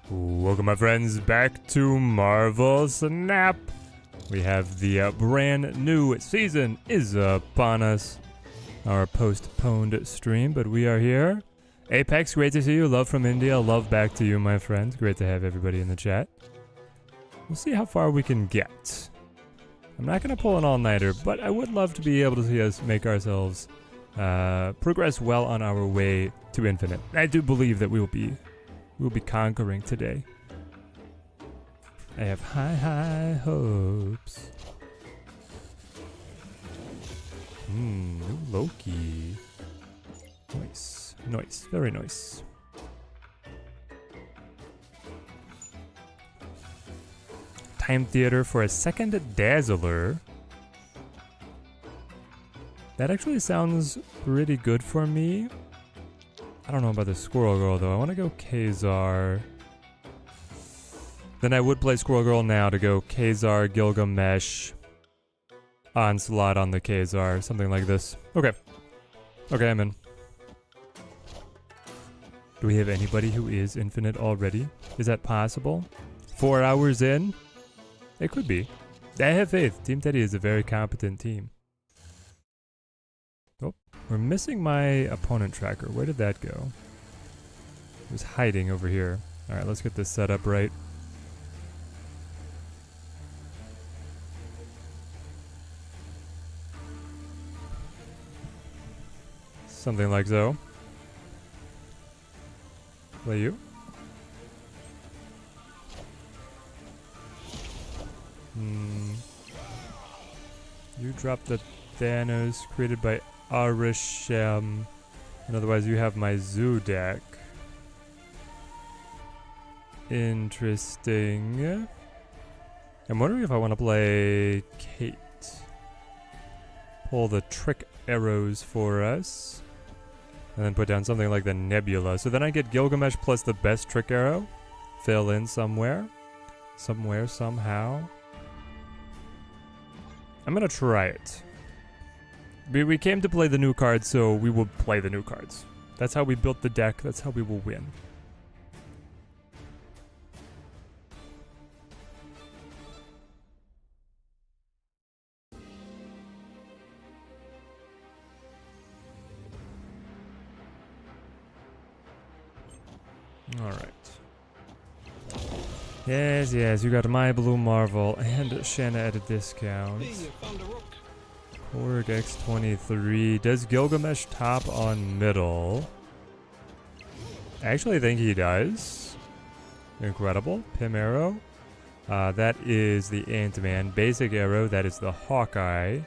Welcome, my friends, back to Marvel Snap. We have the brand new season is upon us. Our postponed stream, but we are here. Apex, great to see you. Love from India. Love back to you, my friends. Great to have everybody in the chat. We'll see how far we can get. I'm not going to pull an all-nighter, but I would love to be able to see us make ourselves progress well on our way to infinite. I do believe that we'll be conquering today. I have high hopes. New Loki. Nice, very nice. Time theater for a second Dazzler. That actually sounds pretty good for me. I don't know about the Squirrel Girl though. I want to go Khazar. Then I would play Squirrel Girl now to go Khazar, Gilgamesh, Onslaught on the Khazar, something like this. Okay. Okay, I'm in. Do we have anybody who is infinite already? Is that possible? 4 hours in? It could be. I have faith. Team Teddy is a very competent team. Oh, we're missing my opponent tracker. Where did that go? It was hiding over here. Alright, let's get this set up right. Something like so. Play you. You drop the Thanos created by Arishem. And otherwise you have my Zoo deck. Interesting. I'm wondering if I want to play Kate. Pull the trick arrows for us. And then put down something like the Nebula. So then I get Gilgamesh plus the best trick arrow. Fill in somewhere. Somehow. I'm gonna try it. We came to play the new cards, so we will play the new cards. That's how we built the deck. That's how we will win. Alright. Yes, you got my Blue Marvel and Shanna at a discount. Korg X23. Does Gilgamesh top on middle? I actually think he does. Incredible. Pym arrow. That is the Ant-Man. Basic arrow, that is the Hawkeye.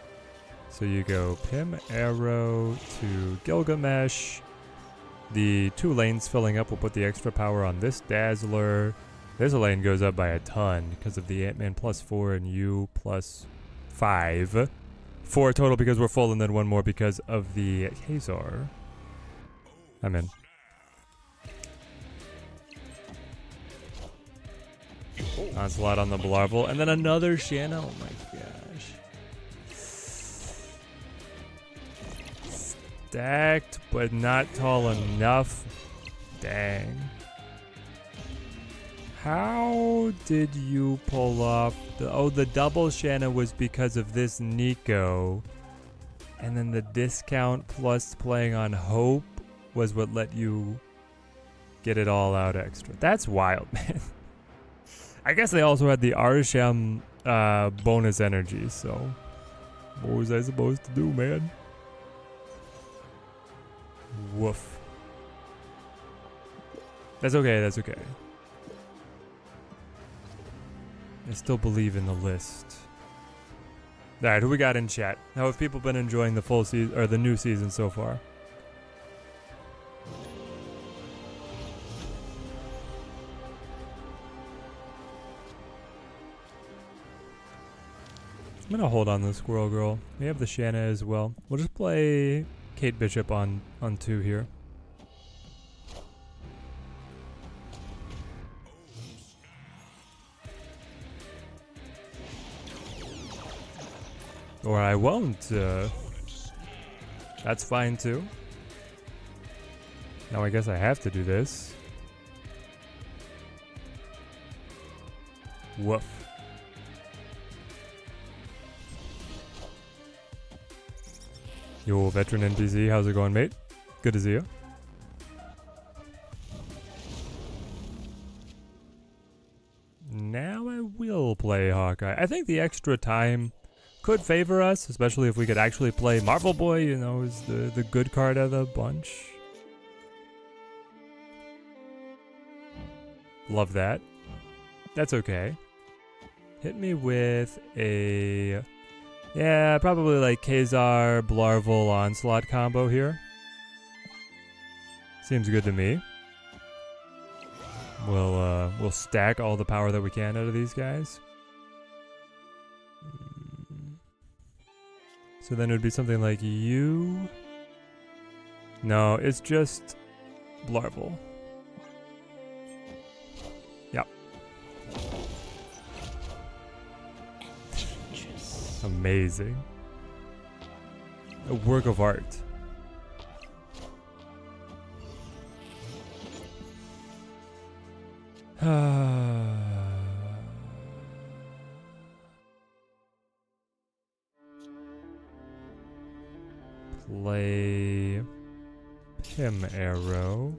So you go Pym arrow to Gilgamesh. The 2 lanes filling up will put the extra power on this Dazzler. This lane goes up by a ton because of the Ant-Man +4 and you +5. 4 total because we're full and then 1 more because of the Khazar. I'm in. Onslaught on the Blarvel and then another Shanna. Oh my gosh. Stacked but not tall enough. Dang. How did you pull off the double Shanna was because of this Nico. And then the discount plus playing on Hope was what let you get it all out extra. That's wild, man. I guess they also had the Arishem bonus energy, so what was I supposed to do, man? Woof. That's okay. I still believe in the list. Alright, who we got in chat? How have people been enjoying the full season or the new season so far? I'm gonna hold on the Squirrel Girl. We have the Shanna as well. We'll just play Kate Bishop on 2 here. Or I won't. That's fine too. Now I guess I have to do this. Woof. Yo, veteran NPC, how's it going, mate? Good to see you. Now I will play Hawkeye. I think the extra time could favor us, especially if we could actually play Marvel Boy, you know, is the good card of the bunch. Love that. That's okay. Hit me with a... yeah, probably like Khazar, Blarvel, Onslaught combo here. Seems good to me. We'll stack all the power that we can out of these guys. So then it would be something like you. No, it's just Blarvel. Yep. Amazing. A work of art. Play Pim Arrow.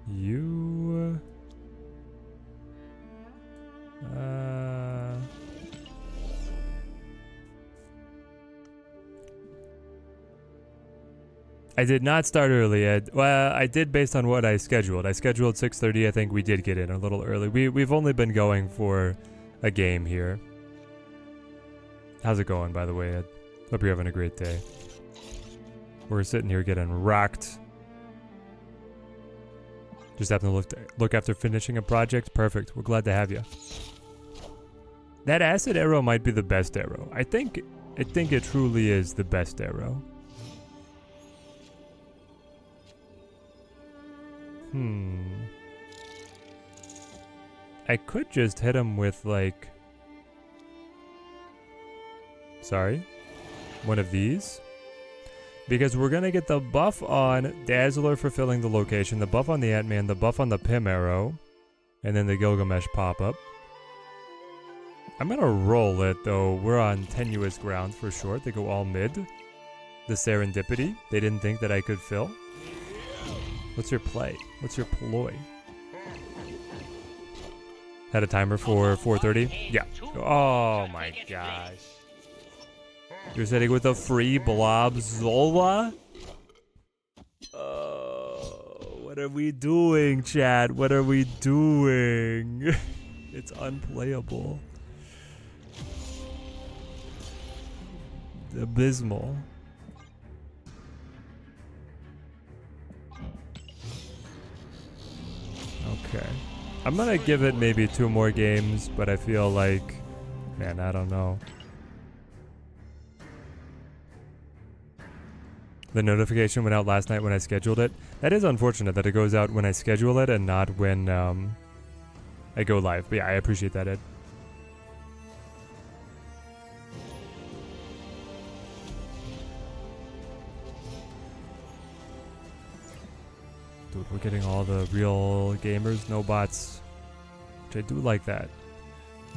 You I did not start early, Ed. Well, I did based on what I scheduled. I scheduled 6:30. I think we did get in a little early. We've only been going for a game here. How's it going, by the way, Ed? Hope you're having a great day. We're sitting here getting rocked. Just happened to look after finishing a project. Perfect. We're glad to have you. That acid arrow might be the best arrow. I think it truly is the best arrow. I could just hit him with like... sorry? One of these? Because we're gonna get the buff on Dazzler for filling the location, the buff on the Ant-Man, the buff on the Pim Arrow, and then the Gilgamesh pop-up. I'm gonna roll it though. We're on tenuous ground for short. They go all mid. The Serendipity. They didn't think that I could fill. What's your play? What's your ploy? Had a timer for 4:30? Yeah. Oh my gosh. You're sitting with a free Blob Zola? Oh, what are we doing, chat? What are we doing? It's unplayable. Abysmal. Okay. I'm gonna give it maybe 2 more games, but I feel like... man, I don't know. The notification went out last night when I scheduled it. That is unfortunate that it goes out when I schedule it and not when I go live. But yeah, I appreciate that, Ed. Dude, we're getting all the real gamers, no bots. Which I do like that.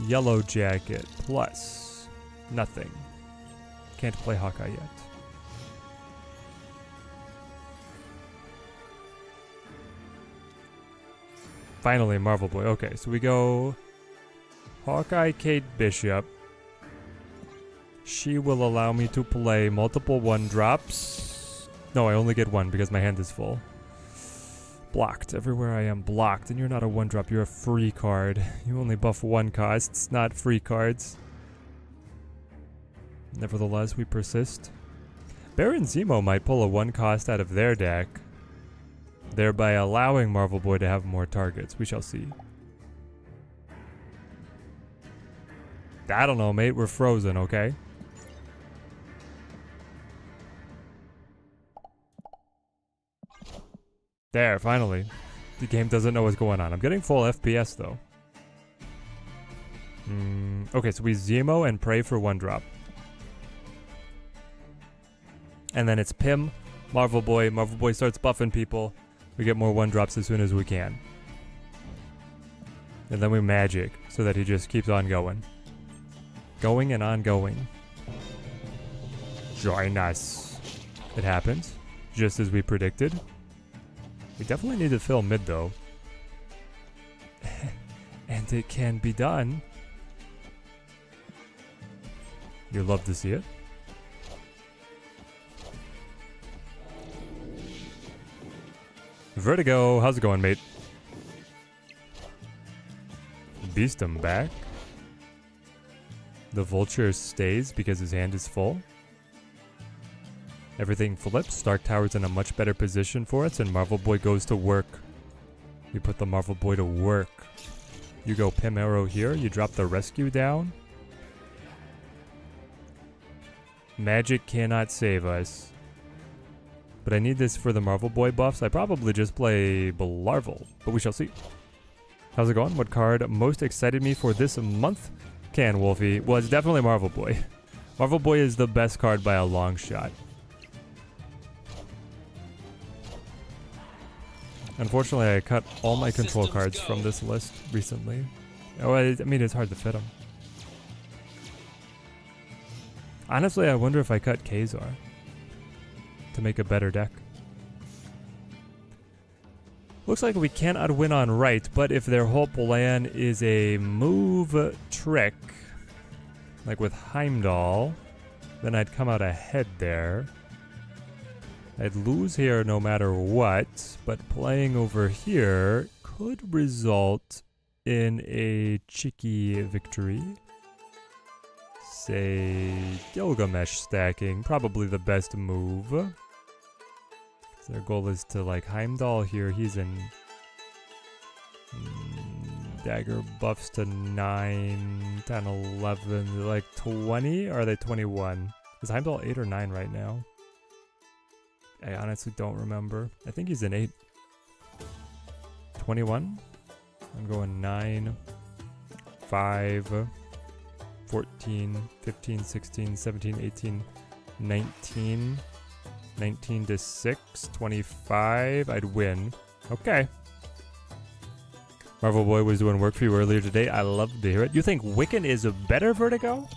Yellow Jacket plus nothing. Can't play Hawkeye yet. Finally, Marvel Boy. Okay, so we go Hawkeye, Kate Bishop. She will allow me to play multiple 1-drops. No, I only get 1 because my hand is full. Blocked. Everywhere I am blocked. And you're not a 1-drop, you're a free card. You only buff 1 costs, not free cards. Nevertheless, we persist. Baron Zemo might pull a 1 cost out of their deck, thereby allowing Marvel Boy to have more targets. We shall see. I don't know, mate. We're frozen, okay? There, finally. The game doesn't know what's going on. I'm getting full FPS, though. Okay, so we Zemo and pray for 1-drop. And then it's Pim, Marvel Boy. Marvel Boy starts buffing people. We get more 1-drops as soon as we can. And then we magic so that he just keeps on going. Going and ongoing. Join us. It happens, just as we predicted. We definitely need to fill mid though. And it can be done. You love to see it. Vertigo, how's it going, mate? Beast him back. The vulture stays because his hand is full. Everything flips. Stark Tower's in a much better position for us, and Marvel Boy goes to work. We put the Marvel Boy to work. You go Pim Arrow here. You drop the rescue down. Magic cannot save us. But I need this for the Marvel Boy buffs. I probably just play Blarvel, but we shall see. How's it going? What card most excited me for this month? Can Wolfie? Well, it's definitely Marvel Boy. Marvel Boy is the best card by a long shot. Unfortunately, I cut all my control cards from this list recently. Oh, I mean, it's hard to fit them. Honestly, I wonder if I cut Kazar to make a better deck. Looks like we cannot win on right, but if their whole plan is a move trick, like with Heimdall, then I'd come out ahead there. I'd lose here no matter what, but playing over here could result in a cheeky victory. Say Gilgamesh stacking, probably the best move. Their goal is to like Heimdall here. He's in dagger buffs to 9, 10, 11, like 20? Or are they 21? Is Heimdall 8 or 9 right now? I honestly don't remember. I think he's an 8. 21? I'm going 9, 5, 14, 15, 16, 17, 18, 19. 19 to 6, 25. I'd win. Okay. Marvel Boy was doing work for you earlier today. I love to hear it. You think Wiccan is a better Vertigo?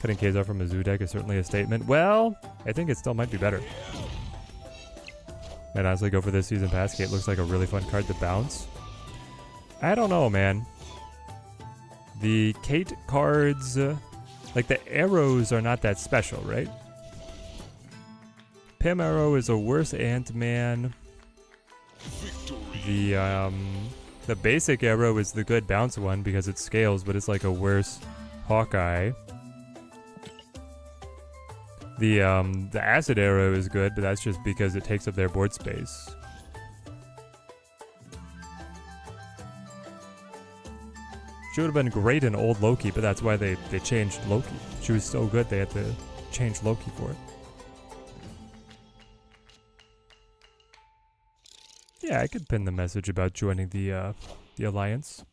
Cutting Kazar from a zoo deck is certainly a statement. Well, I think it still might be better. I'd honestly go for this season pass. Kate looks like a really fun card to bounce. I don't know, man. The Kate cards, like the arrows are not that special, right? Pim Arrow is a worse Ant-Man. The basic arrow is the good bounce one because it scales, but it's like a worse Hawkeye. The acid arrow is good, but that's just because it takes up their board space. She would have been great in old Loki, but that's why they changed Loki. She was so good they had to change Loki for it. Yeah, I could pin the message about joining the alliance.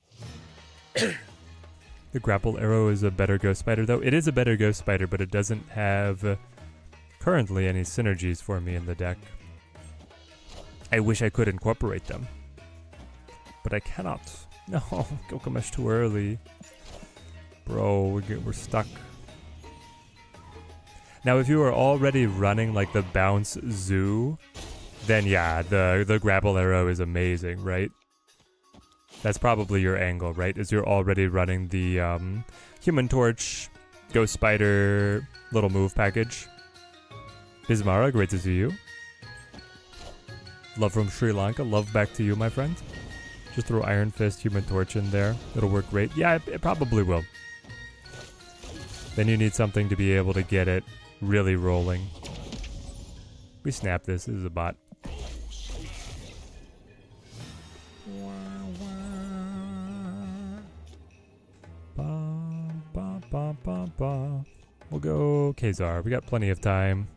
The grapple arrow is a better ghost spider, though. It is a better ghost spider, but it doesn't have currently any synergies for me in the deck. I wish I could incorporate them, but I cannot. No, Gilgamesh too early. Bro, we're stuck. Now, if you are already running like the bounce zoo, then yeah, the grapple arrow is amazing, right? That's probably your angle, right? Is you're already running the Human Torch, Ghost Spider, little move package. Bismara, great to see you. Love from Sri Lanka, love back to you, my friend. Just throw Iron Fist, Human Torch in there. It'll work great. Yeah, it probably will. Then you need something to be able to get it really rolling. We snap this. This is a bot. We'll go Kazar. We got plenty of time.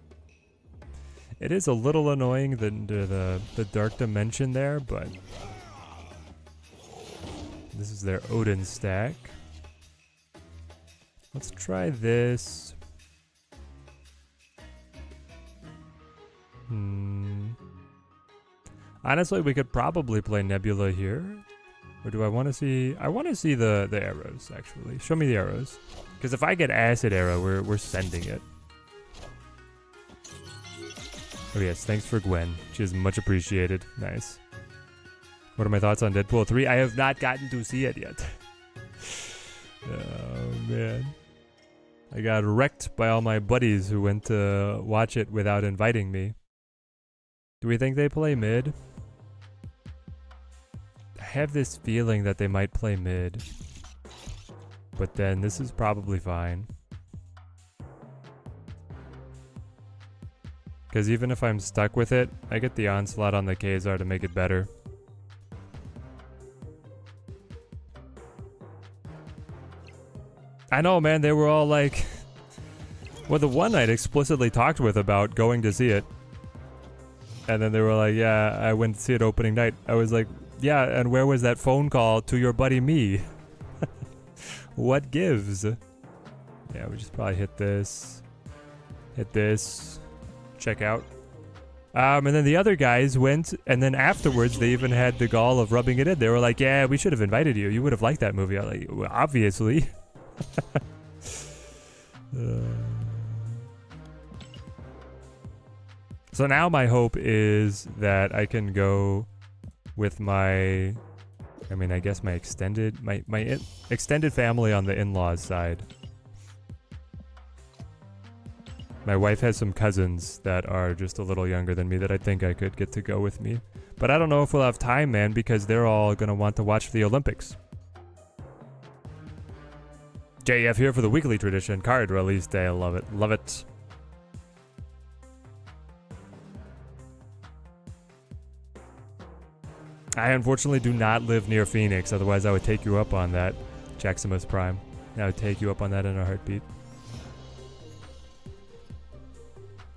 It is a little annoying the dark dimension there, but this is their Odin stack. Let's try this. Honestly, we could probably play Nebula here. Or do I want to see? I want to see the arrows, actually. Show me the arrows. Because if I get acid arrow, we're sending it. Oh yes, thanks for Gwen. She is much appreciated. Nice. What are my thoughts on Deadpool 3? I have not gotten to see it yet. Oh man. I got wrecked by all my buddies who went to watch it without inviting me. Do we think they play mid? I have this feeling that they might play mid. But then this is probably fine. Because even if I'm stuck with it, I get the onslaught on the Khazar to make it better. I know, man, they were all like... Well, the one I'd explicitly talked with about going to see it. And then they were like, yeah, I went to see it opening night. I was like, yeah, and where was that phone call to your buddy me? What gives? Yeah, we just probably hit this. Hit this. Check out. And then the other guys went, and then afterwards they even had the gall of rubbing it in. They were like, yeah, we should have invited you. You would have liked that movie. I was like, well, obviously. So now my hope is that I can go with my, I mean, I guess my extended, my extended family on the in-laws side. My wife has some cousins that are just a little younger than me that I think I could get to go with me. But I don't know if we'll have time, man, because they're all going to want to watch the Olympics. JF here for the weekly tradition card release day. I love it. Love it. I unfortunately do not live near Phoenix, otherwise I would take you up on that, Jaximus Prime. I would take you up on that in a heartbeat.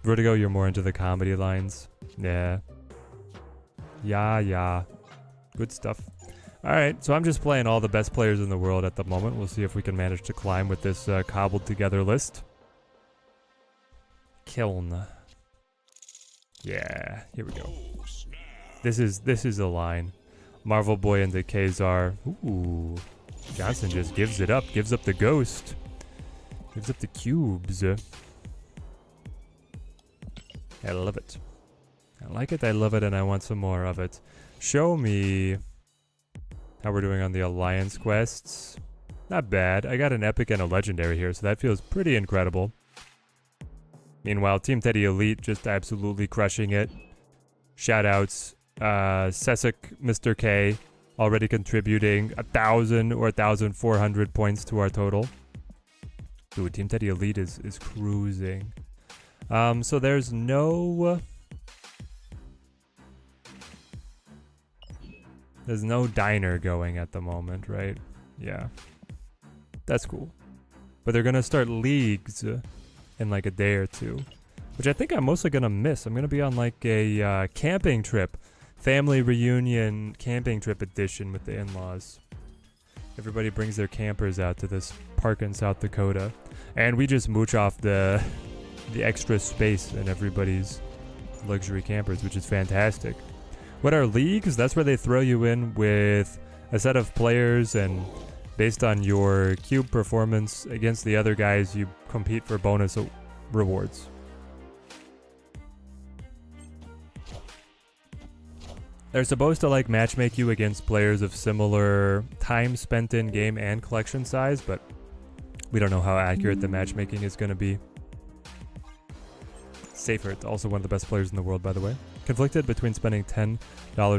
Vertigo, you're more into the comedy lines. Yeah. Yeah. Good stuff. Alright, so I'm just playing all the best players in the world at the moment. We'll see if we can manage to climb with this cobbled together list. Kiln. Yeah, here we go. This is a line. Marvel Boy into Khazar. Ooh. Johnson just gives it up. Gives up the ghost. Gives up the cubes. I love it. I like it, I love it, and I want some more of it. Show me how we're doing on the Alliance quests. Not bad. I got an epic and a legendary here, so that feels pretty incredible. Meanwhile, Team Teddy Elite just absolutely crushing it. Shoutouts. Sesic, Mr. K, already contributing 1,000 or 1,400 points to our total. Dude, Team Teddy Elite is cruising. So there's no... There's no diner going at the moment, right? Yeah. That's cool. But they're gonna start leagues in like a day or two. Which I think I'm mostly gonna miss. I'm gonna be on like a camping trip. Family reunion camping trip edition with the in-laws. Everybody brings their campers out to this park in South Dakota. And we just mooch off the extra space in everybody's luxury campers, which is fantastic. What are leagues? That's where they throw you in with a set of players, and based on your cube performance against the other guys, you compete for bonus rewards. They're supposed to like matchmake you against players of similar time spent in game and collection size, but we don't know how accurate the matchmaking is going to be. Safer, it's also one of the best players in the world, by the way. Conflicted between spending $10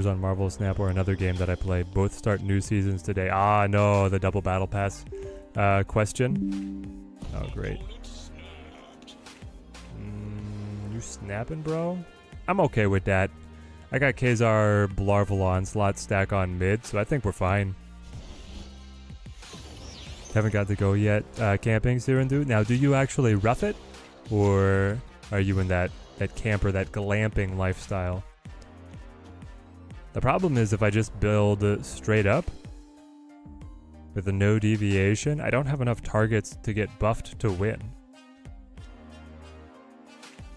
on Marvel Snap or another game that I play. Both start new seasons today. Ah, no, the double battle pass question. Oh, great. You snapping, bro? I'm okay with that. I got Khazar, Blarval Onslaught stack on mid, so I think we're fine. Haven't got to go yet camping, Sirandu. Now, do you actually rough it? Or are you in that camper, that glamping lifestyle? The problem is if I just build straight up with a no deviation, I don't have enough targets to get buffed to win.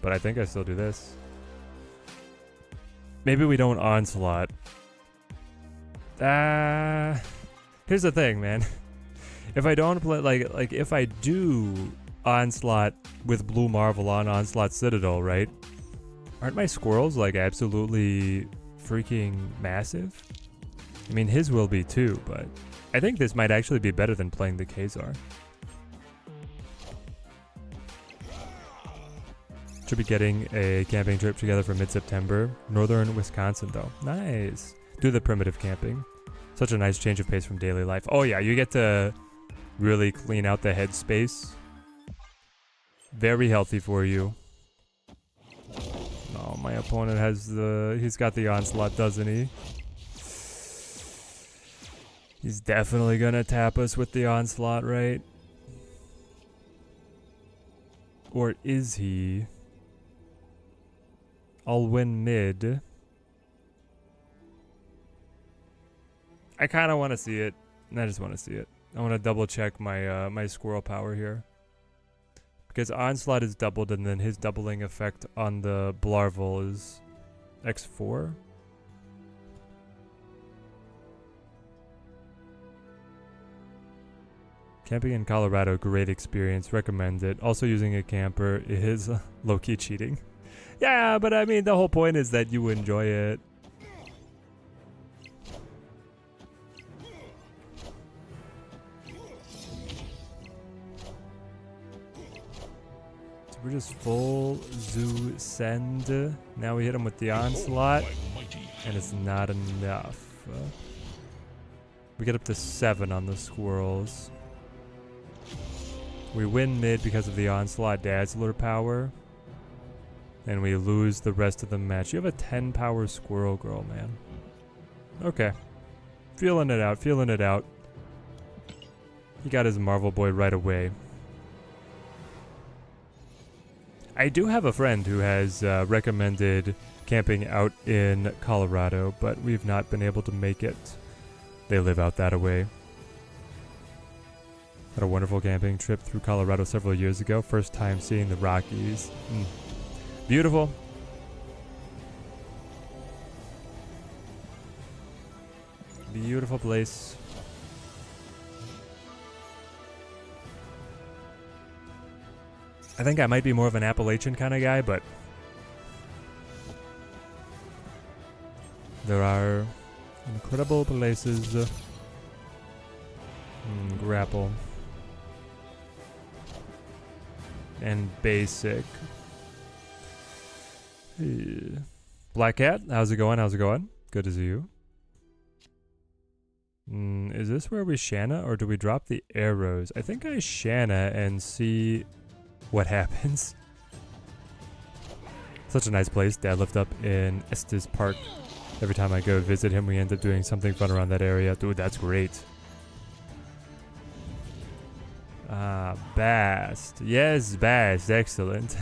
But I think I still do this. Maybe we don't onslaught. Here's the thing, man. If I don't play, like if I do Onslaught with Blue Marvel on Onslaught Citadel, right? Aren't my squirrels like absolutely freaking massive? I mean, his will be too, but I think this might actually be better than playing the Khazar. Should be getting a camping trip together for mid-September. Northern Wisconsin, though. Nice. Do the primitive camping. Such a nice change of pace from daily life. Oh yeah, you get to really clean out the headspace. Very healthy for you. Oh, my opponent has he's got the onslaught, doesn't he? He's definitely gonna tap us with the onslaught, right? Or is he? I'll win mid. I kind of want to see it. I just want to see it. I want to double check my my squirrel power here. Because onslaught is doubled and then his doubling effect on the Blarvel is X4. Camping in Colorado, great experience, recommend it. Also using a camper is low-key cheating. Yeah, but I mean the whole point is that you enjoy it. So we're just full zoo send. Now we hit him with the onslaught, and it's not enough. We get up to 7 on the squirrels. We win mid because of the onslaught dazzler power. And we lose the rest of the match. You have a 10 power squirrel girl, man. Okay. Feeling it out, feeling it out. He got his Marvel boy right away. I do have a friend who has recommended camping out in Colorado, but we've not been able to make it. They live out that way. Had a wonderful camping trip through Colorado several years ago. First time seeing the Rockies. Beautiful. Beautiful place. I think I might be more of an Appalachian kind of guy, but there are incredible places. Grapple. And basic. Black Cat, how's it going? How's it going? Good to see you. Is this where we Shanna or do we drop the arrows? I think I Shanna and see what happens. Such a nice place. Dad lived up in Estes Park. Every time I go visit him, we end up doing something fun around that area. Dude, that's great. Bast. Yes, Bast. Excellent.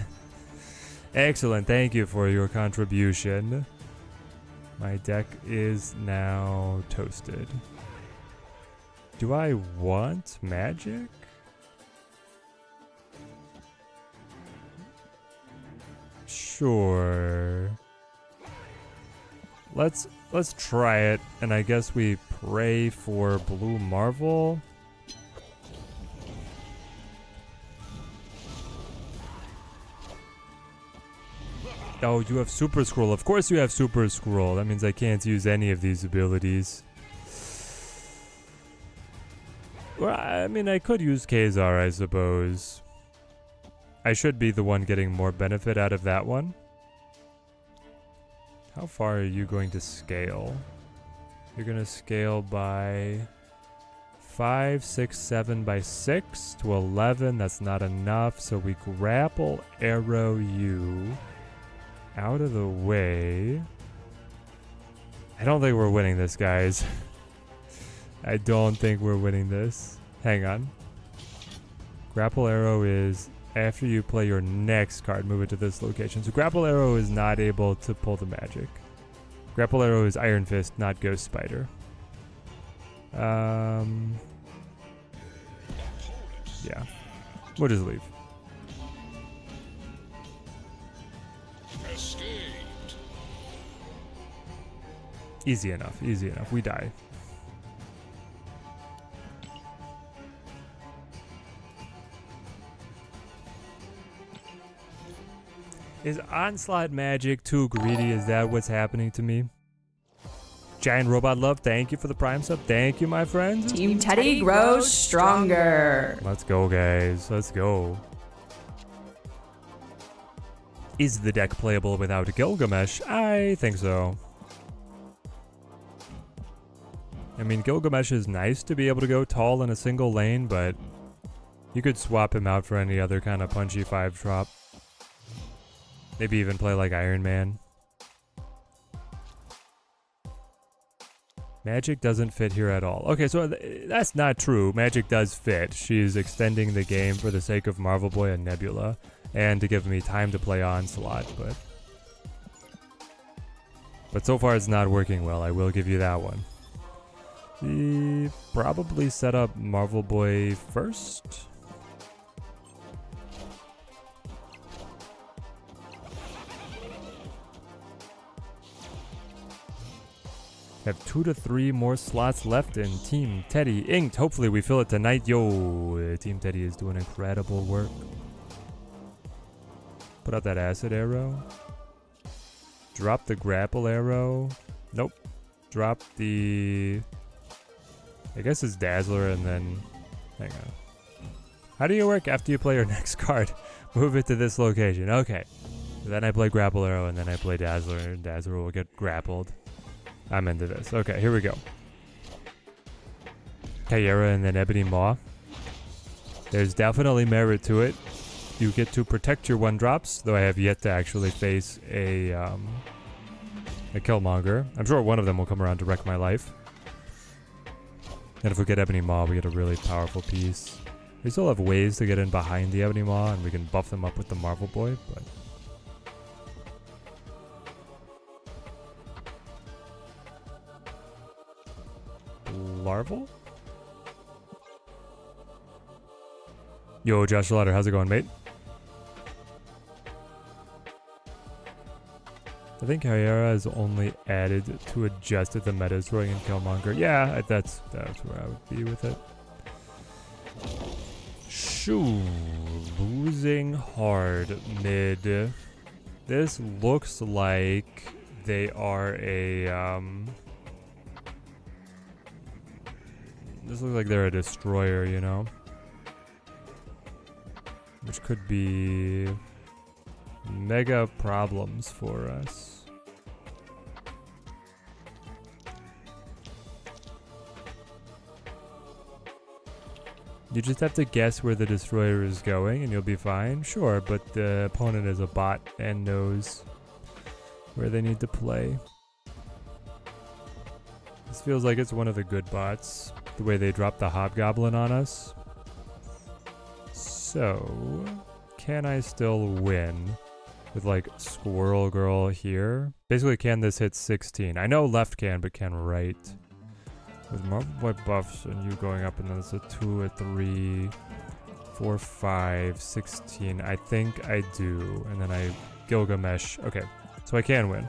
Excellent. Thank you for your contribution. My deck is now toasted. Do I want magic? Sure. Let's try it, and I guess we pray for Blue Marvel. Oh, you have Super Scroll. Of course you have Super Scroll. That means I can't use any of these abilities. Well, I mean, I could use Khazar, I suppose. I should be the one getting more benefit out of that one. How far are you going to scale? You're going to scale by 5, 6, 7 by 6 to 11. That's not enough. So we grapple arrow you out of the way. I don't think we're winning this, guys. I don't think we're winning this. Hang on. Grapple arrow is after you play your next card, move it to this location. So grapple arrow is not able to pull the magic. Grapple arrow is Iron Fist, not Ghost Spider. Yeah. We'll just leave. Escaped. Easy enough, easy enough. We die. Is Onslaught Magic too greedy? Is that what's happening to me? Giant Robot Love, thank you for the Prime sub. Thank you, my friends. Team Teddy grows stronger. Let's go, guys. Let's go. Is the deck playable without Gilgamesh? I think so. I mean, Gilgamesh is nice to be able to go tall in a single lane, but you could swap him out for any other kind of punchy 5-drop. Maybe even play like Iron Man. Magic doesn't fit here at all. Okay, so that's not true. Magic does fit. She's extending the game for the sake of Marvel Boy and Nebula, and to give me time to play Onslaught, but so far it's not working well. I will give you that one. We probably set up Marvel Boy first. Have 2 to 3 more slots left in Team Teddy Inked. Hopefully we fill it tonight. Yo, Team Teddy is doing incredible work. Put out that acid arrow. Drop the grapple arrow. Nope. Drop the... I guess it's Dazzler and then... Hang on. How do you work after you play your next card? Move it to this location. Okay. Then I play grapple arrow and then I play Dazzler and Dazzler will get grappled. I'm into this. Okay, here we go. Kyera and then Ebony Maw. There's definitely merit to it. You get to protect your 1-drops, though I have yet to actually face a Killmonger. I'm sure one of them will come around to wreck my life. And if we get Ebony Maw, we get a really powerful piece. We still have ways to get in behind the Ebony Maw, and we can buff them up with the Marvel Boy, but... Larval? Yo, Josh Lauder, how's it going, mate? I think Kyera is only added to adjust if the meta is throwing in Killmonger. Yeah, that's where I would be with it. Shoo, losing hard mid. This looks like they are a this looks like they're a destroyer, you know? Which could be mega problems for us. You just have to guess where the destroyer is going and you'll be fine. Sure, but the opponent is a bot and knows where they need to play. This feels like it's one of the good bots. The way they dropped the Hobgoblin on us. So, can I still win with like Squirrel Girl here? Basically, can this hit 16? I know left can, but can right? With Marvel Boy buffs and you going up and then it's a 2, a 3, 4, 5, 16. I think I do. And then I Gilgamesh. Okay, so I can win.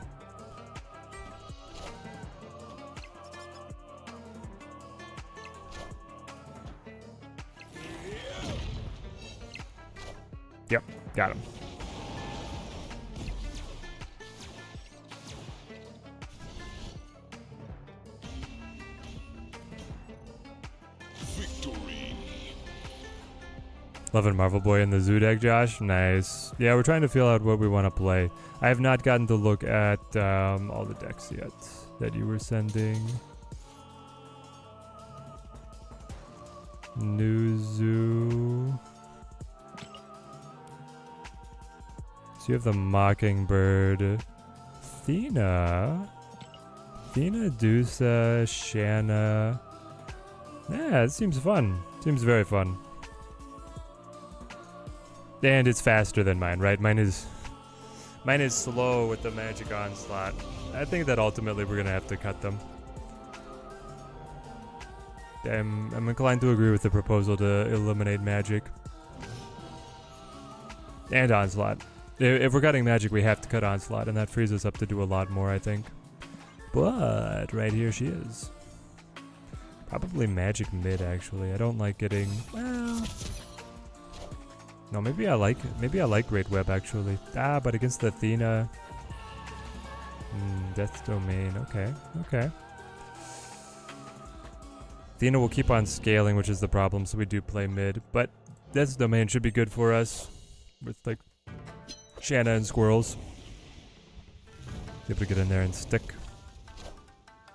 Yep, got him. Victory. Loving Marvel Boy in the zoo deck, Josh. Nice. Yeah, we're trying to feel out what we want to play. I have not gotten to look at all the decks yet that you were sending. New zoo. So you have the Mockingbird, Thena, Dusa, Shanna. Yeah, it seems fun. Seems very fun. And it's faster than mine, right? Mine is slow with the Magic Onslaught. I think that ultimately we're gonna have to cut them. I'm inclined to agree with the proposal to eliminate Magic and Onslaught. If we're cutting Magic, we have to cut Onslaught, and that frees us up to do a lot more, I think. But right here she is. Probably Magic mid, actually. I don't like getting... Well... No, maybe I like Great Web actually. But against the Athena. Death Domain. Okay, okay. Athena will keep on scaling, which is the problem, so we do play mid. But Death's Domain should be good for us with like Shanna and Squirrels. Be able to get in there and stick.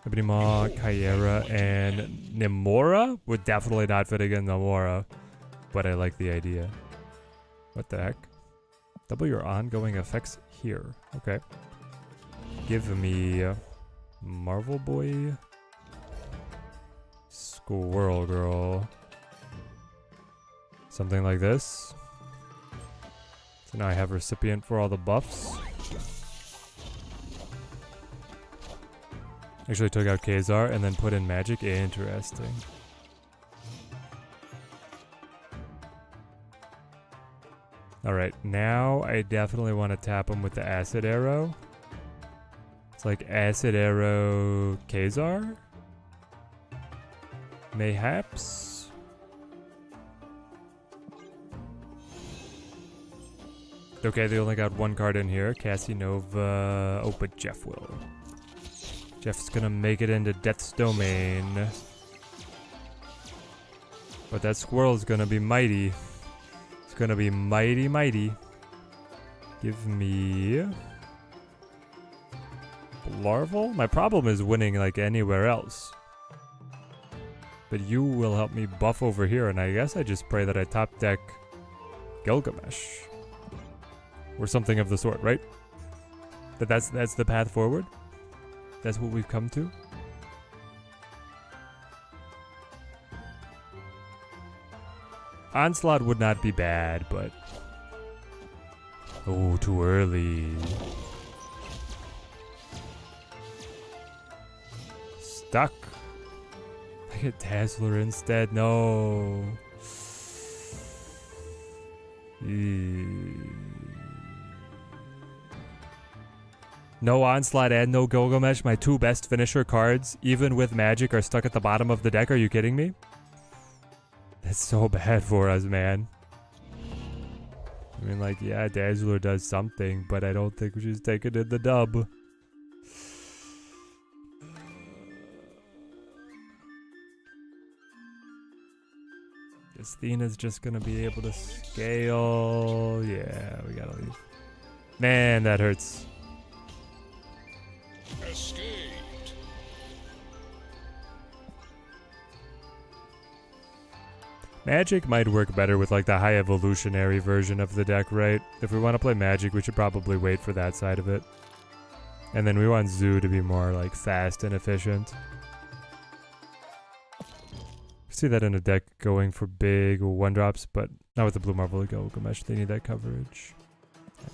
Ebonima, Kyera, and Nimora would definitely not fit against Nimora, but I like the idea. What the heck? Double your ongoing effects here. Okay. Give me Marvel Boy, Squirrel Girl, something like this. So now I have recipient for all the buffs. Actually took out Khazar and then put in magic. Interesting. Alright, now I definitely want to tap him with the Acid Arrow. It's like Acid Arrow Khazar? Mayhaps? Okay, they only got one card in here. Cassie Nova. Oh, but Jeff will. Jeff's gonna make it into Death's Domain. But that squirrel's gonna be mighty. It's gonna be mighty, mighty. Give me Larval? My problem is winning like anywhere else. But you will help me buff over here, and I guess I just pray that I top deck Gilgamesh. Or something of the sort, right? That's the path forward? That's what we've come to? Onslaught would not be bad, but... Oh, too early. Stuck. I get Dazzler instead. No. No Onslaught and no Gilgamesh. My two best finisher cards, even with magic, are stuck at the bottom of the deck. Are you kidding me? That's so bad for us, man. I mean, like, yeah, Dazzler does something, but I don't think she's taking in the dub. Athena's just gonna be able to scale. Yeah, we gotta leave. Man, that hurts. Escaped. Magic might work better with like the high evolutionary version of the deck, right? If we want to play Magic, we should probably wait for that side of it. And then we want Zoo to be more like fast and efficient. See that in a deck going for big 1-drops, but not with the Blue Marvel Gilgamesh. They need that coverage.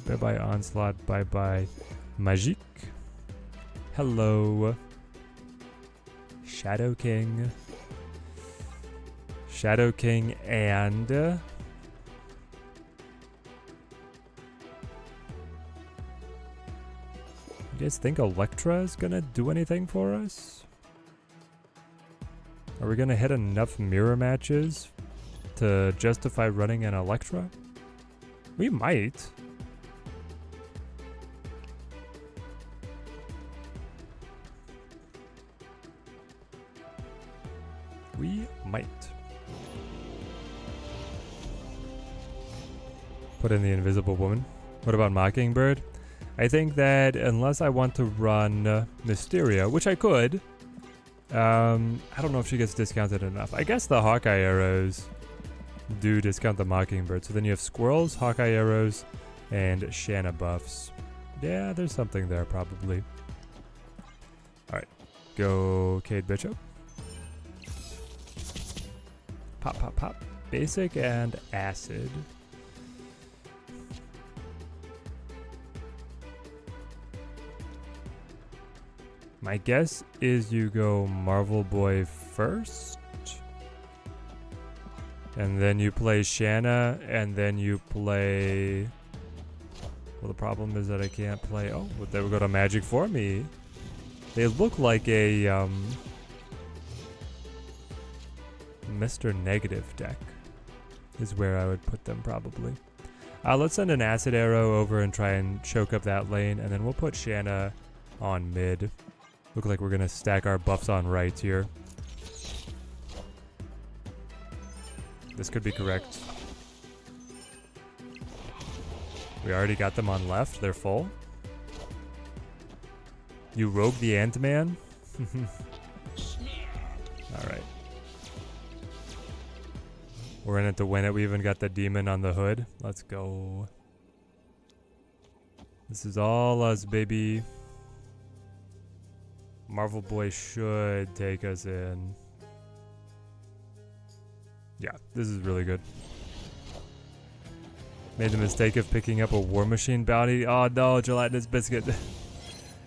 Bye-bye Onslaught, bye-bye Magic. Hello. Shadow King. Shadow King and... you guys think Electra is gonna do anything for us? Are we gonna hit enough mirror matches to justify running an Electra? We might. We might. Put in the Invisible Woman. What about Mockingbird? I think that unless I want to run Mysteria, which I could, I don't know if she gets discounted enough. I guess the Hawkeye arrows do discount the Mockingbird. So then you have Squirrels, Hawkeye arrows, and Shanna buffs. Yeah, there's something there probably. Alright, go Cade Bishop. Pop, pop, pop. Basic and Acid. My guess is you go Marvel Boy first. And then you play Shanna, and then you play... Well, the problem is that I can't play... Oh, well, they would go to Magic for me. They look like a, Mr. Negative deck is where I would put them probably. Let's send an acid arrow over and try and choke up that lane, and then we'll put Shanna on mid. Look like we're gonna stack our buffs on right here. This could be correct. We already got them on left. They're full. You rogue the Ant-Man? Alright. We're in it to win it. We even got the demon on the hood. Let's go. This is all us, baby. Marvel Boy should take us in. Yeah, this is really good. Made the mistake of picking up a War Machine bounty. Oh no, gelatinous biscuit.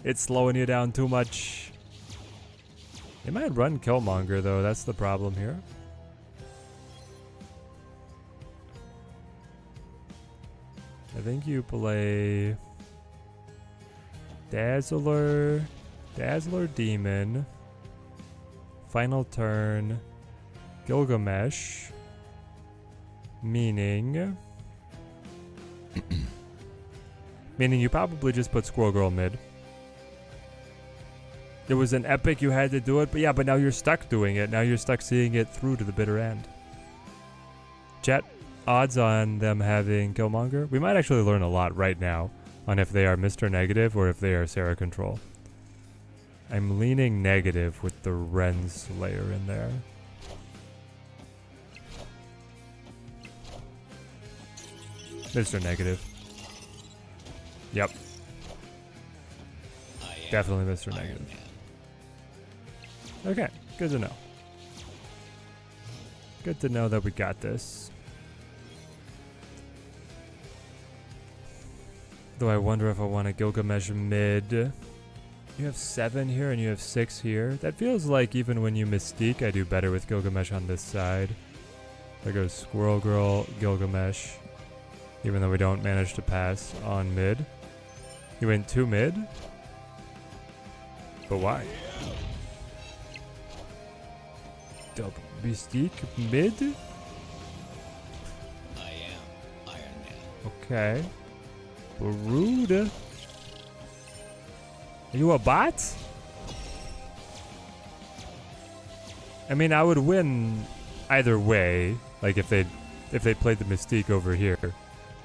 It's slowing you down too much. They might run Killmonger though, that's the problem here. I think you play Dazzler Demon, final turn, Gilgamesh, meaning you probably just put Squirrel Girl mid. It was an epic, you had to do it, but now you're stuck doing it. Now you're stuck seeing it through to the bitter end. Chat, odds on them having Killmonger? We might actually learn a lot right now on if they are Mr. Negative or if they are Sarah Control. I'm leaning negative with the Ren Slayer in there. Mr. Negative. Yep. Definitely Mr. Negative. Okay, good to know. Good to know that we got this. Though I wonder if I want to Gilgamesh mid. You have 7 here and you have 6 here. That feels like even when you Mystique, I do better with Gilgamesh on this side. There goes Squirrel Girl, Gilgamesh. Even though we don't manage to pass on mid. You went 2 mid? But why? Double Mystique mid? I am Iron Man. Okay. Rude. Are you a bot? I mean, I would win either way. Like if they played the Mystique over here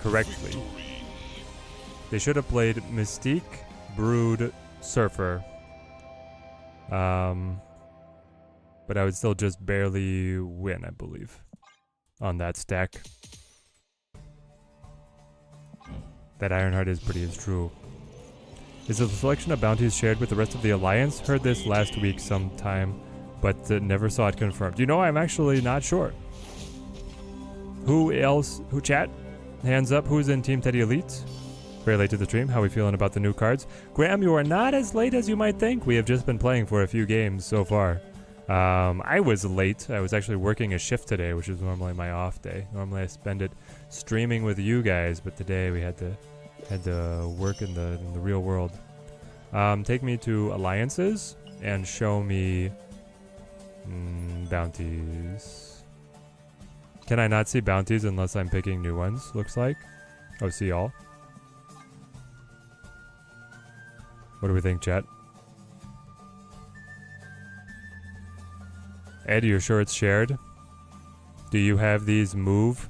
correctly. They should have played Mystique, Brood, Surfer. But I would still just barely win, I believe, on that stack. That Ironheart is pretty is true. Is the selection of bounties shared with the rest of the Alliance? Heard this last week sometime, but never saw it confirmed. You know, I'm actually not sure. Who else? Who chat? Hands up. Who's in Team Teddy Elite? Very late to the stream. How are we feeling about the new cards? Graham, you are not as late as you might think. We have just been playing for a few games so far. I was late. I was actually working a shift today, which is normally my off day. Normally I spend it streaming with you guys, but today we had to work in the real world. Take me to alliances and show me bounties. Can I not see bounties unless I'm picking new ones? Looks like. Oh, see all. What do we think, chat? Ed, you're sure it's shared? Do you have these move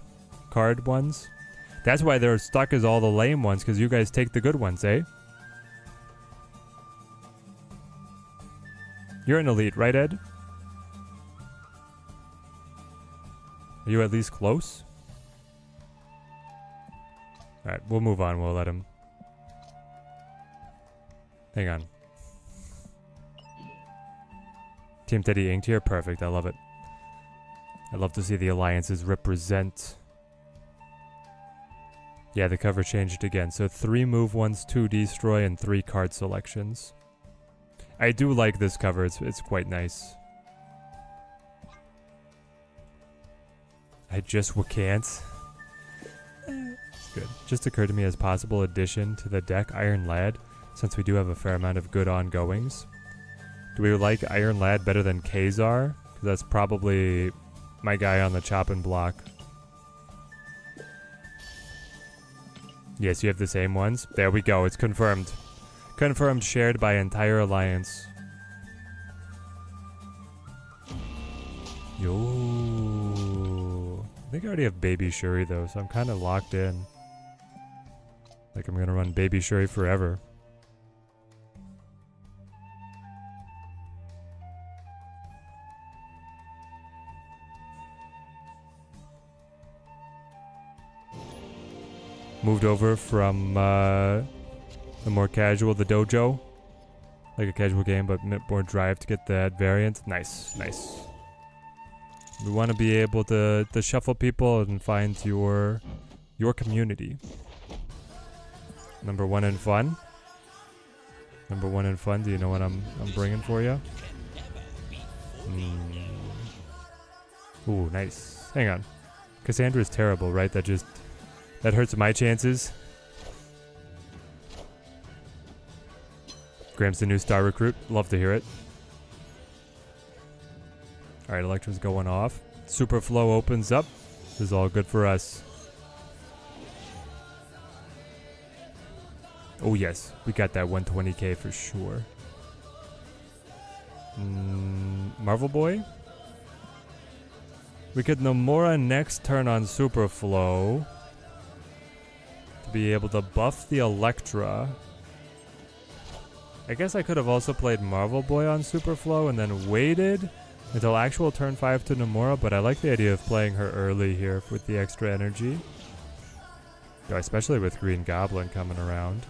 card ones? That's why they're stuck as all the lame ones, because you guys take the good ones, eh? You're an elite, right, Ed? Are you at least close? Alright, we'll move on. We'll let him. Hang on. Team Teddy inked here. Perfect. I love it. I love to see the alliances represent. Yeah, the cover changed again. So 3 move ones, 2 destroy, and 3 card selections. I do like this cover. It's quite nice. I just can't. It's good. Just occurred to me as possible addition to the deck, Iron Lad, since we do have a fair amount of good ongoings. Do we like Iron Lad better than Kazar? Because that's probably my guy on the chopping block. Yes, you have the same ones. There we go. It's confirmed. Confirmed, shared by entire alliance. Yo. I think I already have Baby Shuri though, so I'm kind of locked in. Like I'm gonna run Baby Shuri forever. Moved over from the more casual, the dojo. Like a casual game, but more drive to get that variant. Nice, nice. We want to be able to shuffle people and find your community. Number one in fun. Number one in fun. Do you know what I'm bringing for you? Ooh, nice. Hang on. Cassandra's terrible, right? That hurts my chances. Graham's the new star recruit. Love to hear it. Alright, Electra's going off. Superflow opens up. This is all good for us. Oh yes, we got that 120k for sure. Marvel Boy? We could Nomura next turn on Superflow to be able to buff the Electra. I guess I could have also played Marvel Boy on Superflow and then waited until actual turn 5 to Nomura, but I like the idea of playing her early here with the extra energy. Yo, especially with Green Goblin coming around.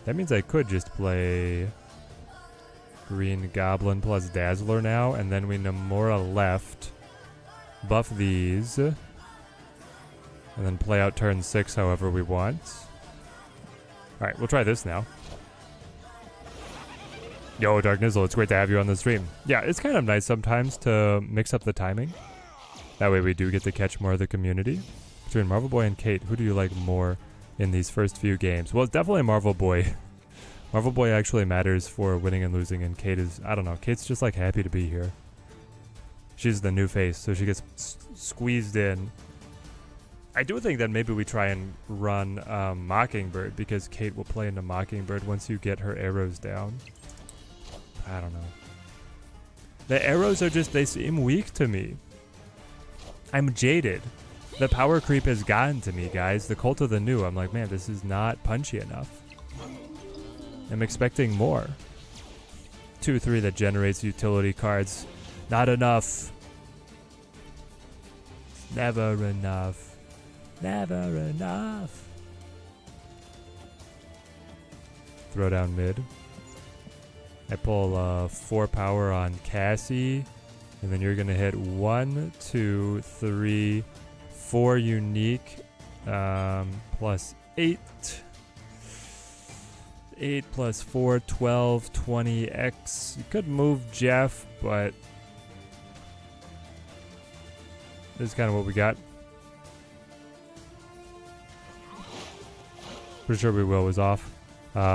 That means I could just play Green Goblin plus Dazzler now, and then we Nomura left, buff these, and then play out turn 6 however we want. Alright, we'll try this now. Yo, Dark Nizzle, it's great to have you on the stream. Yeah, it's kind of nice sometimes to mix up the timing. That way we do get to catch more of the community. Between Marvel Boy and Kate, who do you like more in these first few games? Well, it's definitely Marvel Boy. Marvel Boy actually matters for winning and losing, and Kate is, I don't know, Kate's just like happy to be here. She's the new face, so she gets squeezed in. I do think that maybe we try and run Mockingbird, because Kate will play into Mockingbird once you get her arrows down. I don't know. The arrows are just, they seem weak to me. I'm jaded. The power creep has gotten to me, guys. The Cult of the New. I'm like, man, this is not punchy enough. I'm expecting more. 2/3 that generates utility cards. Not enough. Never enough. Never enough. Throw down mid. I pull 4 power on Cassie, and then you're gonna hit 1, 2, 3, 4 unique, plus 8. 8 plus 4, 12, 20x. You could move Jeff, but this is kind of what we got. Pretty sure we will was off.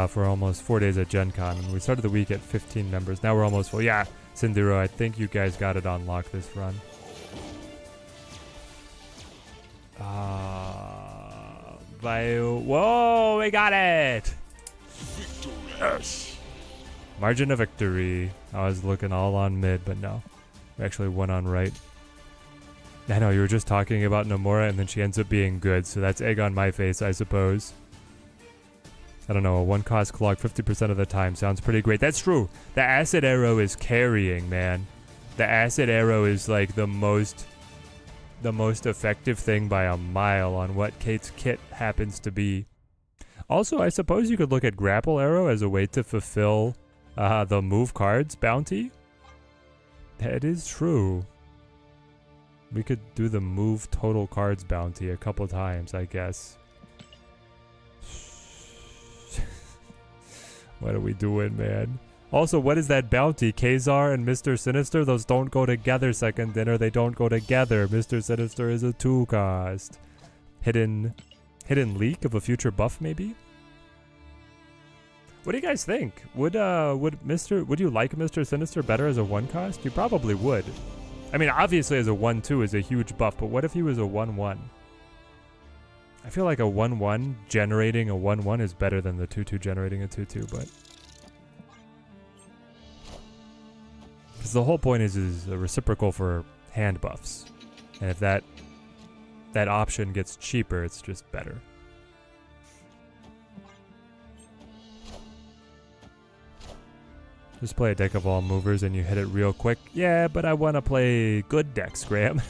For almost 4 days at Gen Con, and we started the week at 15 members. Now we're almost full. Yeah, Sinduro, I think you guys got it on lock this run. Whoa, we got it! Yes! Margin of victory. I was looking all on mid, but no. We actually won on right. I know, you were just talking about Nomura, and then she ends up being good, so that's egg on my face, I suppose. I don't know, a 1-cost clog 50% of the time sounds pretty great. That's true. The acid arrow is carrying, man. The acid arrow is like the most effective thing by a mile on what Kate's kit happens to be. Also, I suppose you could look at grapple arrow as a way to fulfill the move cards bounty. That is true. We could do the move total cards bounty a couple times, I guess. What are we doing, man? Also, what is that bounty? Kazar and Mr. Sinister? Those don't go together, second dinner. They don't go together. Mr. Sinister is a 2-cost. Hidden leak of a future buff, maybe? What do you guys think? Would you like Mr. Sinister better as a 1-cost? You probably would. I mean, obviously as a 1-2 is a huge buff, but what if he was a 1-1? I feel like a 1/1 generating a 1/1 is better than the 2/2 generating a 2/2, but because the whole point is a reciprocal for hand buffs, and if that option gets cheaper, it's just better. Just play a deck of all movers and you hit it real quick. Yeah, but I want to play good decks, Graham.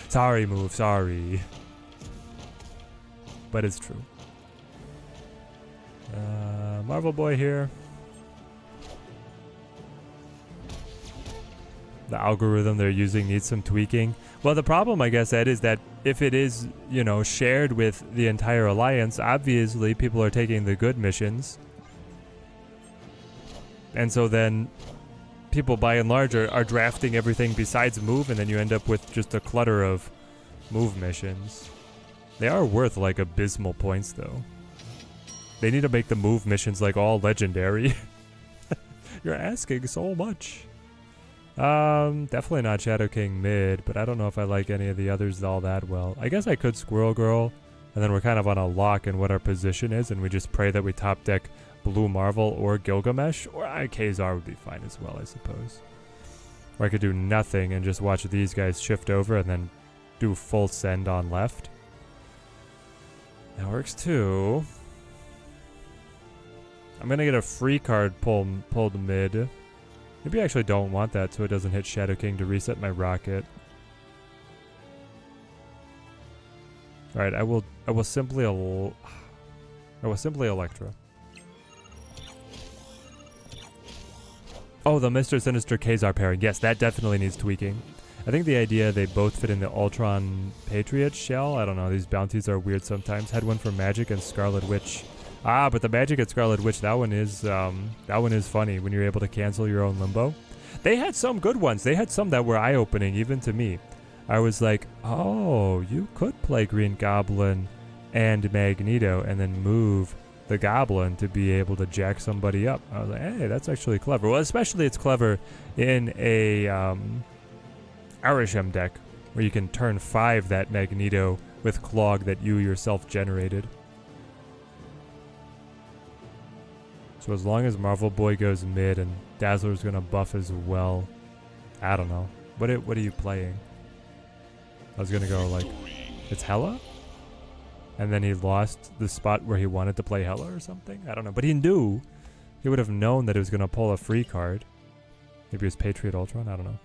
Sorry, move, sorry. But it's true. Marvel Boy here. The algorithm they're using needs some tweaking. Well, the problem, I guess, Ed, is that if it is, you know, shared with the entire alliance, obviously people are taking the good missions. And so then people, by and large, are drafting everything besides move, and then you end up with just a clutter of move missions. They are worth, like, abysmal points, though. They need to make the move missions, like, all legendary. You're asking so much. Definitely not Shadow King mid, but I don't know if I like any of the others all that well. I guess I could Squirrel Girl, and then we're kind of on a lock in what our position is, and we just pray that we top deck Blue Marvel or Gilgamesh, or Kazar would be fine as well, I suppose. Or I could do nothing and just watch these guys shift over and then do full send on left. That works too. I'm gonna get a free card pulled mid. Maybe I actually don't want that so it doesn't hit Shadow King to reset my rocket. Alright, I will simply Electra. Oh, the Mr. Sinister Kazar pairing. Yes, that definitely needs tweaking. I think the idea they both fit in the Ultron Patriot shell. I don't know, these bounties are weird sometimes. Had one for Magic and Scarlet Witch. Ah, but the Magic and Scarlet Witch, that one is funny when you're able to cancel your own limbo. They had some good ones. They had some that were eye-opening, even to me. I was like, oh, you could play Green Goblin and Magneto and then move the Goblin to be able to jack somebody up. I was like, hey, that's actually clever. Well, especially it's clever in a Arishem deck where you can turn 5 that Magneto with Clog that you yourself generated. So as long as Marvel Boy goes mid and Dazzler's gonna buff as well, I don't know. What are you playing? I was gonna go like, it's Hela? And then he lost the spot where he wanted to play Hela or something? I don't know. But he knew. He would have known that he was gonna pull a free card. Maybe it was Patriot Ultron? I don't know.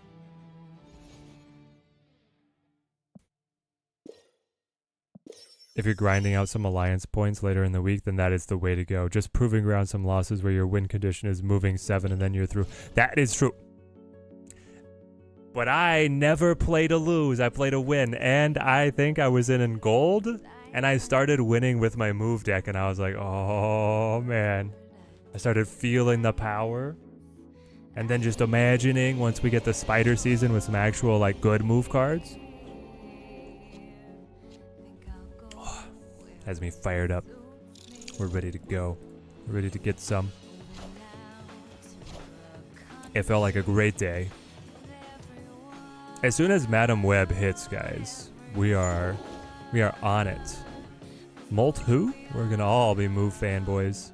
If you're grinding out some alliance points later in the week, then that is the way to go. Just proving around some losses where your win condition is moving 7 and then you're through. That is true. But I never played to lose. I played to win. And I think I was in gold. And I started winning with my move deck. And I was like, oh, man. I started feeling the power. And then just imagining once we get the spider season with some actual, like, good move cards. Has me fired up. We're ready to go. We're ready to get some. It felt like a great day. As soon as Madam Web hits, guys, we are on it. Molt who? We're gonna all be move fanboys.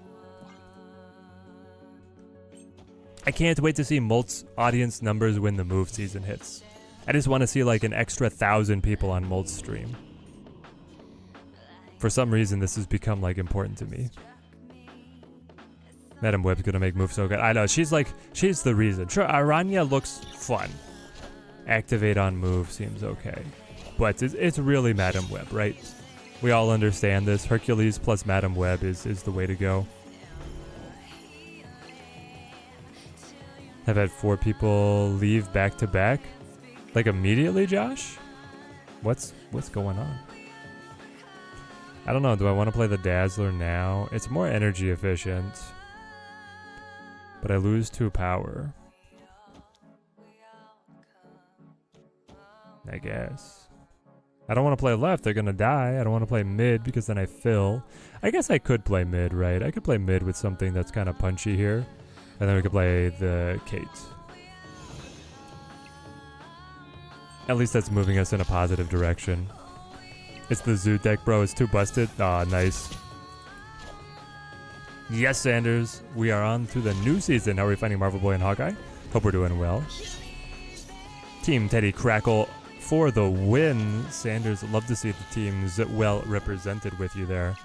I can't wait to see Molt's audience numbers when the move season hits. I just want to see like an extra 1,000 people on Molt's stream. For some reason, this has become, like, important to me. Madam Web's gonna make moves so good. I know, she's the reason. Sure, Aranya looks fun. Activate on move seems okay. But it's really Madam Web, right? We all understand this. Hercules plus Madam Web is the way to go. I've had 4 people leave back to back. Like, immediately, Josh? What's going on? I don't know, do I want to play the Dazzler now? It's more energy efficient. But I lose 2 power. I guess. I don't want to play left, they're gonna die. I don't want to play mid because then I fill. I guess I could play mid, right? I could play mid with something that's kind of punchy here. And then we could play the Kate. At least that's moving us in a positive direction. It's the Zoo deck, bro. It's too busted. Ah, nice. Yes, Sanders. We are on to the new season. How are we finding Marvel Boy and Hawkeye? Hope we're doing well. Team Teddy Crackle for the win. Sanders, love to see the teams well represented with you there.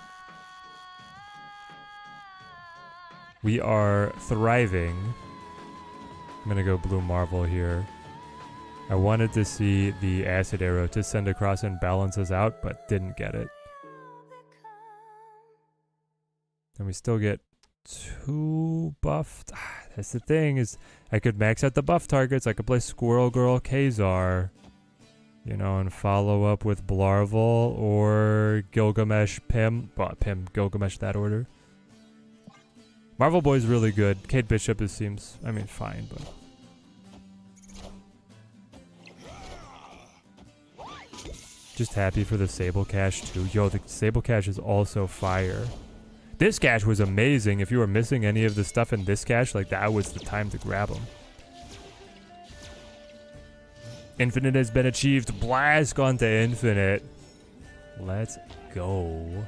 We are thriving. I'm going to go Blue Marvel here. I wanted to see the Acid Arrow to send across and balance us out, but didn't get it. And we still get 2 buffed. That's the thing, is I could max out the buff targets. I could play Squirrel Girl Kazar, you know, and follow up with Blarvel or Gilgamesh Pim. Well, Pim, Gilgamesh, that order. Marvel Boy's really good. Kate Bishop seems, I mean, fine, but... Just happy for the Sable Cache too. Yo, the Sable Cache is also fire. This cache was amazing. If you were missing any of the stuff in this cache, like, that was the time to grab them. Infinite has been achieved. Blast onto Infinite. Let's go.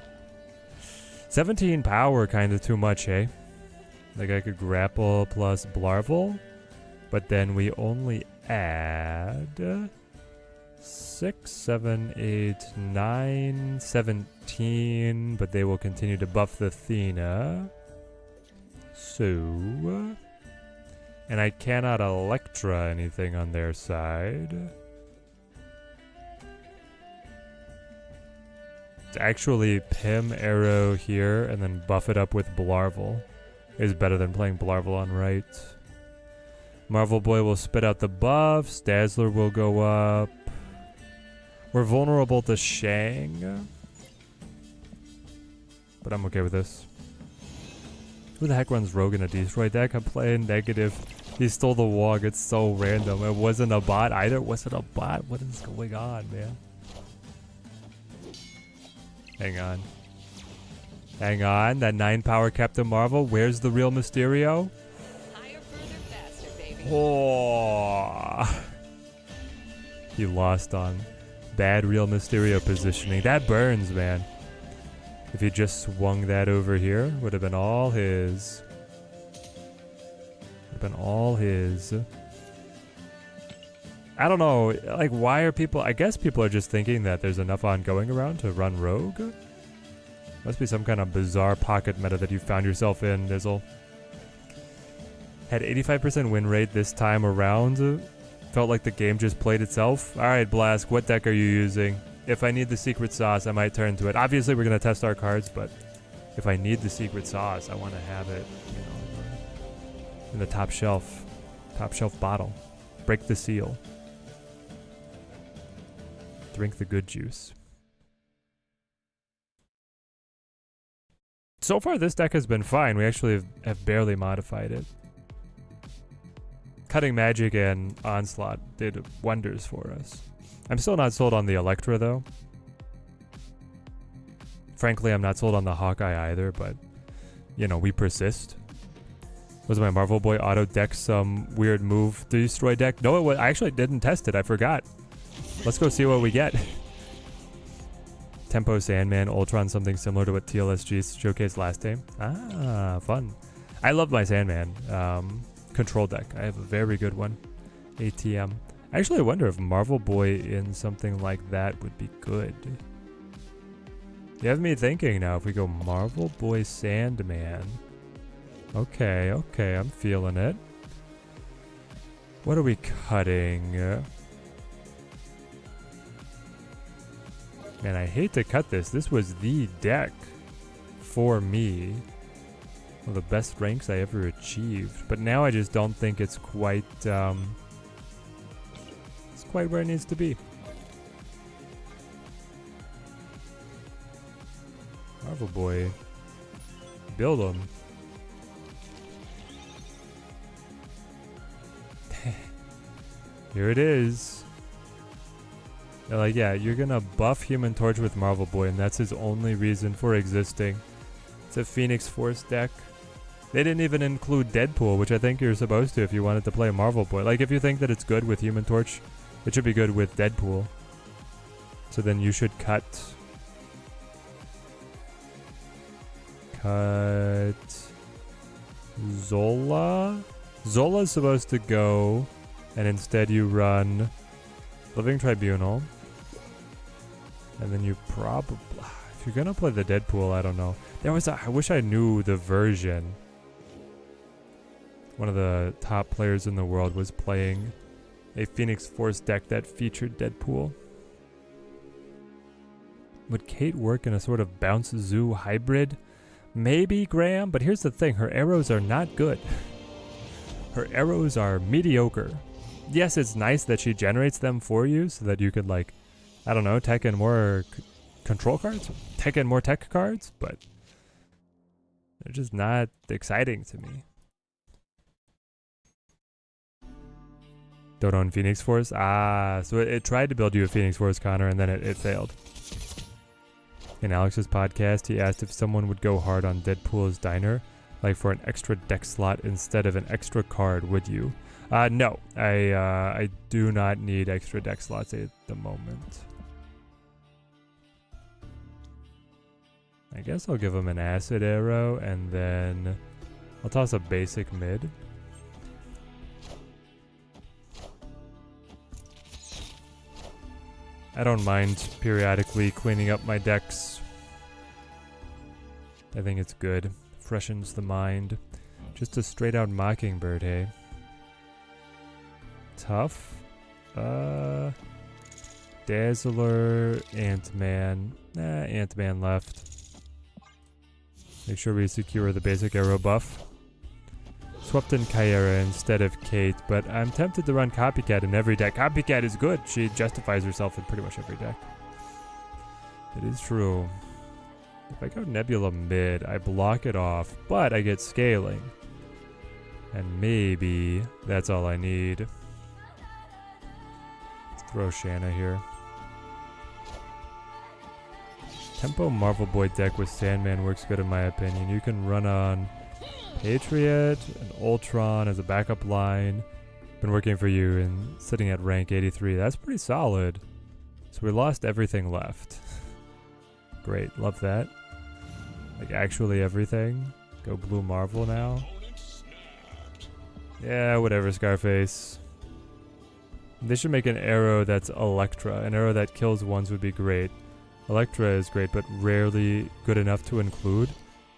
17 power, kind of too much, eh? Like, I could grapple plus Blarvel, but then we only add 6, 7, 8, 9, 17, but they will continue to buff the Athena. So, and I cannot Electra anything on their side. It's actually Pim Arrow here and then buff it up with Blarvel is better than playing Blarvel on right. Marvel Boy will spit out the buffs. Dazzler will go up. We're vulnerable to Shang, but I'm okay with this. Who the heck runs Rogue in a Destroy deck? I'm playing negative. He stole the walk. It's so random. It wasn't a bot either. Was it a bot? What is going on, man? Hang on. Hang on. That 9 power Captain Marvel. Where's the real Mysterio? Higher, further, faster, baby. Oh. He lost on bad real Mysterio positioning. That burns, man. If he just swung that over here, would have been all his. Would have been all his. I don't know, like, why are people, I guess people are just thinking that there's enough ongoing around to run Rogue. Must be some kind of bizarre pocket meta that you found yourself in, Dizzle. Had 85% win rate this time around. Felt like the game just played itself. Alright, Blask, what deck are you using? If I need the secret sauce, I might turn to it. Obviously, we're going to test our cards, but if I need the secret sauce, I want to have it, you know, in the top shelf bottle. Break the seal. Drink the good juice. So far, this deck has been fine. We actually have barely modified it. Cutting Magic and Onslaught did wonders for us. I'm still not sold on the Electra, though. Frankly, I'm not sold on the Hawkeye either, but, you know, we persist. Was my Marvel Boy auto deck some weird move to destroy deck? No, it was. I actually didn't test it. I forgot. Let's go see what we get. Tempo Sandman, Ultron, something similar to what TLSG showcased last time. Ah, fun. I love my Sandman control deck. I have a very good one. ATM. I actually wonder if Marvel Boy in something like that would be good. You have me thinking now if we go Marvel Boy Sandman. Okay, okay, I'm feeling it. What are we cutting? Man, I hate to cut this. This was the deck for me. One of the best ranks I ever achieved. But now I just don't think it's quite where it needs to be. Marvel Boy. Build him. Here it is. They're like, yeah, you're gonna buff Human Torch with Marvel Boy, and that's his only reason for existing. It's a Phoenix Force deck. They didn't even include Deadpool, which I think you're supposed to if you wanted to play Marvel Boy. Like, if you think that it's good with Human Torch, it should be good with Deadpool. So then you should cut cut Zola. Zola's supposed to go, and instead you run Living Tribunal. And then you probably, if you're gonna play the Deadpool, I don't know. I wish I knew the version. One of the top players in the world was playing a Phoenix Force deck that featured Deadpool. Would Kate work in a sort of Bounce Zoo hybrid? Maybe, Graham, but here's the thing. Her arrows are not good. Her arrows are mediocre. Yes, it's nice that she generates them for you so that you could, like, I don't know, tech in more control cards? Tech in more tech cards? But they're just not exciting to me. Don't own Phoenix Force? Ah, so it tried to build you a Phoenix Force, Connor, and then it failed. In Alex's podcast, he asked if someone would go hard on Deadpool's Diner, like for an extra deck slot instead of an extra card, would you? No, I do not need extra deck slots at the moment. I guess I'll give him an acid arrow, and then I'll toss a basic mid. I don't mind periodically cleaning up my decks. I think it's good. Freshens the mind. Just a straight out Mockingbird, hey? Tough. Dazzler, Ant-Man. Ant-Man left. Make sure we secure the basic arrow buff. Swapped in Kyera instead of Kate, but I'm tempted to run Copycat in every deck. Copycat is good. She justifies herself in pretty much every deck. It is true. If I go Nebula mid, I block it off, but I get scaling. And maybe that's all I need. Let's throw Shanna here. Tempo Marvel Boy deck with Sandman works good in my opinion. You can run on Patriot and Ultron as a backup line. Been working for you and sitting at rank 83. That's pretty solid. So we lost everything left. Great, love that. Like actually everything. Go Blue Marvel now. Yeah, whatever, Scarface. They should make an arrow that's Electra. An arrow that kills ones would be great. Electra is great, but rarely good enough to include.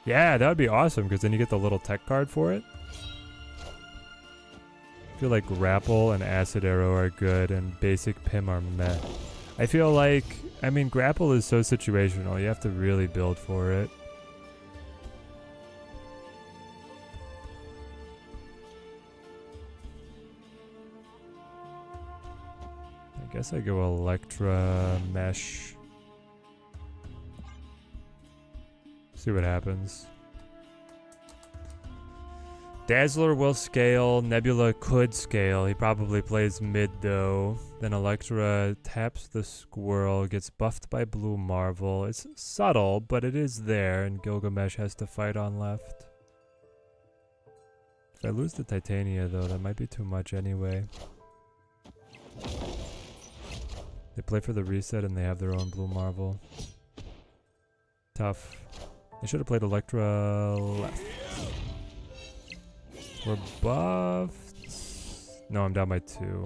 Yeah, that would be awesome, because then you get the little tech card for it. I feel like Grapple and Acid Arrow are good, and Basic Pim are meh. I feel like, I mean, Grapple is so situational. You have to really build for it. I guess I go Electra, Mesh. See what happens. Dazzler will scale. Nebula could scale. He probably plays mid though. Then Electra taps the squirrel, gets buffed by Blue Marvel. It's subtle, but it is there, and Gilgamesh has to fight on left. If I lose the Titania though, that might be too much anyway. They play for the reset and they have their own Blue Marvel. Tough. I should have played Electra left. We're buffed. No, I'm down by 2.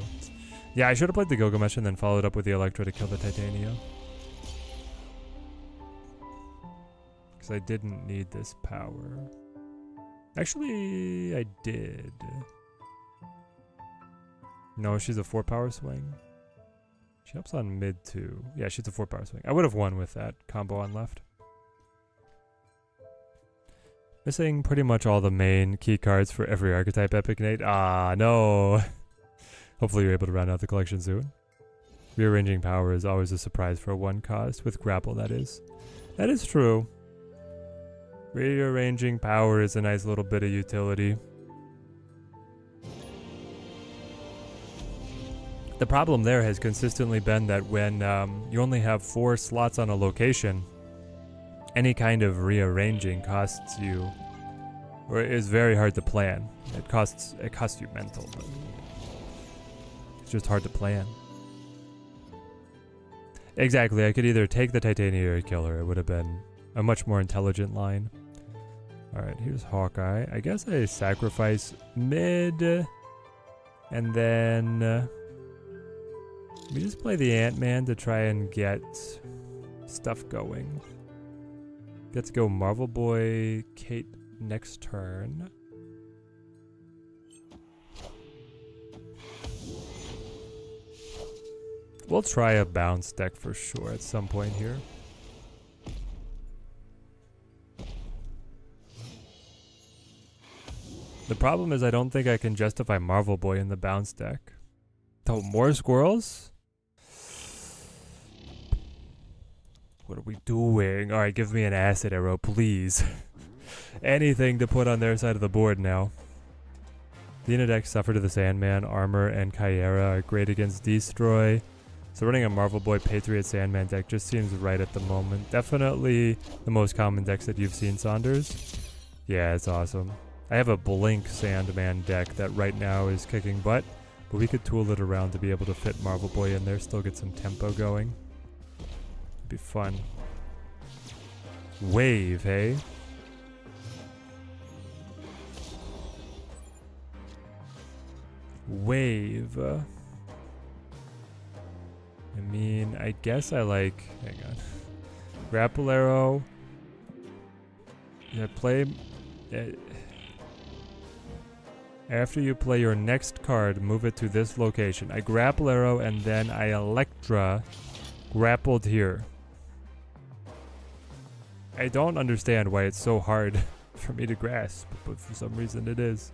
Yeah, I should have played the Gilgamesh and then followed up with the Electra to kill the Titania. Because I didn't need this power. Actually, I did. No, she's a 4-power swing. She helps on mid too. Yeah, she's a 4-power swing. I would have won with that combo on left. Missing pretty much all the main key cards for every archetype, Epic Nate. Ah, no. Hopefully you're able to round out the collection soon. Rearranging power is always a surprise for a 1 cost, with grapple that is. That is true. Rearranging power is a nice little bit of utility. The problem there has consistently been that when you only have 4 slots on a location, any kind of rearranging costs you, or is very hard to plan. It costs you mental, but it's just hard to plan. Exactly, I could either take the Titania or kill her. It would have been a much more intelligent line. Alright, here's Hawkeye. I guess I sacrifice mid. And then we just play the Ant-Man to try and get stuff going. Get to go Marvel Boy, Kate next turn. We'll try a bounce deck for sure at some point here. The problem is I don't think I can justify Marvel Boy in the bounce deck. Oh, more squirrels? What are we doing? Alright, give me an acid arrow, please. Anything to put on their side of the board now. The inner deck Suffer to the Sandman, Armor, and Kyera are great against Destroy. So running a Marvel Boy Patriot Sandman deck just seems right at the moment. Definitely the most common decks that you've seen, Saunders. Yeah, it's awesome. I have a Blink Sandman deck that right now is kicking butt, but we could tool it around to be able to fit Marvel Boy in there, still get some tempo going. It'd be fun. Wave, hey? Wave. I mean, I guess I like... Hang on. Grapple Arrow. Yeah, play... After you play your next card, move it to this location. I Grapple Arrow and then I Electra grappled here. I don't understand why it's so hard for me to grasp, but for some reason it is.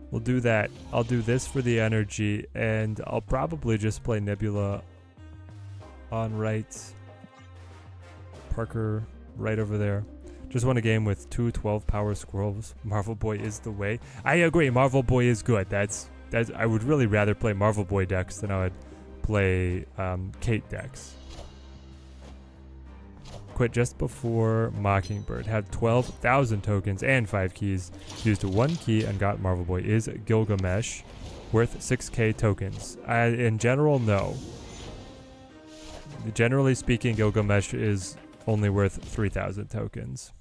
We'll do that. I'll do this for the energy, and I'll probably just play Nebula on right. Parker right over there. Just won a game with 2 12 power squirrels. Marvel Boy is the way. I agree, Marvel Boy is good. That's I would really rather play Marvel Boy decks than I would play Kate decks. Quit just before Mockingbird. Had 12,000 tokens and 5 keys. Used 1 key and got Marvel Boy. Is Gilgamesh worth 6k tokens? In general, no. Generally speaking, Gilgamesh is only worth 3,000 tokens.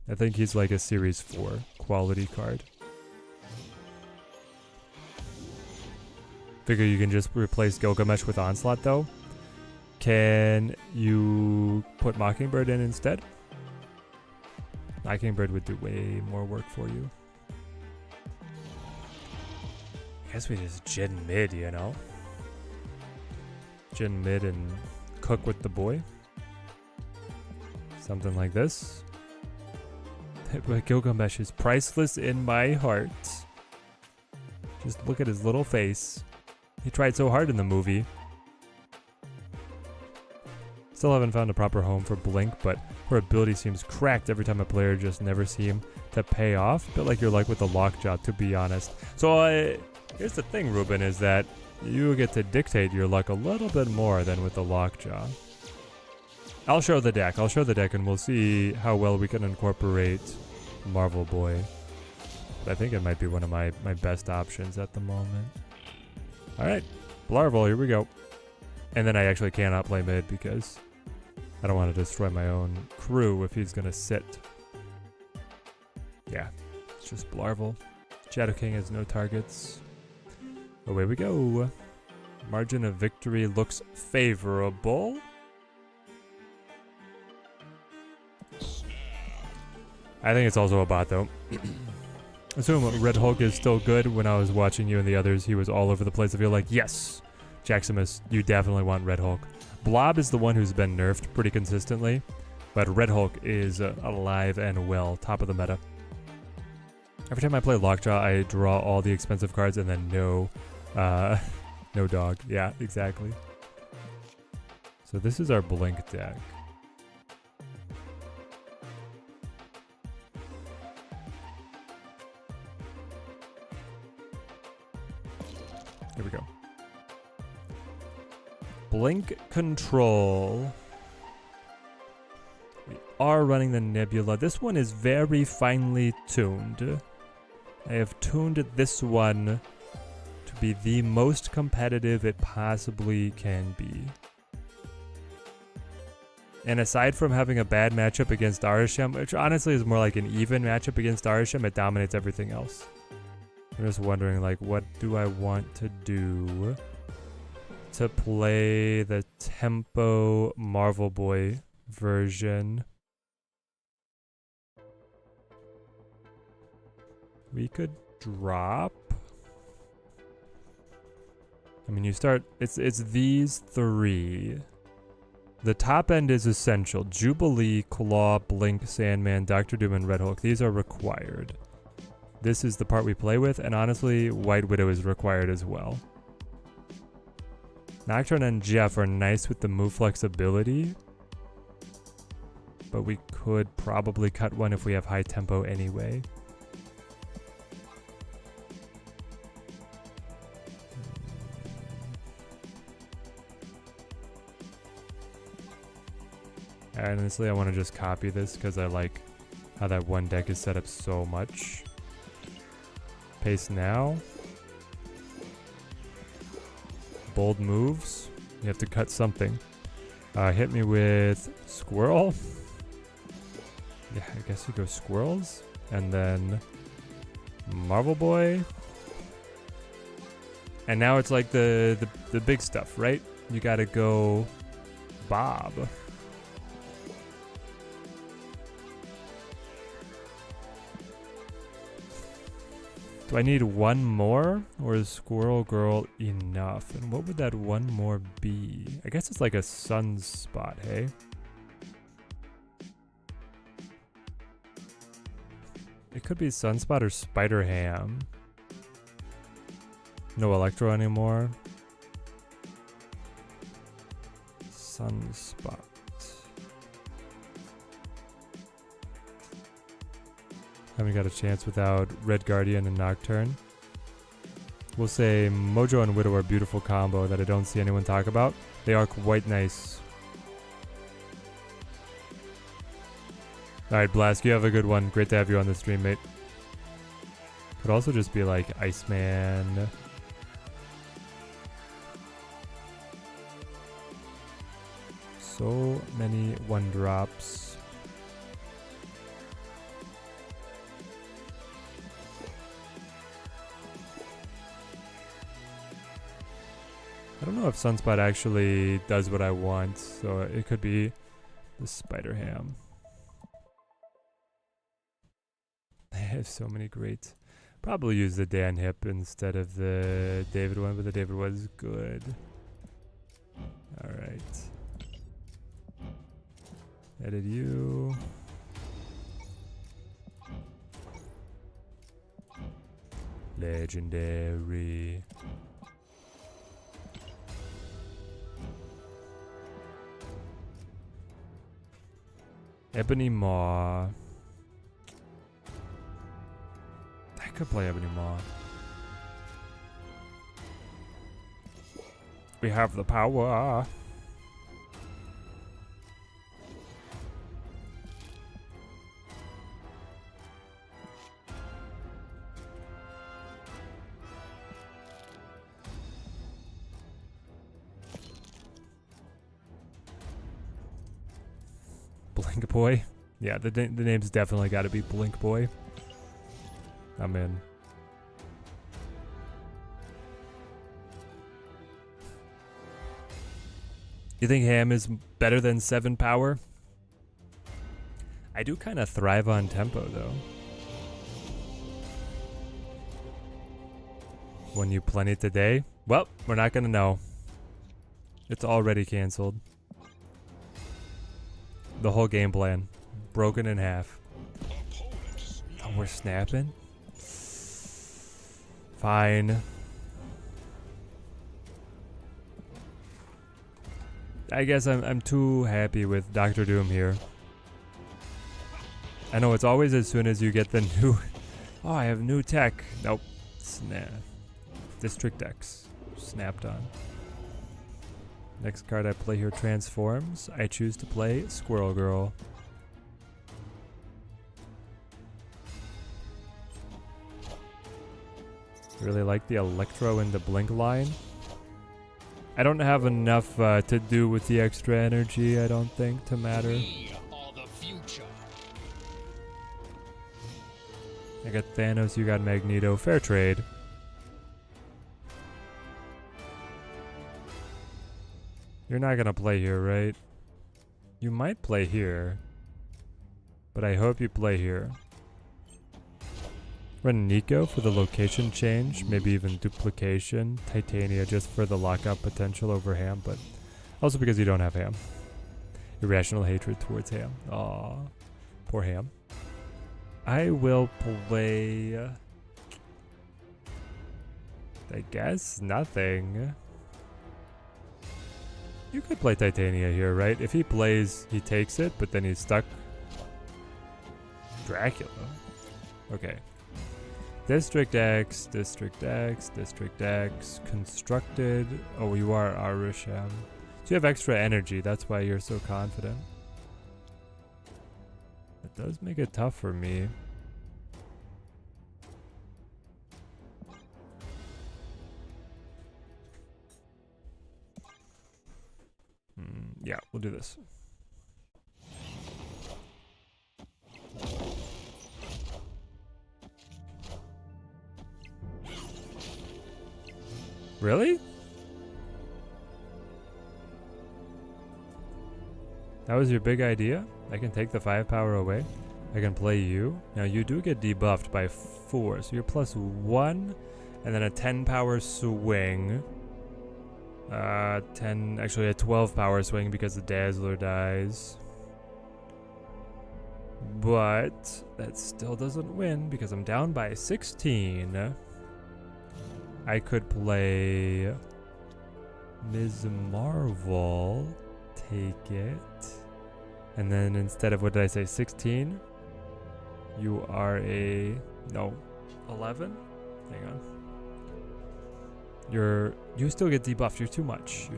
I think he's like a Series 4 quality card. Figure you can just replace Gilgamesh with Onslaught though. Can you put Mockingbird in instead? Mockingbird would do way more work for you. I guess we just Jin mid, you know? Jin mid and cook with the boy. Something like this. Gilgamesh is priceless in my heart. Just look at his little face. He tried so hard in the movie. Still haven't found a proper home for Blink, but her ability seems cracked every time a player just never seem to pay off. Bit like you're like with the Lockjaw, to be honest. So here's the thing, Ruben, is that you get to dictate your luck a little bit more than with the Lockjaw. I'll show the deck. I'll show the deck and we'll see how well we can incorporate Marvel Boy. But I think it might be one of my best options at the moment. Alright, Blarvel, here we go. And then I actually cannot play mid because I don't want to destroy my own crew if he's going to sit. Yeah, it's just Blarvel. Shadow King has no targets. Away we go. Margin of victory looks favorable. I think it's also a bot though. Assume Red Hulk is still good. When I was watching you and the others, he was all over the place. I feel like, yes, Jaximus, you definitely want Red Hulk. Blob is the one who's been nerfed pretty consistently, but Red Hulk is alive and well, top of the meta. Every time I play Lockjaw, I draw all the expensive cards and then no dog. Yeah, exactly. So this is our Blink deck. Here we go. Blink control. We are running the Nebula. This one is very finely tuned. I have tuned this one to be the most competitive it possibly can be. And aside from having a bad matchup against Arisham, which honestly is more like an even matchup against Arisham, it dominates everything else. I'm just wondering, like, what do I want to do to play the tempo Marvel Boy version? We could drop. I mean, you start, it's these three. The top end is essential. Jubilee, Claw, Blink, Sandman, Doctor Doom, and Red Hulk. These are required. This is the part we play with, and honestly, White Widow is required as well. Nocturne and Jeff are nice with the move flexibility, but we could probably cut one if we have high tempo anyway. Honestly, I want to just copy this because I like how that one deck is set up so much. Pace now. Bold moves. You have to cut something. Hit me with Squirrel. Yeah, I guess you go Squirrels. And then Marvel Boy. And now it's like the big stuff, right? You gotta go Bob. Do I need one more, or is Squirrel Girl enough? And what would that one more be? I guess it's like a Sunspot, hey? It could be Sunspot or Spider Ham. No Electro anymore. Sunspot. Haven't got a chance without Red Guardian and Nocturne. We'll say Mojo and Widow are a beautiful combo that I don't see anyone talk about. They are quite nice. Alright, Blask, you have a good one. Great to have you on the stream, mate. Could also just be like Iceman. So many one drops. I don't know if Sunspot actually does what I want, so it could be the Spider Ham. I have so many great. Probably use the Dan Hip instead of the David one, but the David was good. Alright. Edit you. Legendary. Ebony Maw. I could play Ebony Maw. We have the power. Blink Boy. Yeah, the name's definitely got to be Blink Boy. I'm in. You think Ham is better than 7 power? I do kind of thrive on tempo, though. Won you plenty today? Well, we're not going to know. It's already canceled. The whole game plan. Broken in half. Oh, we're snapping? Fine. I guess I'm too happy with Doctor Doom here. I know it's always as soon as you get the new... Oh, I have new tech. Nope. Snap. District X. Snapped on. Next card I play here transforms. I choose to play Squirrel Girl. Really like the Electro and the Blink line. I don't have enough to do with the extra energy, I don't think, to matter. We are the future. I got Thanos, you got Magneto. Fair trade. You're not gonna play here, right? You might play here. But I hope you play here. Run Nico for the location change, maybe even duplication. Titania just for the lockout potential over Ham, but also because you don't have Ham. Irrational hatred towards Ham. Aw, poor Ham. I will play... I guess nothing. You could play Titania here, right? If he plays, he takes it, but then he's stuck. Dracula. Okay. District X, District X, District X, constructed. Oh, you are Arisham. So you have extra energy, that's why you're so confident. It does make it tough for me. Yeah, we'll do this. Really? That was your big idea? I can take the 5 power away. I can play you. Now you do get debuffed by 4, so you're +1, and then a 10 power swing. 10, actually a 12 power swing because the Dazzler dies. But that still doesn't win because I'm down by 16. I could play Ms. Marvel, take it, and then instead of, what did I say, 16, you are a, no, 11? Hang on. You still get debuffed, you're too much,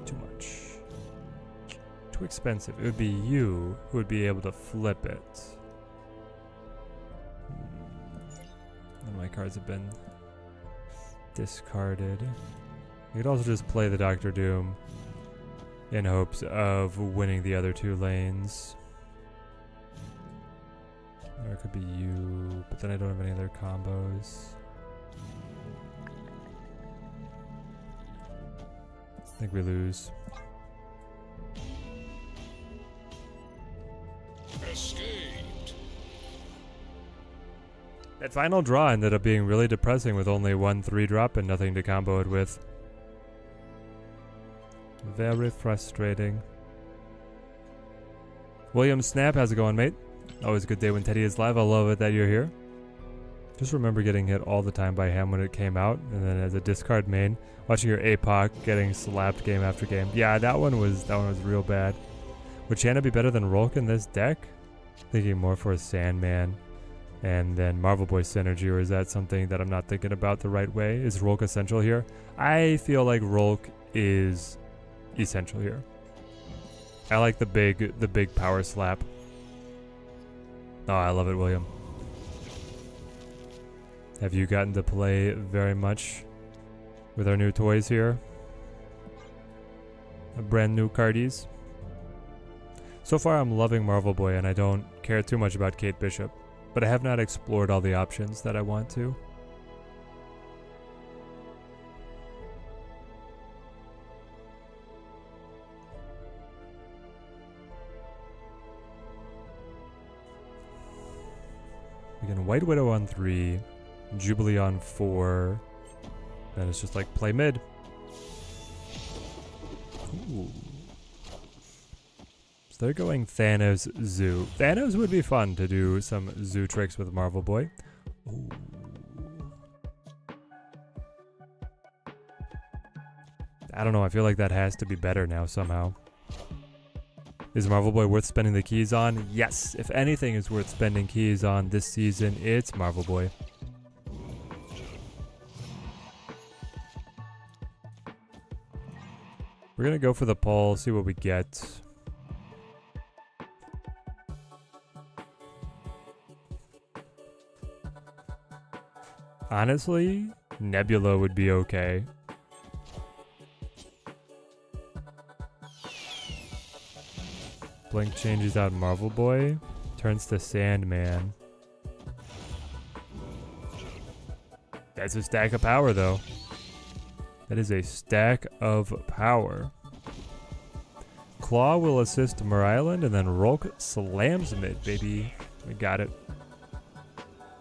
Too expensive. It would be you who would be able to flip it. None of my cards have been discarded. You could also just play the Doctor Doom in hopes of winning the other 2 lanes. Or it could be you, but then I don't have any other combos. I think we lose. Escaped. That final draw ended up being really depressing with only 1 3-drop and nothing to combo it with. Very frustrating. William Snap, how's it going, mate? Always a good day when Teddy is live. I love it that you're here. Just remember getting hit all the time by Ham when it came out, and then as a discard main, watching your APOC getting slapped game after game. Yeah, that one was real bad. Would Shanna be better than Rolk in this deck? Thinking more for a Sandman and then Marvel Boy synergy, or is that something that I'm not thinking about the right way? Is Rolk essential here? I feel like Rolk is essential here. I like the big power slap. Oh, I love it, William. Have you gotten to play very much with our new toys here? Brand new cardies. So far I'm loving Marvel Boy and I don't care too much about Kate Bishop, but I have not explored all the options that I want to. We can White Widow on 3, Jubilee on 4, then it's just like play mid. Ooh. So they're going Thanos Zoo. Thanos would be fun to do some zoo tricks with Marvel Boy. Ooh. I don't know, I feel like that has to be better now somehow. Is Marvel Boy worth spending the keys on? Yes, if anything is worth spending keys on this season, it's Marvel Boy. We're gonna go for the poll, see what we get. Honestly, Nebula would be okay. Blink changes out Marvel Boy. Turns to Sandman. That's a stack of power, though. That is a stack of power. Claw will assist Island, and then Rolk slams mid, baby. We got it.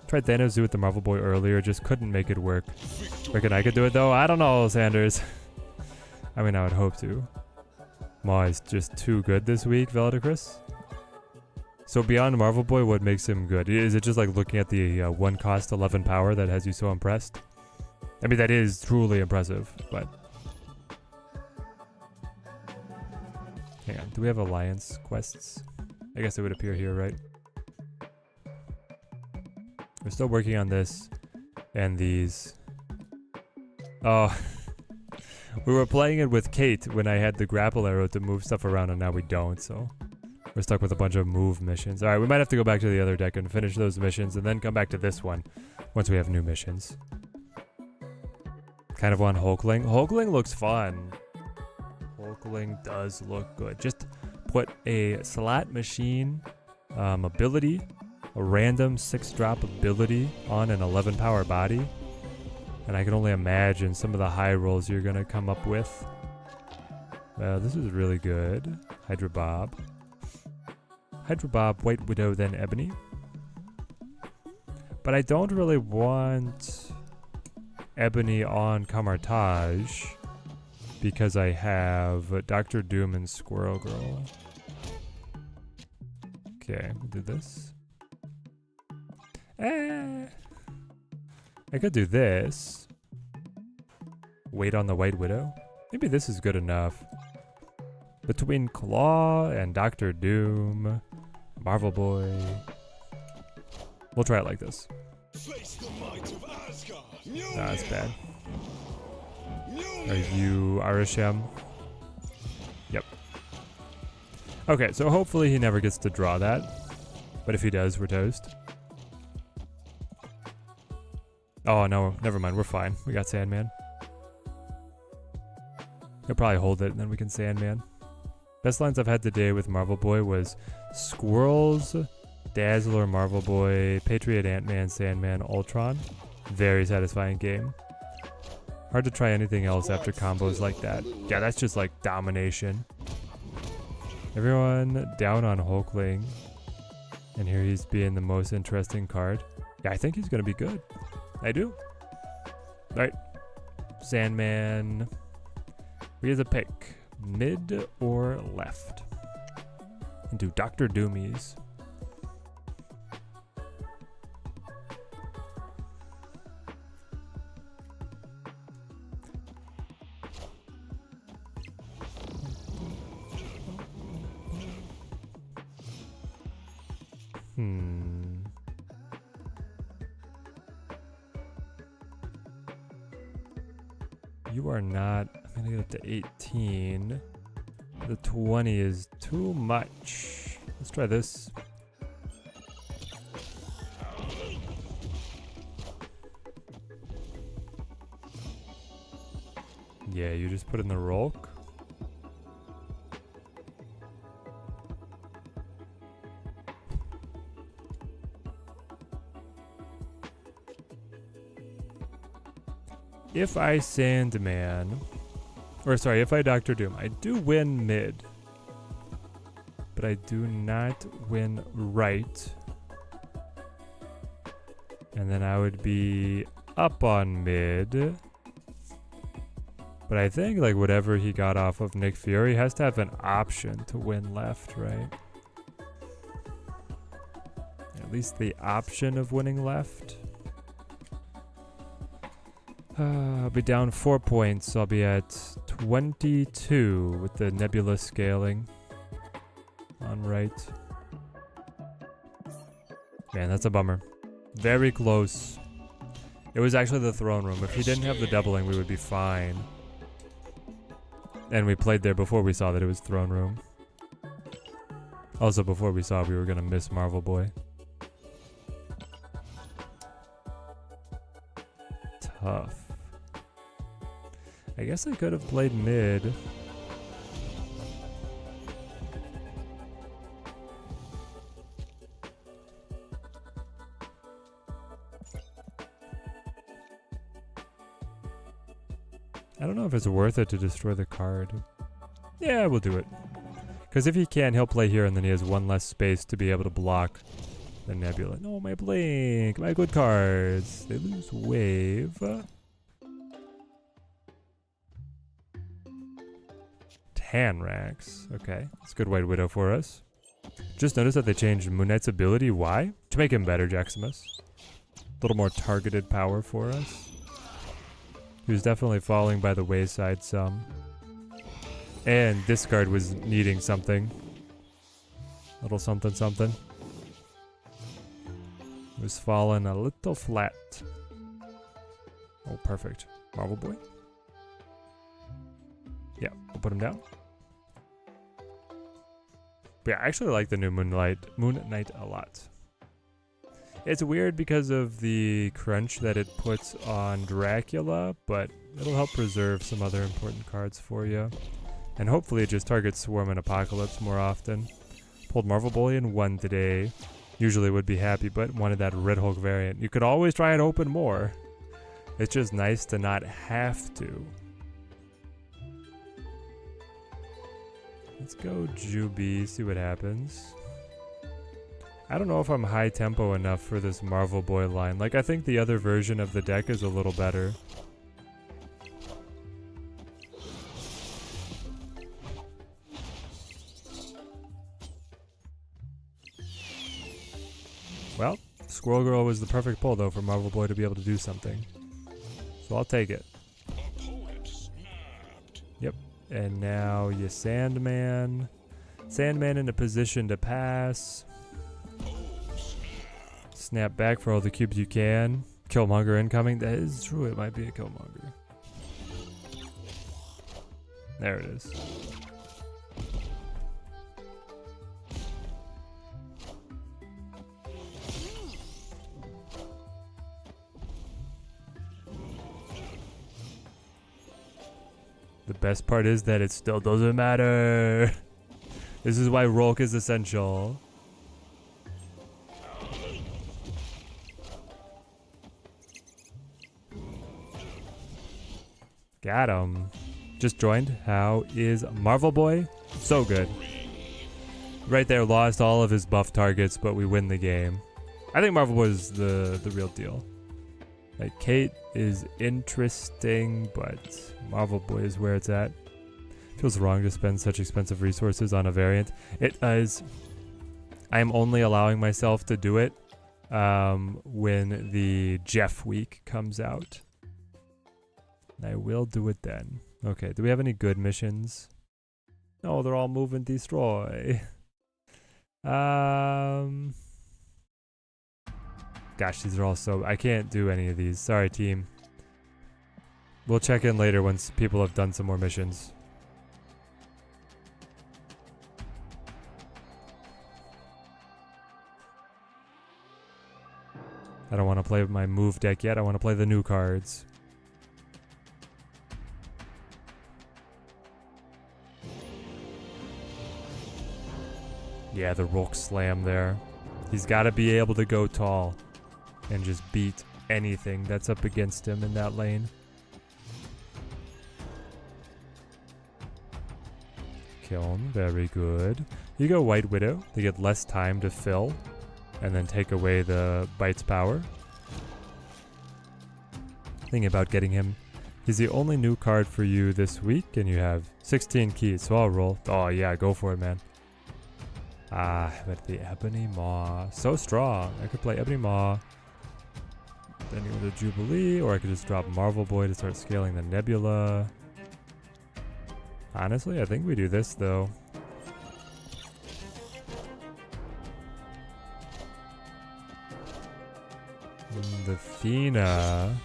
Tried Thanos do with the Marvel Boy earlier, just couldn't make it work. Reckon I could do it though? I don't know, Sanders. I mean, I would hope to. Maw is just too good this week, Veladicris. So beyond Marvel Boy, what makes him good? Is it just like looking at the 1 cost 11 power that has you so impressed? I mean, that is truly impressive, but... Hang on, do we have alliance quests? I guess it would appear here, right? We're still working on this and these. Oh, we were playing it with Kate when I had the grapple arrow to move stuff around, and now we don't, so we're stuck with a bunch of move missions. All right, we might have to go back to the other deck and finish those missions and then come back to this one once we have new missions. Kind of want Hulkling. Hulkling looks fun. Hulkling does look good. Just put a slot machine ability, a random 6-drop ability on an 11 power body, and I can only imagine some of the high rolls you're gonna come up with. This is really good. Hydra Bob, White Widow, then Ebony. But I don't really want Ebony on Kamartaj because I have Dr. Doom and Squirrel Girl. Okay, we'll do this. I could do this. Wait on the White Widow. Maybe this is good enough. Between Claw and Dr. Doom, Marvel Boy. We'll try it like this. Nah, that's bad. Are you Arishem? Yep. Okay, so hopefully he never gets to draw that. But if he does, we're toast. Oh, no, never mind. We're fine. We got Sandman. He'll probably hold it, and then we can Sandman. Best lines I've had today with Marvel Boy was Squirrels, Dazzler, Marvel Boy, Patriot, Ant-Man, Sandman, Ultron. Very satisfying game. Hard to try anything else after combos like that. Yeah, that's just like domination. Everyone down on Hulkling. And here he's being the most interesting card. Yeah, I think he's going to be good. I do. Alright. Sandman. We have to pick mid or left. And do Dr. Doomies. You are not. I'm gonna get up to 18. The 20 is too much. Let's try this. Yeah, you just put in the Rolk. If I Sandman, or sorry, if I Dr. Doom, I do win mid, but I do not win right. And then I would be up on mid. But I think like whatever he got off of Nick Fury has to have an option to win left, right? At least the option of winning left. I'll be down 4 points, so I'll be at 22 with the Nebula scaling on right. Man, that's a bummer. Very close. It was actually the throne room. If he didn't have the doubling, we would be fine. And we played there before we saw that it was throne room. Also before we saw we were going to miss Marvel Boy. Tough. I guess I could have played mid. I don't know if it's worth it to destroy the card. Yeah, we'll do it. Because if he can, he'll play here and then he has one less space to be able to block the Nebula. No, my Blink, my good cards. They lose Wave. Tanrax. Okay, that's a good White Widow for us. Just noticed that they changed Moon Knight's ability. Why? To make him better, Jaximus. A little more targeted power for us. He was definitely falling by the wayside some. And this card was needing something. Little something something. It was falling a little flat. Oh, perfect. Marvel Boy. Yeah, we'll put him down. But yeah, I actually like the new Moon Knight a lot. It's weird because of the crunch that it puts on Dracula, but it'll help preserve some other important cards for you. And hopefully it just targets Swarm and Apocalypse more often. Pulled Marvel Boy in 1 today. Usually would be happy, but wanted that Red Hulk variant. You could always try and open more. It's just nice to not have to. Let's go Juby, see what happens. I don't know if I'm high tempo enough for this Marvel Boy line. Like, I think the other version of the deck is a little better. Well, Squirrel Girl was the perfect pull, though, for Marvel Boy to be able to do something. So I'll take it. Yep. And now you Sandman. Sandman in a position to pass. Snap back for all the cubes you can. Killmonger incoming. That is true, it might be a Killmonger. There it is. The best part is that it still doesn't matter. This is why Rolk is essential. Got him. Just joined. How is Marvel Boy? So good. Right there, lost all of his buff targets, but we win the game. I think Marvel Boy is the real deal. Like, Kate is interesting, but Marvel Boy is where it's at. Feels wrong to spend such expensive resources on a variant. It is. I am only allowing myself to do it when the Jeff week comes out. I will do it then. Okay, do we have any good missions? No, they're all move and destroy. Gosh, these are all so... I can't do any of these. Sorry, team. We'll check in later once people have done some more missions. I don't want to play my move deck yet. I want to play the new cards. Yeah, the Rook Slam there. He's got to be able to go tall and just beat anything that's up against him in that lane. Kill him. Very good. You go White Widow to get less time to fill and then take away the Bite's power. Thinking about getting him. He's the only new card for you this week, and you have 16 keys, so I'll roll. Oh yeah, go for it, man. Ah, but the Ebony Maw. So strong. I could play Ebony Maw. Then go to Jubilee, or I could just drop Marvel Boy to start scaling the Nebula. Honestly, I think we do this, though. The Athena.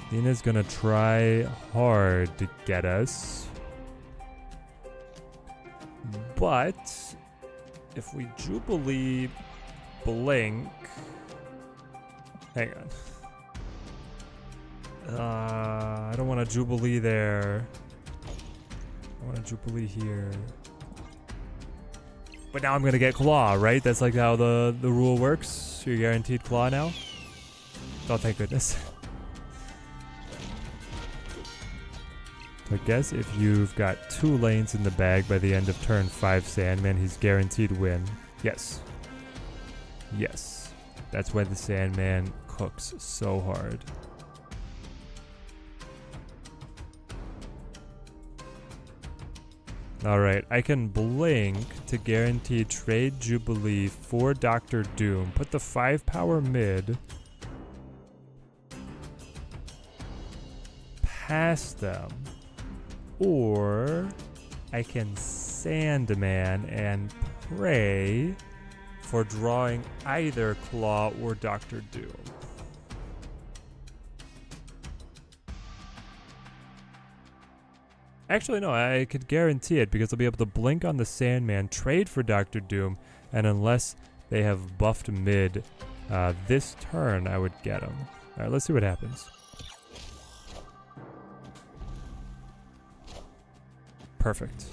Athena's gonna try hard to get us. But if we Jubilee Blink... Hang on. I don't want to Jubilee there. I want to Jubilee here. But now I'm going to get Claw, right? That's like how the rule works. You're guaranteed Claw now. Oh, thank goodness. So I guess if you've got 2 lanes in the bag by the end of turn 5 Sandman, he's guaranteed win. Yes. Yes. That's why the Sandman cooks so hard. Alright, I can blink to guarantee trade Jubilee for Dr. Doom. Put the 5 power mid past them. Or I can Sandman and pray for drawing either Claw or Dr. Doom. Actually, no, I could guarantee it because I'll be able to blink on the Sandman, trade for Dr. Doom, and unless they have buffed mid this turn, I would get him. Alright, let's see what happens. Perfect.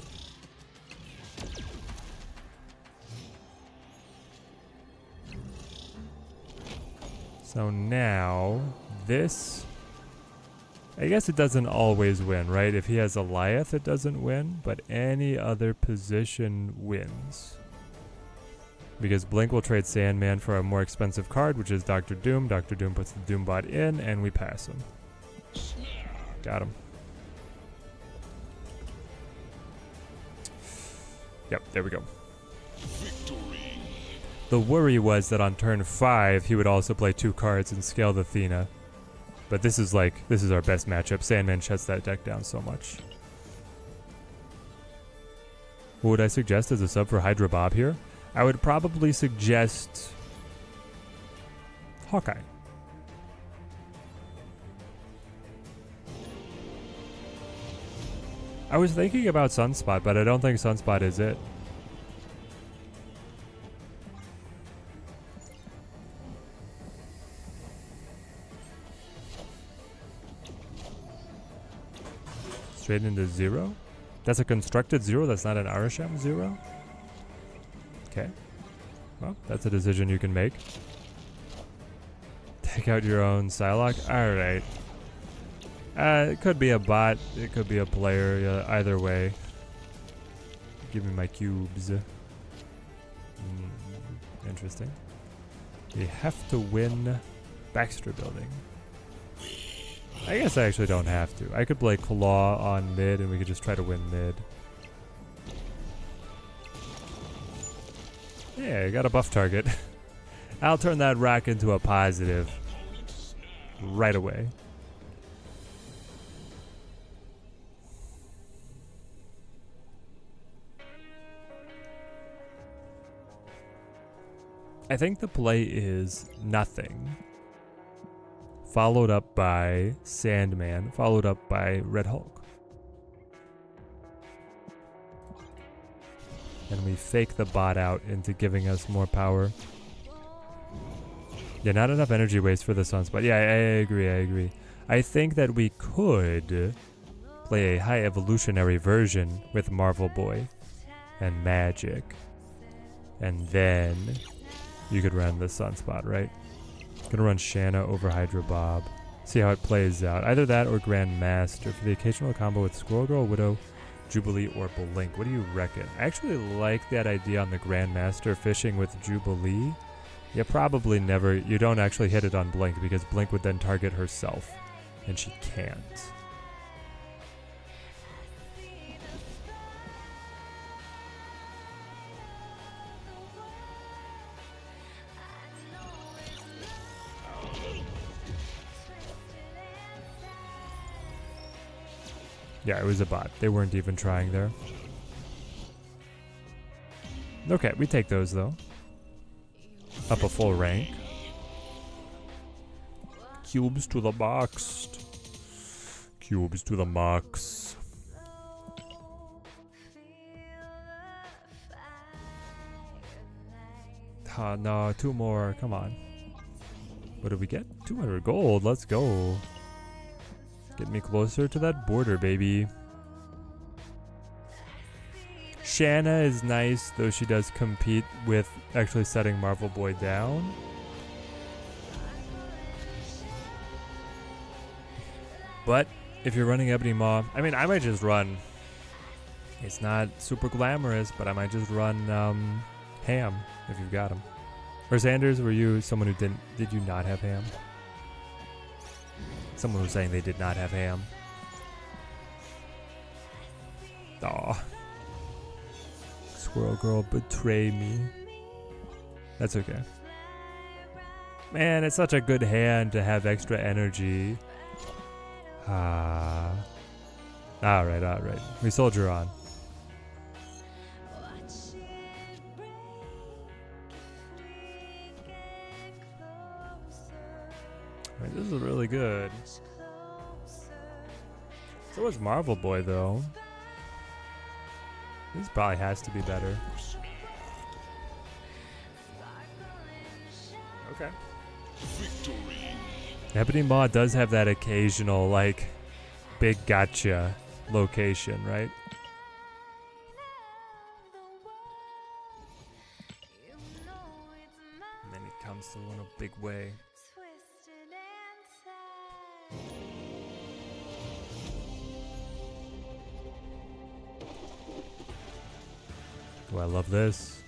So now, this... I guess it doesn't always win, right? If he has Goliath, it doesn't win, but any other position wins. Because Blink will trade Sandman for a more expensive card, which is Dr. Doom. Dr. Doom puts the Doombot in, and we pass him. Got him. Yep, there we go. Victory. The worry was that on turn 5, he would also play 2 cards and scale the Athena. But this is our best matchup. Sandman shuts that deck down so much. What would I suggest as a sub for Hydra Bob here? I would probably suggest Hawkeye. I was thinking about Sunspot, but I don't think Sunspot is it. Straight into 0? That's a constructed 0, that's not an Arasham 0? Okay. Well, that's a decision you can make. Take out your own Psylocke? Alright. It could be a bot, it could be a player, yeah, either way. Give me my cubes. Interesting. We have to win Baxter Building. I guess I actually don't have to. I could play Claw on mid and we could just try to win mid. Yeah, I got a buff target. I'll turn that rock into a positive right away. I think the play is nothing, followed up by Sandman, followed up by Red Hulk. And we fake the bot out into giving us more power. Yeah, not enough energy waste for the Sunspot. Yeah, I agree. I think that we could play a high evolutionary version with Marvel Boy and Magic. And then you could run the Sunspot, right? Gonna run Shanna over Hydra Bob. See how it plays out. Either that or Grand Master for the occasional combo with Squirrel Girl, Widow, Jubilee, or Blink. What do you reckon? I actually like that idea on the Grand Master fishing with Jubilee. You probably never, you don't actually hit it on Blink because Blink would then target herself. And she can't. Yeah, it was a bot. They weren't even trying there. Okay, we take those though. Up a full rank. Cubes to the box. Cubes to the max. Ah, no, 2 more. Come on. What did we get? 200 gold. Let's go. Get me closer to that border, baby. Shanna is nice, though she does compete with actually setting Marvel Boy down. But if you're running Ebony Maw, I mean, I might just run. It's not super glamorous, but I might just run Ham if you've got him. Or Sanders, were you someone who did you not have Ham? Someone was saying they did not have Ham. Aw. Squirrel Girl betray me. That's okay. Man, it's such a good hand to have extra energy. Ah. Alright, alright. We soldier on. Right, this is really good. So was Marvel Boy though. This probably has to be better. Okay. Victory. Ebony Maw does have that occasional, like, big gotcha location, right? And then it comes through in a big way. Oh, I love this.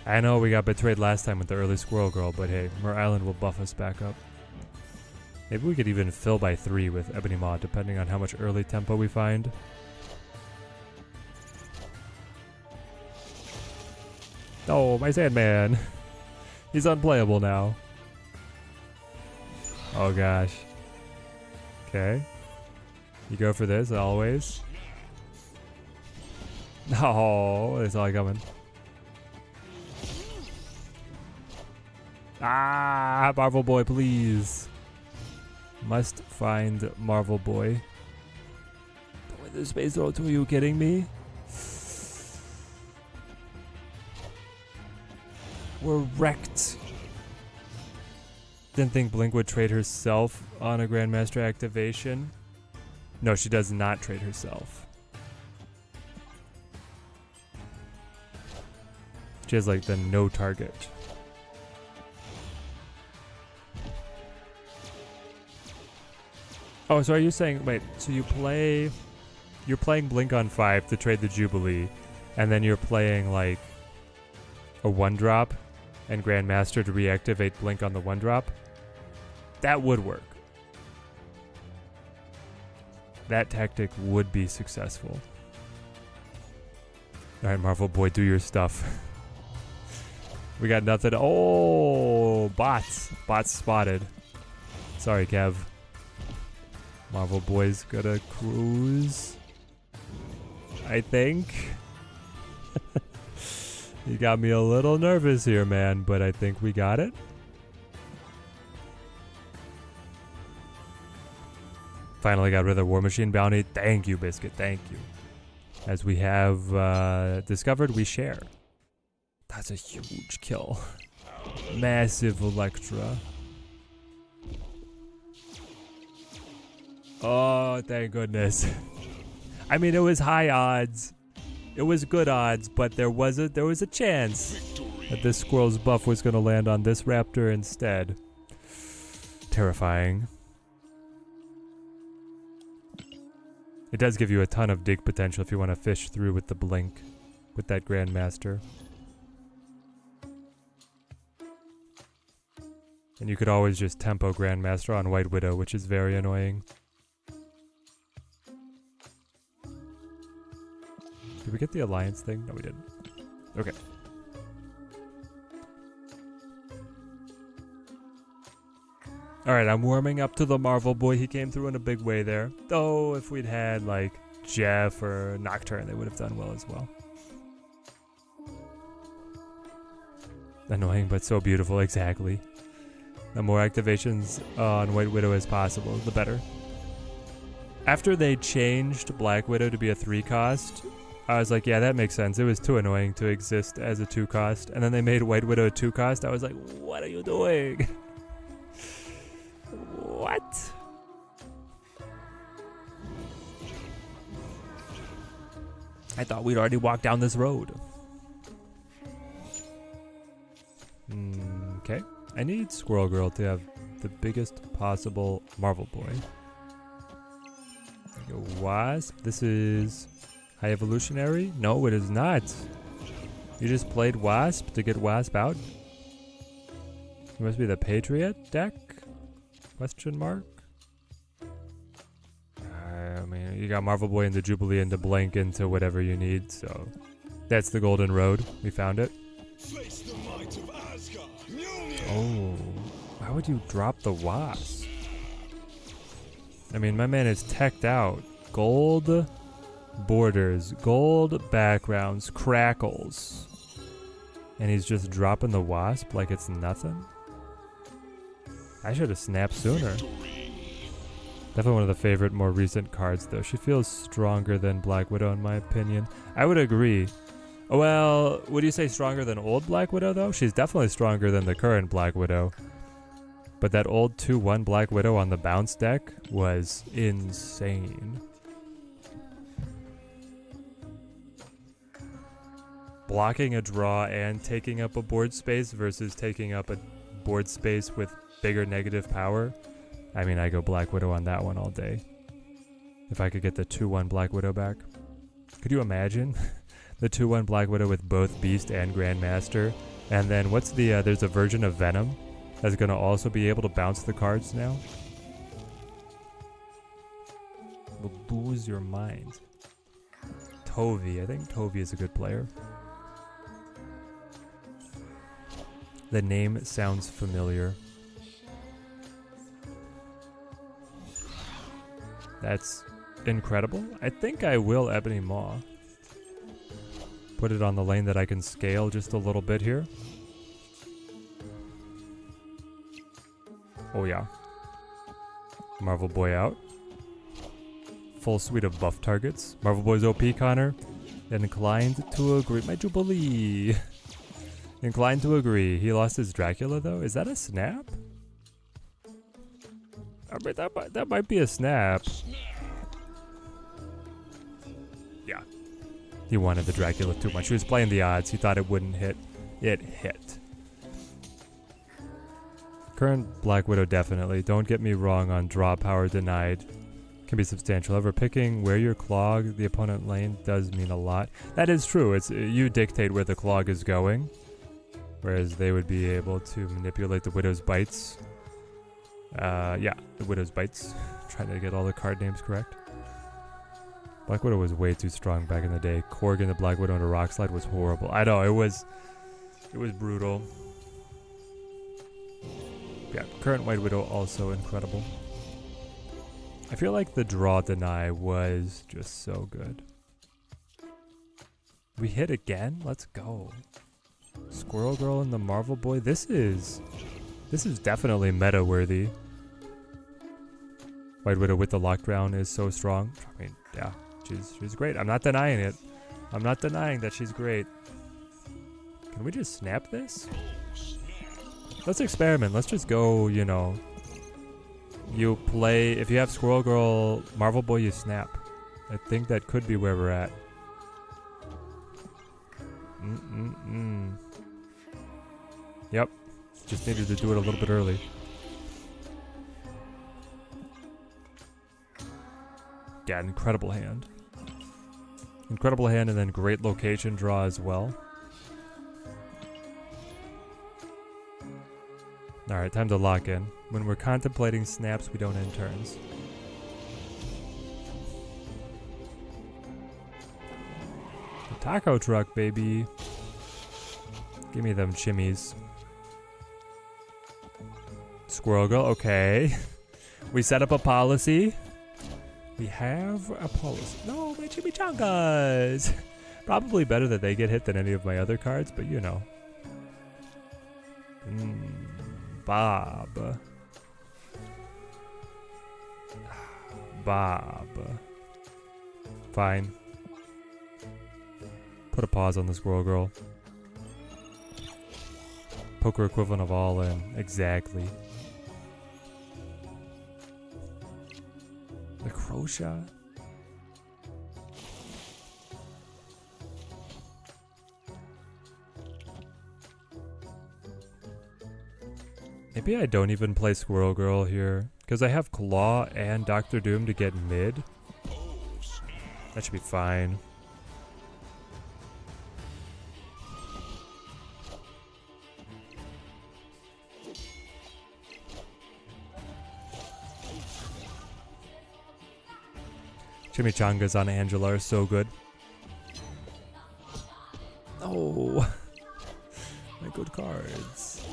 I know we got betrayed last time with the early Squirrel Girl, but hey, Mer Island will buff us back up. Maybe we could even fill by 3 with Ebony Maw, depending on how much early tempo we find. Oh, my Sandman. He's unplayable now. Oh gosh. Okay. You go for this always. No, it's all coming. Ah, Marvel Boy, please. Must find Marvel Boy. With the space throw too, are you kidding me? We're wrecked. Didn't think Blink would trade herself on a Grandmaster activation. No, she does not trade herself. She has like the no target. Oh, so are you saying, wait, so you're playing Blink on 5 to trade the Jubilee, and then you're playing like a 1-drop and Grandmaster to reactivate Blink on the 1-drop? That would work. That tactic would be successful. Alright, Marvel Boy, do your stuff. We got nothing. Oh, bots. Bots spotted. Sorry, Kev. Marvel Boy's gonna cruise, I think. You got me a little nervous here, man, but I think we got it. Finally got rid of the War Machine bounty. Thank you, Biscuit. Thank you. As we have discovered, we share. That's a huge kill. Massive Electra. Oh, thank goodness. I mean, it was high odds. It was good odds, but there was a chance that this squirrel's buff was going to land on this raptor instead. Terrifying. It does give you a ton of dig potential if you want to fish through with the Blink with that Grandmaster. And you could always just tempo Grandmaster on White Widow, which is very annoying. Did we get the alliance thing? No, we didn't. Okay. Alright, I'm warming up to the Marvel Boy. He came through in a big way there. Though, if we'd had, like, Jeff or Nocturne, they would have done well as well. Annoying, but so beautiful, exactly. The more activations on White Widow as possible, the better. After they changed Black Widow to be a 3-cost, I was like, yeah, that makes sense. It was too annoying to exist as a 2-cost. And then they made White Widow a 2-cost. I was like, what are you doing? What? I thought we'd already walked down this road. Okay. I need Squirrel Girl to have the biggest possible Marvel Boy. Wasp. This is high evolutionary? No, it is not. You just played Wasp to get Wasp out? It must be the Patriot deck? Question mark? I mean, you got Marvel Boy and the Jubilee and the Blink into whatever you need, so that's the golden road. We found it. Face the might of Asgard. Oh, why would you drop the Wasp? I mean, my man is teched out. Gold borders, gold backgrounds, crackles. And he's just dropping the Wasp like it's nothing? I should have snapped sooner. Definitely one of the favorite, more recent cards, though. She feels stronger than Black Widow, in my opinion. I would agree. Well, would you say stronger than old Black Widow, though? She's definitely stronger than the current Black Widow. But that old 2-1 Black Widow on the bounce deck was insane. Blocking a draw and taking up a board space versus taking up a board space with bigger negative power. I mean, I go Black Widow on that one all day. If I could get the 2-1 Black Widow back. Could you imagine? The 2-1 Black Widow with both Beast and Grandmaster. And then what's the, there's a version of Venom that's going to also be able to bounce the cards now. Will lose your mind. Tovi, I think Tovi is a good player. The name sounds familiar. That's incredible. I think I will Ebony Maw. Put it on the lane that I can scale just a little bit here. Oh yeah. Marvel Boy out. Full suite of buff targets. Marvel Boy's OP, Connor. Inclined to agree. My Jubilee. Inclined to agree. He lost his Dracula though. Is that a snap? I mean, that might be a snap. Yeah. He wanted the Dracula too much. He was playing the odds. He thought it wouldn't hit. It hit. Current Black Widow definitely. Don't get me wrong on draw power denied. Can be substantial. However, picking where your clog the opponent lane does mean a lot. That is true. It's you dictate where the clog is going. Whereas they would be able to manipulate the Widow's Bites. Yeah, the Widow's Bites. Trying to get all the card names correct. Black Widow was way too strong back in the day. Corgan the Black Widow into Rock Slide was horrible. I know, it was brutal. Yeah, current White Widow also incredible. I feel like the draw deny was just so good. We hit again? Let's go. Squirrel Girl and the Marvel Boy. This is definitely meta worthy. White Widow with the lockdown is so strong. I mean, yeah, she's great. I'm not denying it. I'm not denying that she's great. Can we just snap this? Let's experiment. Let's just go, you know. You play, if you have Squirrel Girl, Marvel Boy, you snap. I think that could be where we're at. Yep. Just needed to do it a little bit early. Yeah, incredible hand. Incredible hand and then great location draw as well. Alright, time to lock in. When we're contemplating snaps, we don't end turns. The taco truck, baby. Give me them chimneys. Squirrel Girl, okay. We set up a policy. We have a policy. No, my chimichangas. Probably better that they get hit than any of my other cards, but you know. Bob. Fine. Put a pause on the Squirrel Girl. Poker equivalent of all in. Exactly. The crow shot? Maybe I don't even play Squirrel Girl here, because I have Claw and Doctor Doom to get mid. That should be fine. Chimichangas on Angela are so good. Oh, my good cards.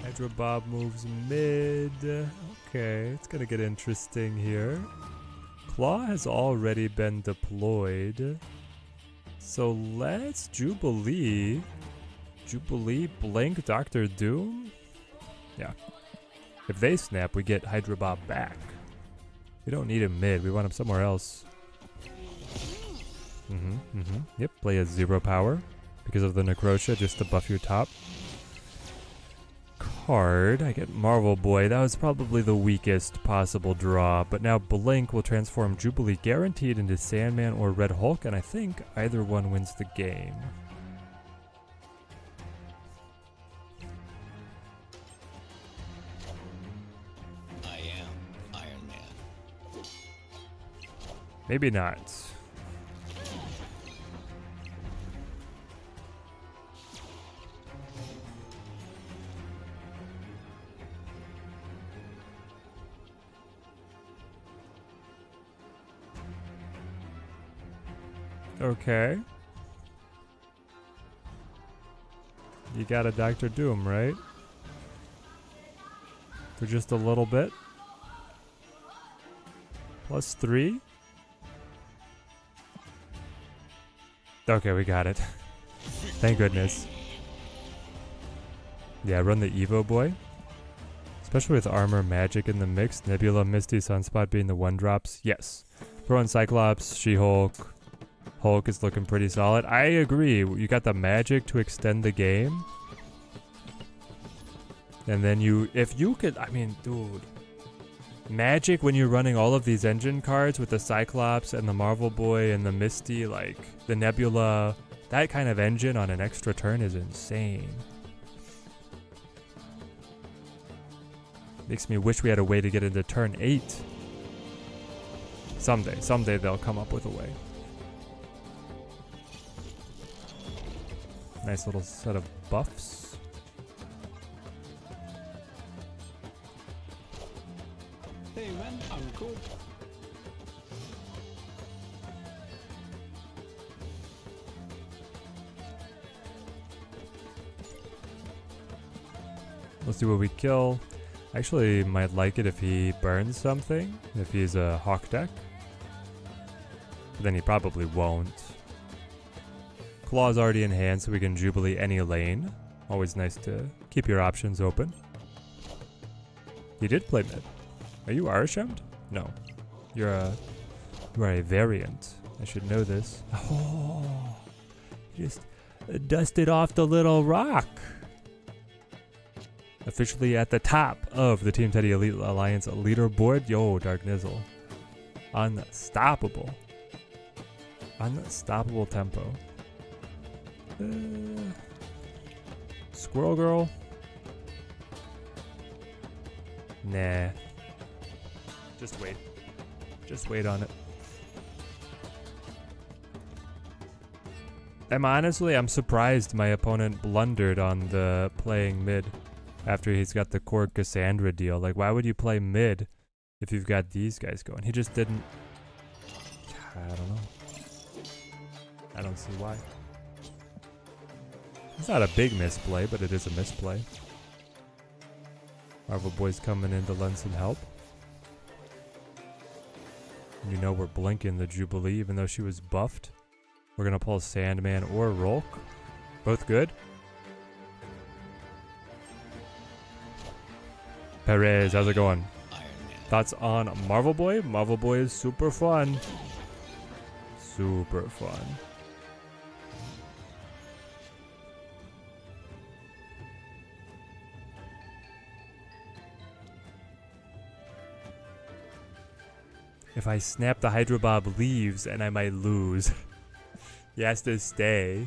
Hydro Bob moves mid. Okay, it's gonna get interesting here. Claw has already been deployed. So let's Jubilee. Jubilee, Blink, Dr. Doom? Yeah. If they snap, we get Hydro Bob back. We don't need him mid, we want him somewhere else. Yep, play a 0 power because of the Necrotia, just to buff your top card. I get Marvel Boy. That was probably the weakest possible draw, but now Blink will transform Jubilee guaranteed into Sandman or Red Hulk, and I think either one wins the game. I am Iron Man. Maybe not. Okay. You got a Dr. Doom, right? For just a little bit. +3. Okay, we got it. Thank goodness. Yeah, run the Evo Boy. Especially with Armor Magic in the mix. Nebula, Misty, Sunspot being the 1-drops. Yes. Pro and Cyclops, She-Hulk. Hulk is looking pretty solid. I agree. You got the magic to extend the game. And then if you could, I mean, dude. Magic when you're running all of these engine cards with the Cyclops and the Marvel Boy and the Misty, like the Nebula, that kind of engine on an extra turn is insane. Makes me wish we had a way to get into turn 8. Someday they'll come up with a way. Nice little set of buffs. Hey man, I'm cool. Let's see what we kill. I actually might like it if he burns something, if he's a Hawk deck. But then he probably won't. Claw's already in hand, so we can Jubilee any lane. Always nice to keep your options open. He did play mid. Are you Arshemed? No. You are a variant. I should know this. Oh, just dusted off the little rock. Officially at the top of the Team Teddy Elite Alliance leaderboard. Yo, Dark Nizzle. Unstoppable. Unstoppable tempo. Squirrel Girl? Nah. Just wait. Just wait on it. I'm surprised my opponent blundered on the playing mid after he's got the core Cassandra deal. Like, why would you play mid if you've got these guys going? He just didn't. I don't know. I don't see why. It's not a big misplay, but it is a misplay. Marvel Boy's coming in to lend some help. You know we're blinking the Jubilee, even though she was buffed. We're going to pull Sandman or Rolk. Both good. Perez, how's it going? Thoughts on Marvel Boy? Marvel Boy is super fun. Super fun. If I snap, the Hydro Bob leaves and I might lose. He has to stay.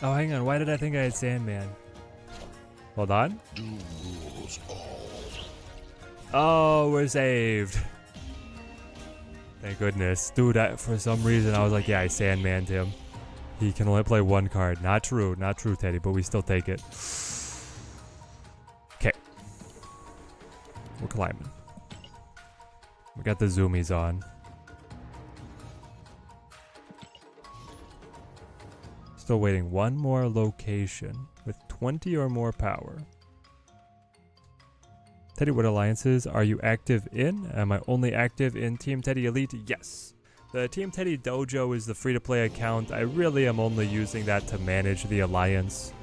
Oh, hang on. Why did I think I had Sandman? Hold on. Doom rules all. Oh, we're saved. Thank goodness. Dude, for some reason I was like, yeah, I Sandmaned him. He can only play one card. Not true, Teddy, but we still take it. Okay. We're climbing. We got the zoomies on. Still waiting one more location with 20 or more power. Teddy, what alliances are you active in? Am I only active in Team Teddy Elite? Yes. The Team Teddy Dojo is the free-to-play account. I really am only using that to manage the alliance.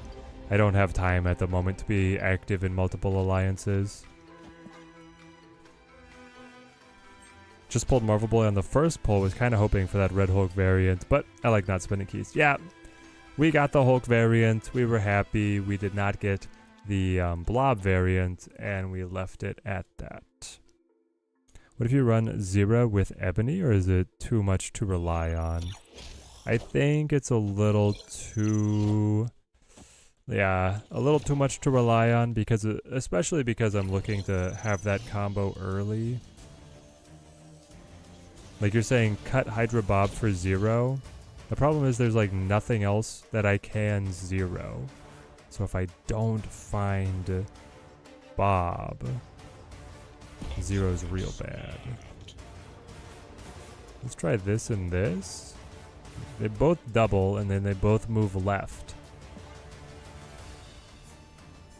I don't have time at the moment to be active in multiple alliances. Just pulled Marvel Boy on the first pull. Was kind of hoping for that Red Hulk variant, but I like not spending keys. Yeah, we got the Hulk variant. We were happy. We did not get the Blob variant, and we left it at that. What if you run Zira with Ebony, or is it too much to rely on? I think it's a little too... Yeah, a little too much to rely on, because especially because I'm looking to have that combo early. Like you're saying, cut Hydra Bob for 0. The problem is there's like nothing else that I can 0. So if I don't find Bob, 0's real bad. Let's try this and this. They both double and then they both move left.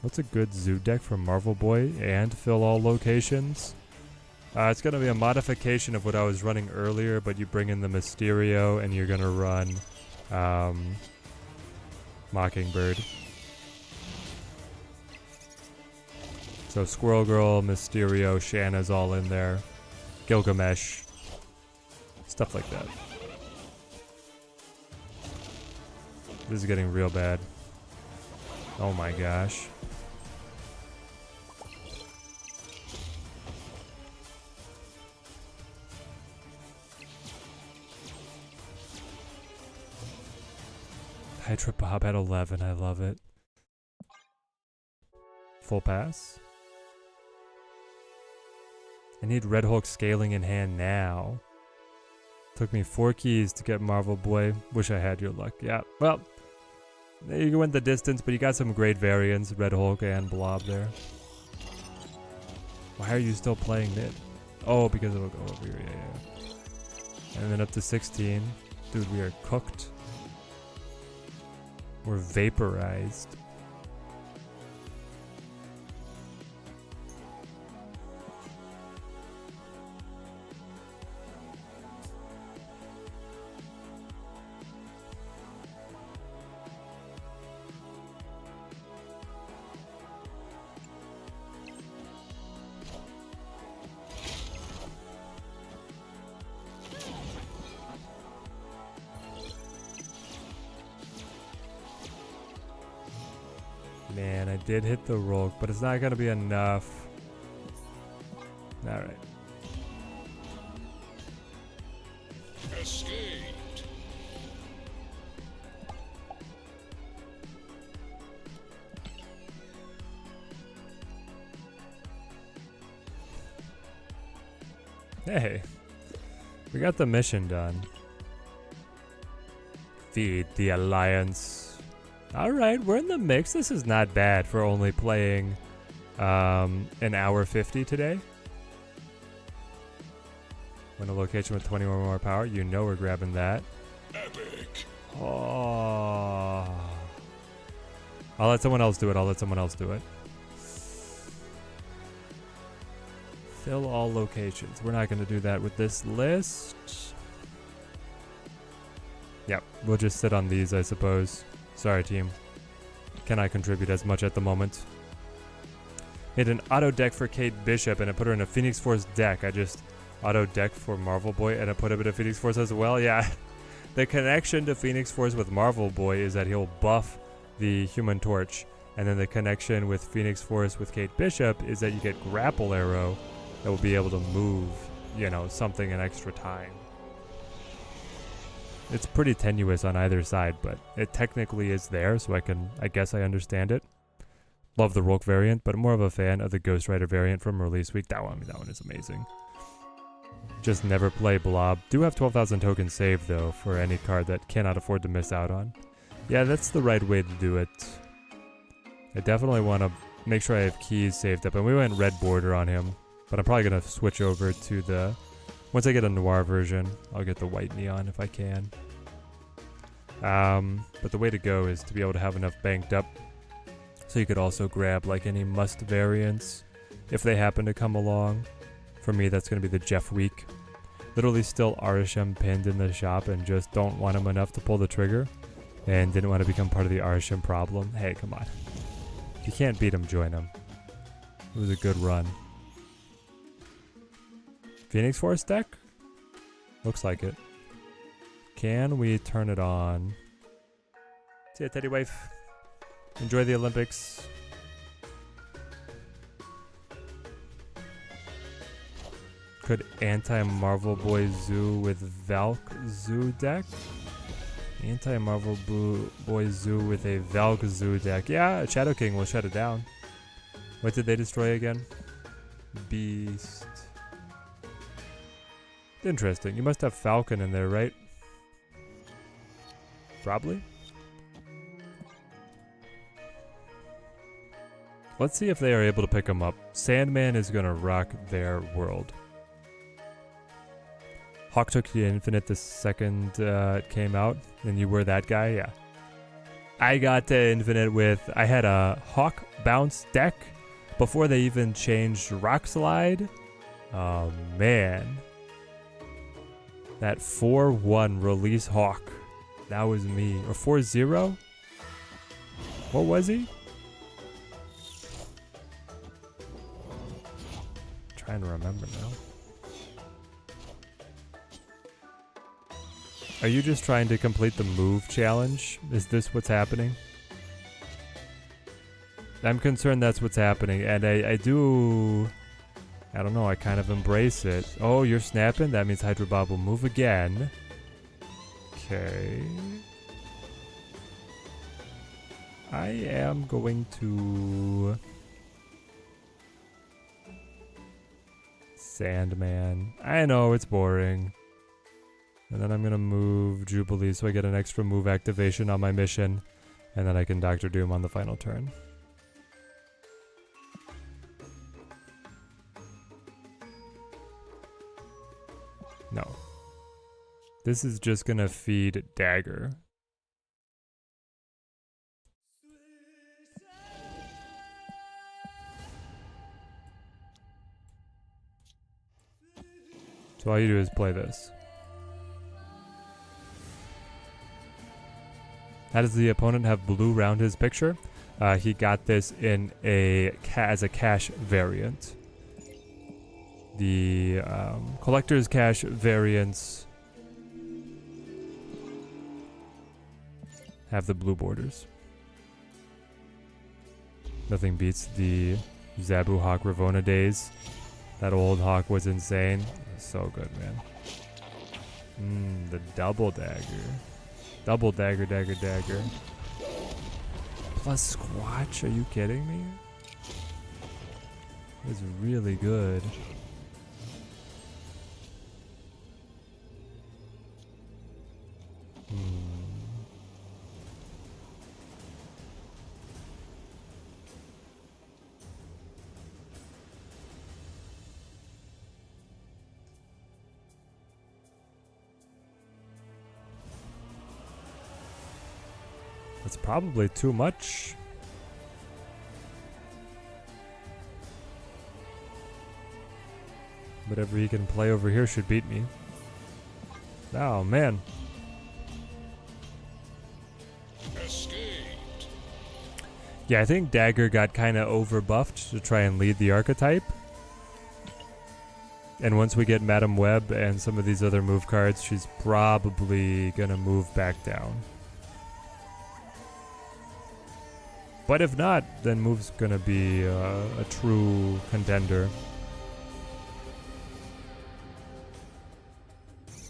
What's a good zoo deck for Marvel Boy and fill all locations? It's going to be a modification of what I was running earlier, but you bring in the Mysterio and you're going to run Mockingbird. So Squirrel Girl, Mysterio, Shanna's all in there. Gilgamesh. Stuff like that. This is getting real bad. Oh my gosh. Hydra Bob at 11, I love it. Full pass. I need Red Hulk scaling in hand now. Took me 4 keys to get Marvel Boy. Wish I had your luck. Yeah, well, you went the distance, but you got some great variants, Red Hulk and Blob there. Why are you still playing mid? Oh, because it'll go over here, yeah. And then up to 16. Dude, we are cooked. We're vaporized. Man, I did hit the roll, but it's not gonna be enough. Alright. Escaped. Hey, we got the mission done. Feed the Alliance. Alright, we're in the mix. This is not bad for only playing an hour 50 today. Win a location with 20 or more power. You know we're grabbing that. Epic. Oh. I'll let someone else do it. Fill all locations. We're not going to do that with this list. Yep, we'll just sit on these, I suppose. Sorry, team. Cannot contribute as much at the moment. Hit an auto deck for Kate Bishop, and I put her in a Phoenix Force deck. I just auto deck for Marvel Boy, and I put him in a Phoenix Force as well. Yeah, the connection to Phoenix Force with Marvel Boy is that he'll buff the Human Torch, and then the connection with Phoenix Force with Kate Bishop is that you get Grapple Arrow that will be able to move, you know, something an extra time. It's pretty tenuous on either side, but it technically is there, so I guess I understand it. Love the Rolk variant, but more of a fan of the Ghost Rider variant from release week. That one is amazing. Just never play Blob. Do have 12,000 tokens saved though for any card that cannot afford to miss out on. Yeah, that's the right way to do it. I definitely want to make sure I have keys saved up. And we went red border on him, but I'm probably going to switch over to the... Once I get a noir version, I'll get the white neon if I can. But the way to go is to be able to have enough banked up so you could also grab like any must variants if they happen to come along. For me, that's going to be the Jeff week. Literally still RSM pinned in the shop and just don't want him enough to pull the trigger and didn't want to become part of the RSM problem. Hey, come on. If you can't beat him, join him. It was a good run. Phoenix Force deck? Looks like it. Can we turn it on? See ya, Teddy Wife. Enjoy the Olympics. Could anti-Marvel Boy Zoo with Valk Zoo deck? Anti-Marvel Boy Zoo with a Valk Zoo deck. Yeah, Shadow King will shut it down. What did they destroy again? Beast. Interesting. You must have Falcon in there, right? Probably. Let's see if they are able to pick him up. Sandman is gonna rock their world. Hawk took the Infinite the second it came out, and you were that guy? Yeah. I got to Infinite with... I had a Hawk bounce deck before they even changed Rock Slide. Oh, man. That 4-1 release Hawk. That was me. Or 4-0? What was he? Trying to remember now. Are you just trying to complete the move challenge? Is this what's happening? I'm concerned that's what's happening, and I don't know, I kind of embrace it. Oh, you're snapping? That means Hydro Bob will move again. Okay. I am going to... Sandman. I know, it's boring. And then I'm going to move Jubilee so I get an extra move activation on my mission. And then I can Dr. Doom on the final turn. No. This is just going to feed Dagger. So all you do is play this. How does the opponent have blue around his picture? He got this in as a cash variant. The collector's cash variants have the blue borders. Nothing beats the Zabu Hawk Ravona days. That old Hawk was insane. So good, man. The double dagger. Double dagger, dagger, dagger. Plus Squatch, are you kidding me? It's really good. That's probably too much. Whatever he can play over here should beat me. Oh, man. Escaped. Yeah, I think Dagger got kind of overbuffed to try and lead the archetype. And once we get Madam Web and some of these other move cards, she's probably going to move back down. But if not, then Move's going to be a true contender.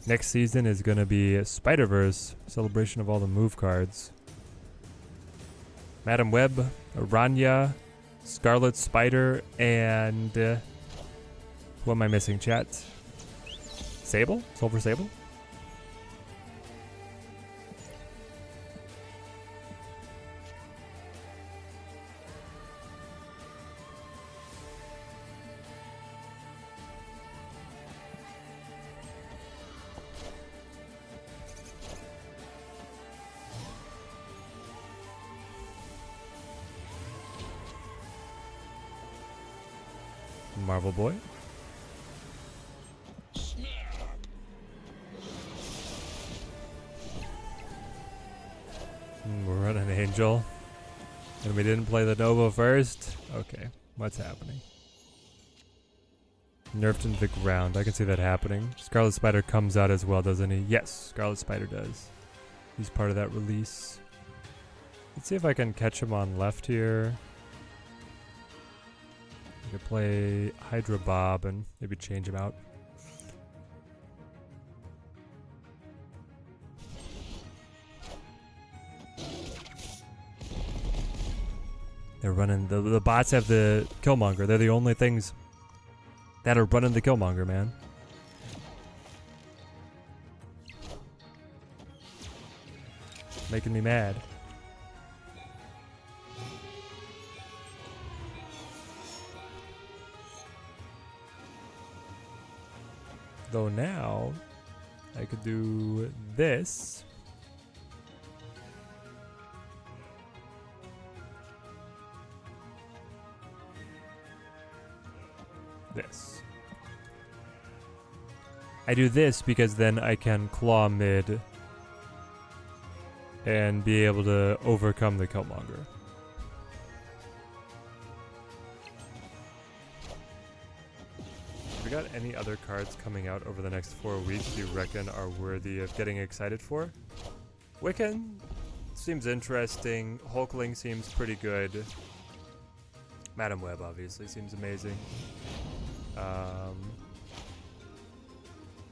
Next season is going to be Spider-Verse, celebration of all the move cards. Madam Web, Aranya, Scarlet Spider and who am I missing, chat? Sable? Silver Sable? Marvel Boy. We're running Angel. And we didn't play the Nova first? Okay, what's happening? Nerfed into the ground. I can see that happening. Scarlet Spider comes out as well, doesn't he? Yes, Scarlet Spider does. He's part of that release. Let's see if I can catch him on left here. I could play Hydra Bob and maybe change him out. They're running, the bots have the Killmonger. They're the only things that are running the Killmonger, man. Making me mad. Though now, I could do this. This. I do this because then I can claw mid and be able to overcome the Killmonger. We got any other cards coming out over the next 4 weeks you reckon are worthy of getting excited for? Wiccan seems interesting. Hulkling seems pretty good. Madam Web obviously seems amazing.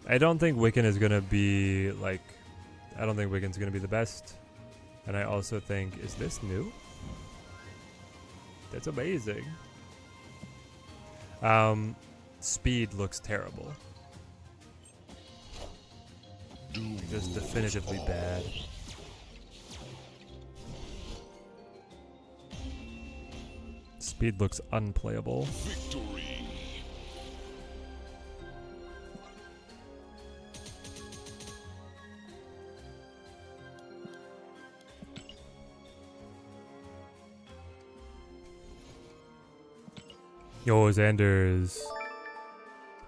I don't think Wiccan is gonna be like, I don't think Wiccan's gonna be the best. And I also think, is this new? That's amazing. Speed looks terrible. Just definitively bad. Speed looks unplayable. Victory. Yo, Xander's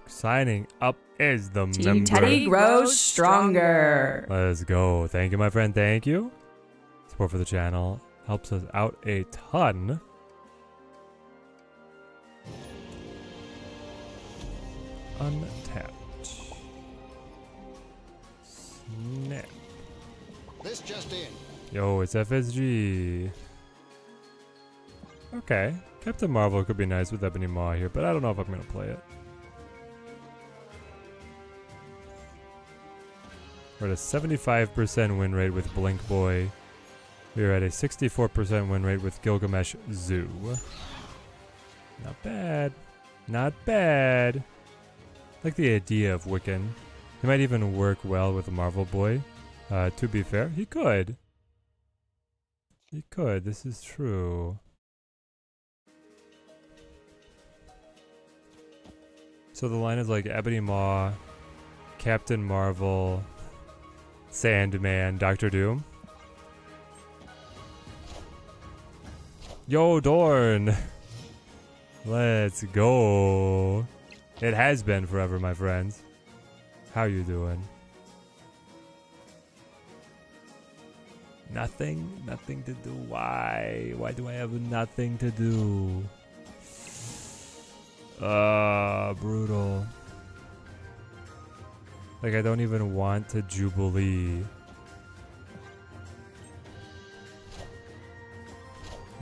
signing up is the Team member. Teddy grows stronger. Let's go. Thank you, my friend. Thank you. Support for the channel helps us out a ton. Untapped. Snap. This just in. Yo, it's FSG. Okay. Captain Marvel could be nice with Ebony Maw here, but I don't know if I'm going to play it. We're at a 75% win rate with Blink Boy. We're at a 64% win rate with Gilgamesh Zoo. Not bad. Not bad. I like the idea of Wiccan. He might even work well with Marvel Boy. To be fair, he could. He could. This is true. So the line is like Ebony Maw, Captain Marvel, Sandman, Doctor Doom. Yo, Dorn! Let's go! It has been forever, my friends. How you doing? Nothing? Nothing to do. Why? Why do I have nothing to do? Brutal. Like, I don't even want to Jubilee.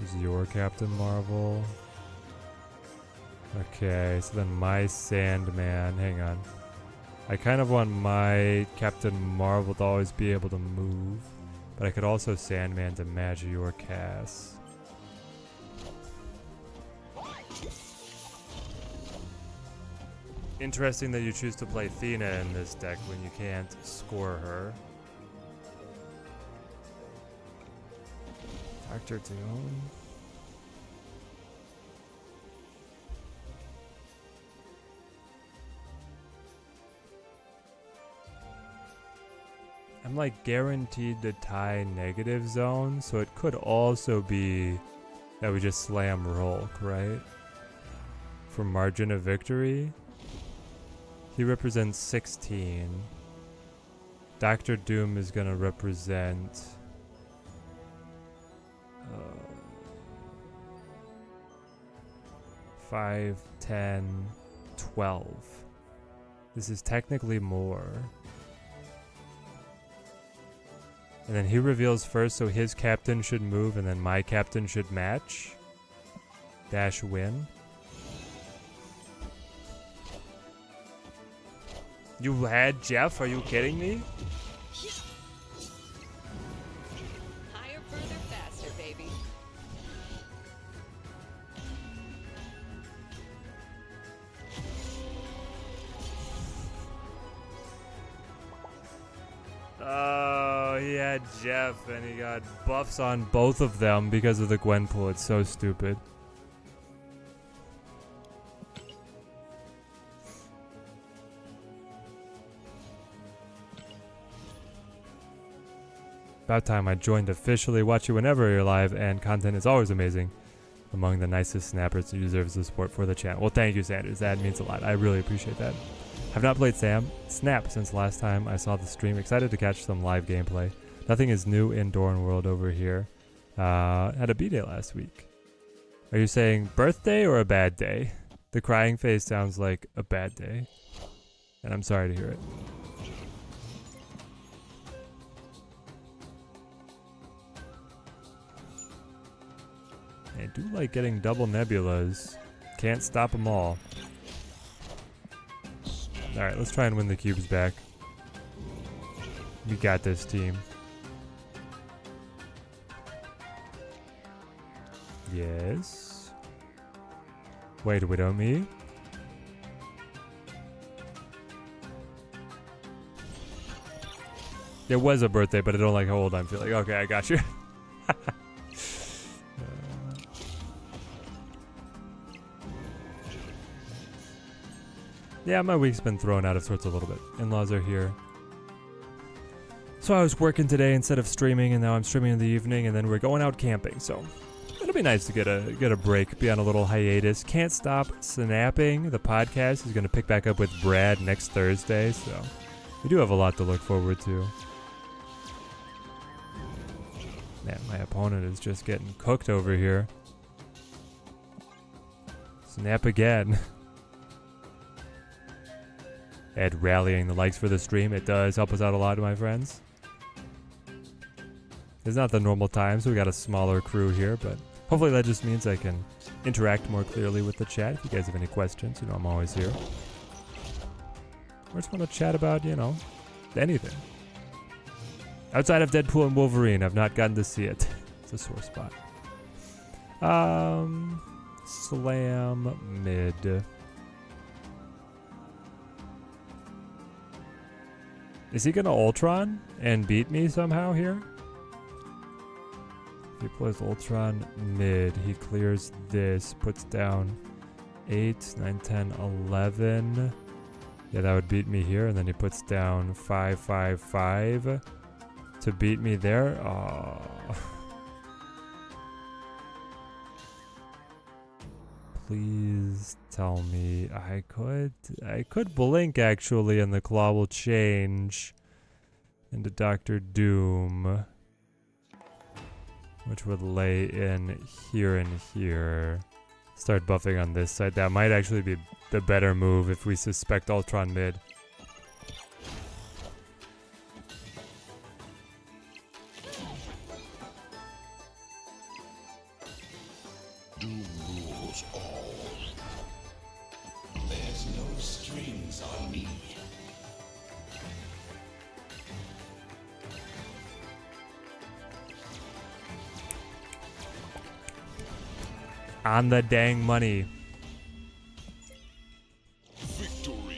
Is your Captain Marvel? Okay, so then my Sandman. Hang on. I kind of want my Captain Marvel to always be able to move. But I could also Sandman to match your Cass. Interesting that you choose to play Thena in this deck when you can't score her. Dr. Doom. I'm like guaranteed to tie negative zone, so it could also be that we just slam Rolk, right? For margin of victory. He represents 16. Dr. Doom is gonna represent 5, 10, 12. This is technically more. And then he reveals first, so his captain should move, and then my captain should match. Dash win. You had Jeff? Are you kidding me? Higher, further, faster, baby. Oh, he had Jeff, and he got buffs on both of them because of the Gwenpool. It's so stupid. About time I joined officially. Watch you whenever you're live, and content is always amazing. Among the nicest snappers who deserves the support for the channel. Well, thank you, Sanders. That means a lot. I really appreciate that. I've not played Snap since last time I saw the stream. Excited to catch some live gameplay. Nothing is new in Dorn World over here. Had a B-day last week. Are you saying birthday or a bad day? The crying face sounds like a bad day. And I'm sorry to hear it. I do like getting double nebulas. Can't stop them all. Alright, let's try and win the cubes back. We got this, team. Yes. Wait, Widow me? There was a birthday, but I don't like how old I'm feeling. Okay, I got you. Yeah, my week's been thrown out of sorts a little bit. In-laws are here. So I was working today instead of streaming, and now I'm streaming in the evening, and then we're going out camping. So it'll be nice to get a break, be on a little hiatus. Can't stop snapping. The podcast is going to pick back up with Brad next Thursday, so we do have a lot to look forward to. Man, my opponent is just getting cooked over here. Snap again. And rallying the likes for the stream. It does help us out a lot, my friends. It's not the normal time, so we got a smaller crew here, but hopefully that just means I can interact more clearly with the chat. If you guys have any questions, you know I'm always here. Or just want to chat about, you know, anything. Outside of Deadpool and Wolverine, I've not gotten to see it. It's a sore spot. Slam mid. Is he gonna Ultron and beat me somehow here? If he plays Ultron mid, he clears this, puts down 8, 9, 10, 11. Yeah, that would beat me here, and then he puts down 5, 5, 5 to beat me there. Oh. Please tell me I could blink actually, and the claw will change into Dr. Doom, which would lay in here and here. Start buffing on this side. That might actually be the better move if we suspect Ultron mid. Doom rules all. There's no strings on me. On the dang money. Victory.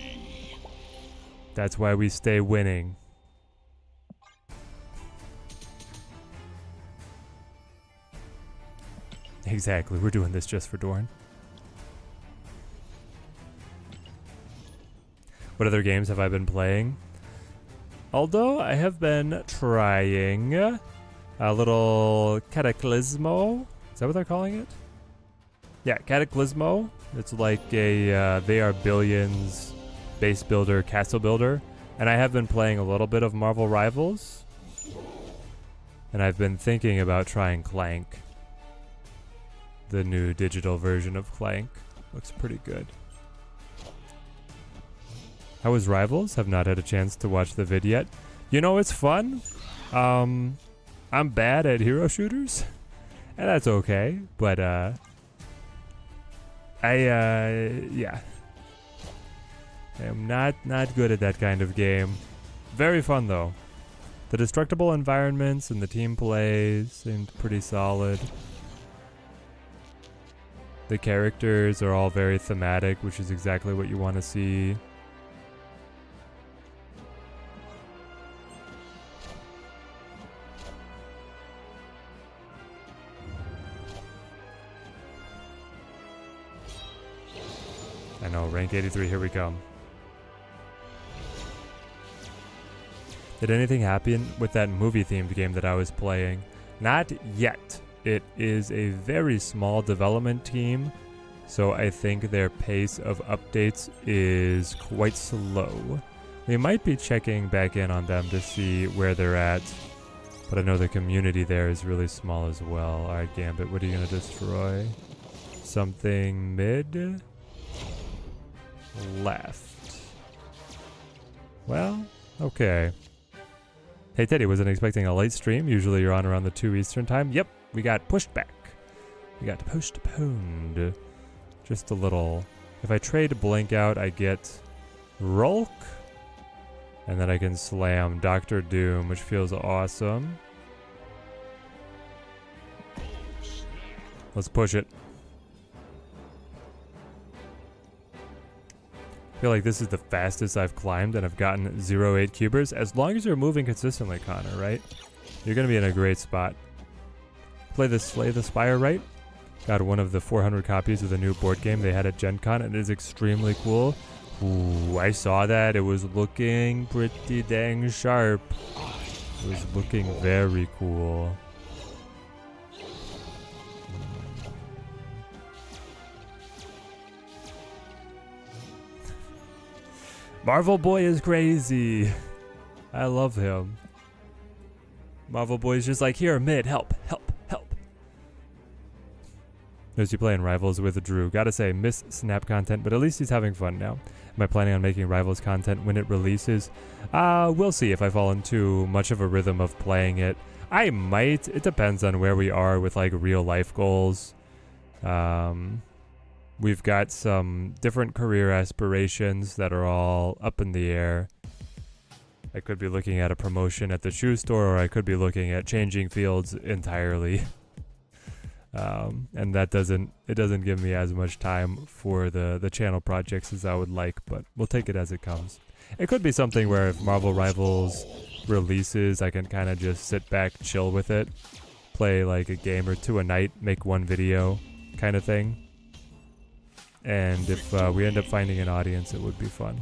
That's why we stay winning. Exactly, we're doing this just for Dorn. What other games have I been playing? Although I have been trying a little Cataclysmo. Is that what they're calling it? Yeah, Cataclysmo. It's like a They Are Billions base builder, castle builder. And I have been playing a little bit of Marvel Rivals. And I've been thinking about trying Clank. The new digital version of Clank. Looks pretty good. How was Rivals? Have not had a chance to watch the vid yet. You know, it's fun. I'm bad at hero shooters. And that's okay. But, yeah. I'm not good at that kind of game. Very fun, though. The destructible environments and the team play seemed pretty solid. The characters are all very thematic, which is exactly what you want to see. I know, rank 83, here we come. Did anything happen with that movie-themed game that I was playing? Not yet. It is a very small development team, so I think their pace of updates is quite slow. We might be checking back in on them to see where they're at, but I know the community there is really small as well. Alright, Gambit, what are you going to destroy? Something mid? Left. Well, okay. Hey Teddy, wasn't expecting a late stream. Usually you're on around the 2 Eastern time. Yep, we got pushed back. We got postponed. Just a little. If I trade Blink out, I get Rolk. And then I can slam Dr. Doom, which feels awesome. Let's push it. I feel like this is the fastest I've climbed, and I've gotten 0.8 cubers. As long as you're moving consistently, Connor, right? You're going to be in a great spot. Play the Slay the Spire, right? Got one of the 400 copies of the new board game they had at Gen Con, and it is extremely cool. Ooh, I saw that. It was looking pretty dang sharp. It was looking very cool. Marvel Boy is crazy. I love him. Marvel Boy is just like, here, mid, help, help, help. Knows you playing Rivals with Drew. Gotta say, miss Snap content, but at least he's having fun now. Am I planning on making Rivals content when it releases? We'll see if I fall into much of a rhythm of playing it. I might. It depends on where we are with like real life goals. We've got some different career aspirations that are all up in the air. I could be looking at a promotion at the shoe store, or I could be looking at changing fields entirely. And that doesn't give me as much time for the channel projects as I would like, but we'll take it as it comes. It could be something where if Marvel Rivals releases, I can kind of just sit back, chill with it, play like a game or two a night, make one video kind of thing. And if we end up finding an audience, it would be fun.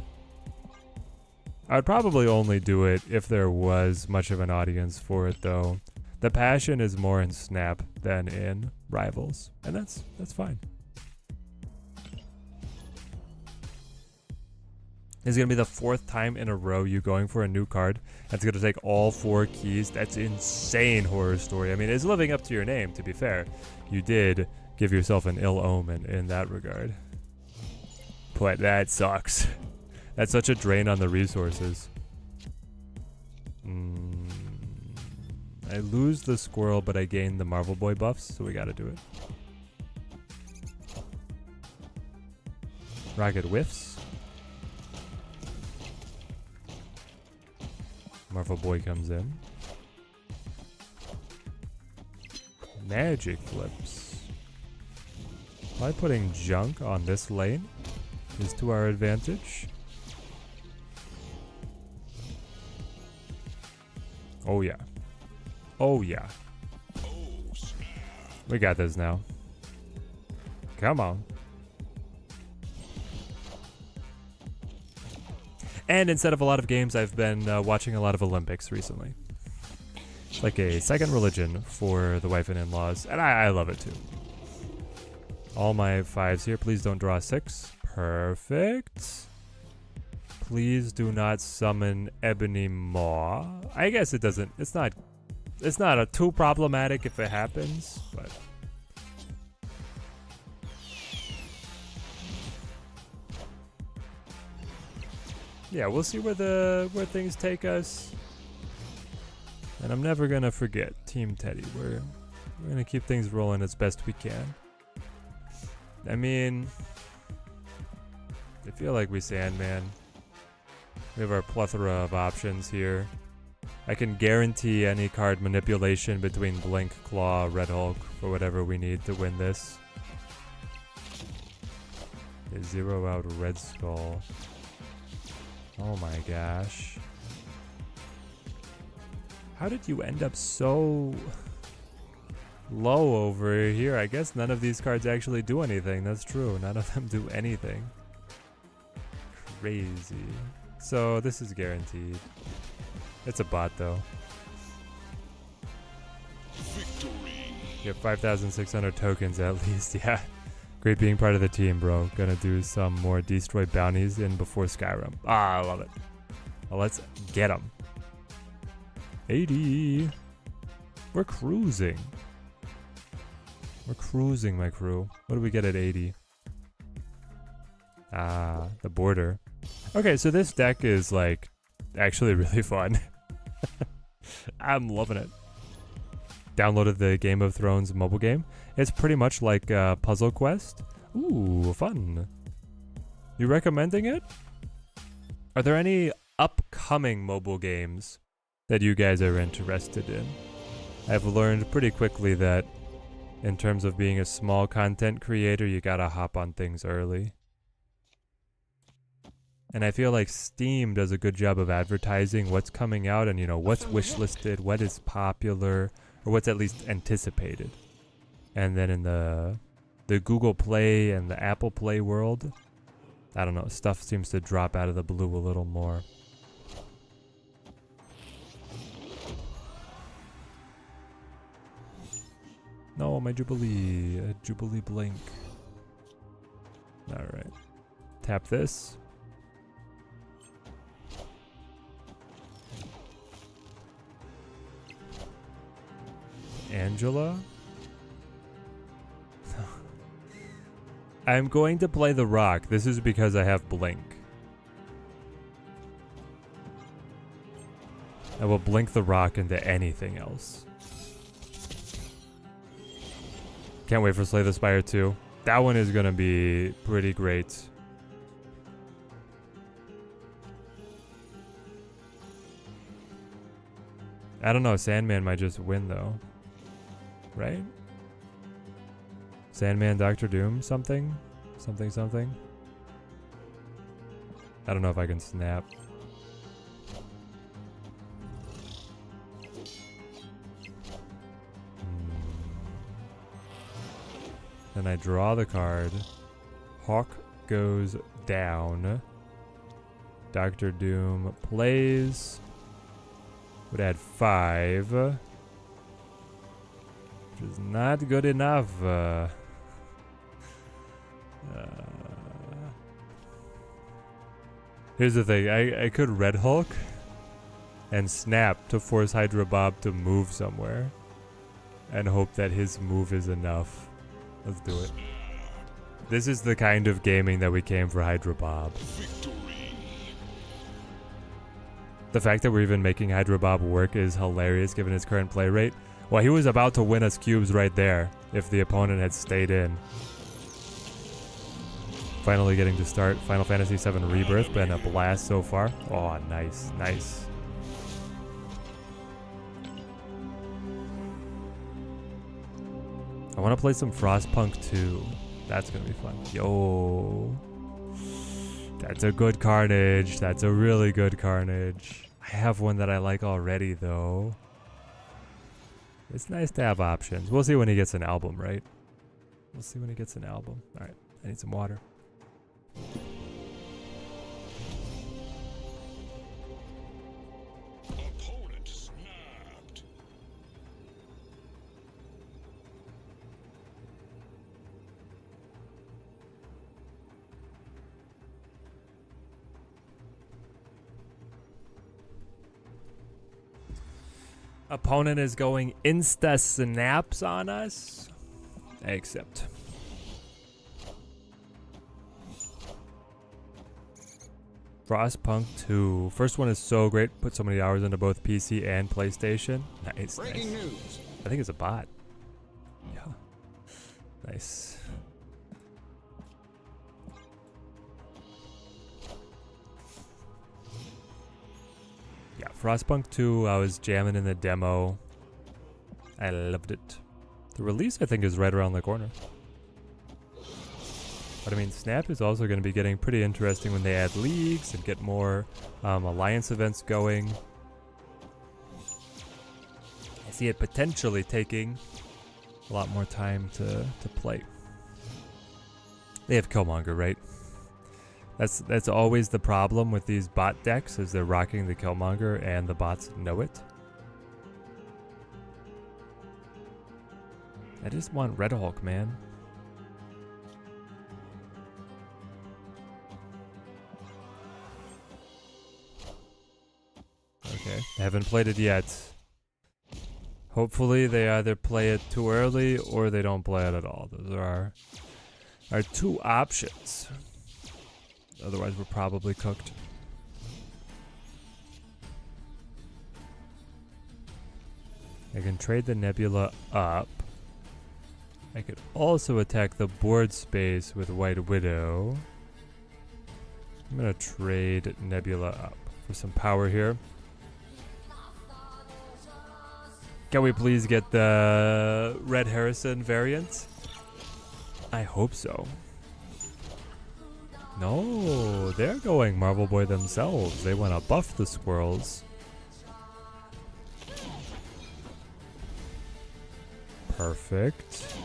I would probably only do it if there was much of an audience for it, though. The passion is more in Snap than in Rivals, and that's fine. This is going to be the 4th time in a row you going for a new card. That's going to take all 4 keys. That's insane, Horror Story. I mean, it's living up to your name, to be fair. You did give yourself an ill omen in that regard. But that sucks. That's such a drain on the resources. I lose the squirrel, but I gain the Marvel Boy buffs, so we gotta do it. Rocket whiffs. Marvel Boy comes in. Magic flips. By putting junk on this lane is to our advantage. Oh yeah. Oh yeah. We got this now. Come on. And instead of a lot of games, I've been watching a lot of Olympics recently. It's like a second religion for the wife and in-laws, and I love it too. All my 5s here. Please don't draw a 6. Perfect. Please do not summon Ebony Maw. I guess it doesn't. It's not too problematic if it happens, but. Yeah, we'll see where things take us. And I'm never gonna forget Team Teddy. We're gonna keep things rolling as best we can. I mean, I feel like we Sandman. We have our plethora of options here. I can guarantee any card manipulation between Blink, Claw, Red Hulk for whatever we need to win this. Okay, 0 out Red Skull. Oh my gosh. How did you end up so low over here? I guess none of these cards actually do anything. That's true. None of them do anything. Crazy. So this is guaranteed. It's a bot though. Victory. You have 5,600 tokens at least. Yeah. Great being part of the team, bro. Gonna do some more destroy bounties in before Skyrim. Ah, I love it. Well, let's get them. 80. We're cruising. We're cruising, my crew. What do we get at 80? Ah, the border. Okay, so this deck is like actually really fun. I'm loving it. Downloaded the Game of Thrones mobile game. It's pretty much like Puzzle Quest. Ooh, fun. You recommending it? Are there any upcoming mobile games that you guys are interested in? I've learned pretty quickly that in terms of being a small content creator, you gotta hop on things early. And I feel like Steam does a good job of advertising what's coming out and, you know, what's wishlisted, what is popular, or what's at least anticipated. And then in the Google Play and the Apple Play world, I don't know, stuff seems to drop out of the blue a little more. No, my Jubilee. Jubilee Blink. Alright. Tap this. Angela? I'm going to play the rock. This is because I have Blink. I will blink the rock into anything else. Can't wait for Slay the Spire 2. That one is going to be pretty great. I don't know. Sandman might just win, though. Right? Sandman, Dr. Doom, something? Something. I don't know if I can snap. Then I draw the card. Hawk goes down. Dr. Doom plays. Would add 5. Which is not good enough. Here's the thing. I could Red Hulk and snap to force Hydra Bob to move somewhere. And hope that his move is enough. Let's do it. This is the kind of gaming that we came for Hydra Bob. The fact that we're even making Hydra Bob work is hilarious given his current play rate. Well, he was about to win us cubes right there if the opponent had stayed in. Finally getting to start Final Fantasy VII Rebirth, been a blast so far. Oh, nice, nice. I want to play some Frostpunk 2. That's going to be fun. Yo. That's a good Carnage. That's a really good Carnage. I have one that I like already, though. It's nice to have options. We'll see when he gets an album, right? We'll see when he gets an album. All right, I need some water. Opponent snapped. Opponent is going insta snaps on us. I accept. Frostpunk 2. First one is so great. Put so many hours into both PC and PlayStation. Nice. Breaking Nice. news. I think it's a bot. Yeah. Nice. Yeah, Frostpunk 2, I was jamming in the demo. I loved it. The release, I think, is right around the corner. But I mean, Snap is also going to be getting pretty interesting when they add leagues and get more alliance events going. I see it potentially taking a lot more time to play. They have Killmonger, right? That's always the problem with these bot decks, is they're rocking the Killmonger and the bots know it. I just want Red Hulk, man. Okay, I haven't played it yet. Hopefully they either play it too early or they don't play it at all. Those are our two options. Otherwise we're probably cooked. I can trade the Nebula up. I could also attack the board space with White Widow. I'm gonna trade Nebula up for some power here. Can we please get the Red Harrison variant? I hope so. No, they're going Marvel Boy themselves. They want to buff the squirrels. Perfect.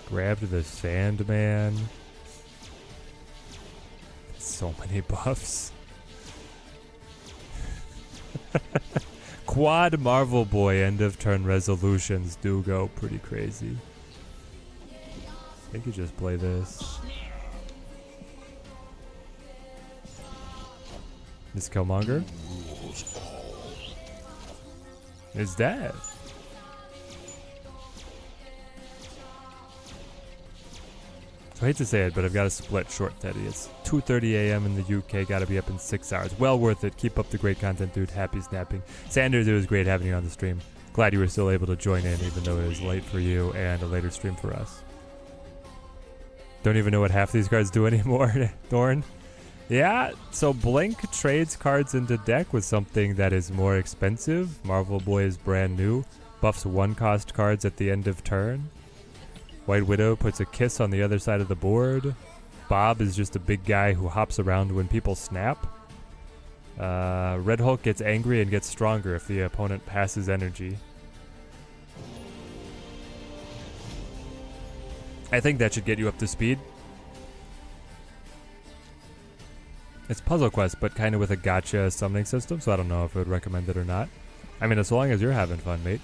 Grabbed the Sandman. So many buffs. Quad Marvel Boy end of turn resolutions do go pretty crazy. I think you just play this. This Killmonger is dead. So I hate to say it, but I've got to split short, Teddy. It's 2:30 a.m. in the UK. Got to be up in 6 hours. Well worth it. Keep up the great content, dude. Happy snapping. Sanders, it was great having you on the stream. Glad you were still able to join in, even though it was late for you and a later stream for us. Don't even know what half these cards do anymore, Thorn. Yeah, so Blink trades cards into deck with something that is more expensive. Marvel Boy is brand new. Buffs 1-cost cards at the end of turn. White Widow puts a kiss on the other side of the board. Bob is just a big guy who hops around when people snap. Red Hulk gets angry and gets stronger if the opponent passes energy. I think that should get you up to speed. It's Puzzle Quest, but kind of with a gotcha summoning system, so I don't know if I would recommend it or not. I mean, as long as you're having fun, mate.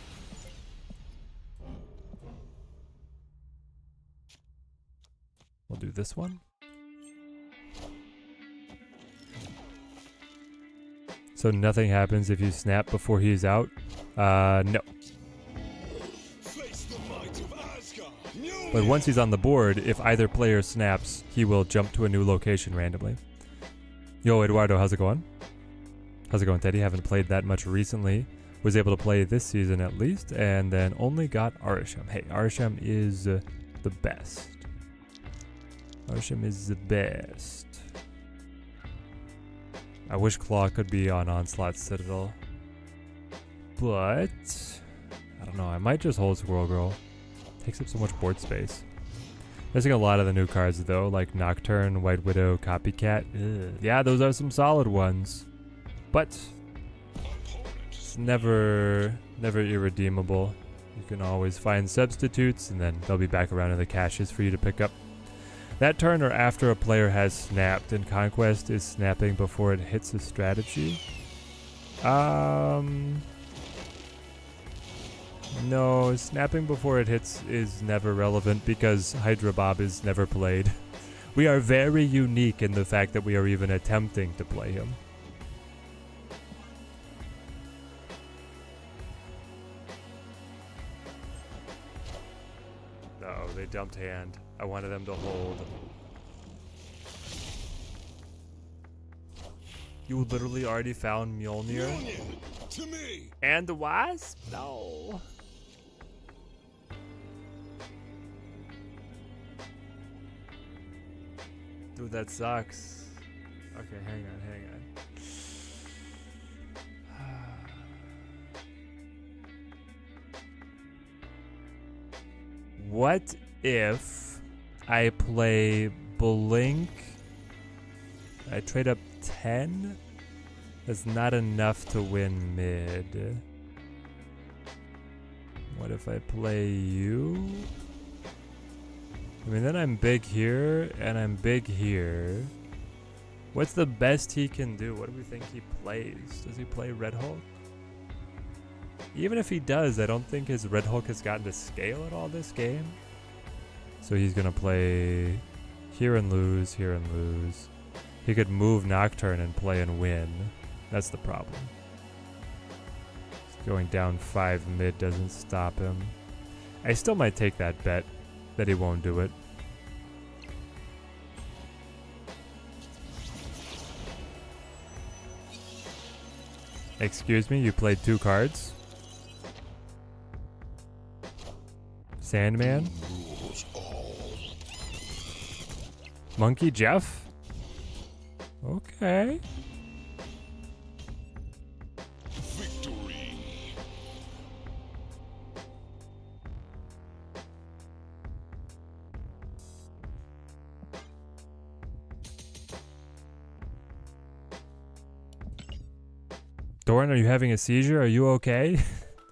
We'll do this one. So nothing happens if you snap before he's out? No. But once he's on the board, if either player snaps, he will jump to a new location randomly. Yo, Eduardo, how's it going? How's it going, Teddy? Haven't played that much recently. Was able to play this season at least, and then only got Arisham. Hey, Arisham is the best. Arisham is the best. I wish Claw could be on Onslaught Citadel. But I don't know, I might just hold Squirrel Girl. Takes up so much board space. Missing a lot of the new cards though, like Nocturne, White Widow, Copycat. Ugh. Yeah, those are some solid ones. But it's never irredeemable. You can always find substitutes, and then they'll be back around in the caches for you to pick up. That turn or after a player has snapped, and Conquest is snapping before it hits a strategy. No, snapping before it hits is never relevant because Hydra Bob is never played. We are very unique in the fact that we are even attempting to play him. Uh-oh, they dumped hand. I wanted them to hold. You literally already found Mjolnir? Union to me. And the Wasp? No. Dude, that sucks. Okay, hang on. What if I play Blink? I trade up 10? That's not enough to win mid. What if I play you? I mean, then I'm big here, and I'm big here. What's the best he can do? What do we think he plays? Does he play Red Hulk? Even if he does, I don't think his Red Hulk has gotten to scale at all this game. So he's going to play here and lose, here and lose. He could move Nocturne and play and win. That's the problem. Going down 5 mid doesn't stop him. I still might take that bet that he won't do it. Excuse me, you played 2 cards? Sandman? Rules all. Monkey Jeff? Okay. Victory. Doran, are you having a seizure? Are you okay?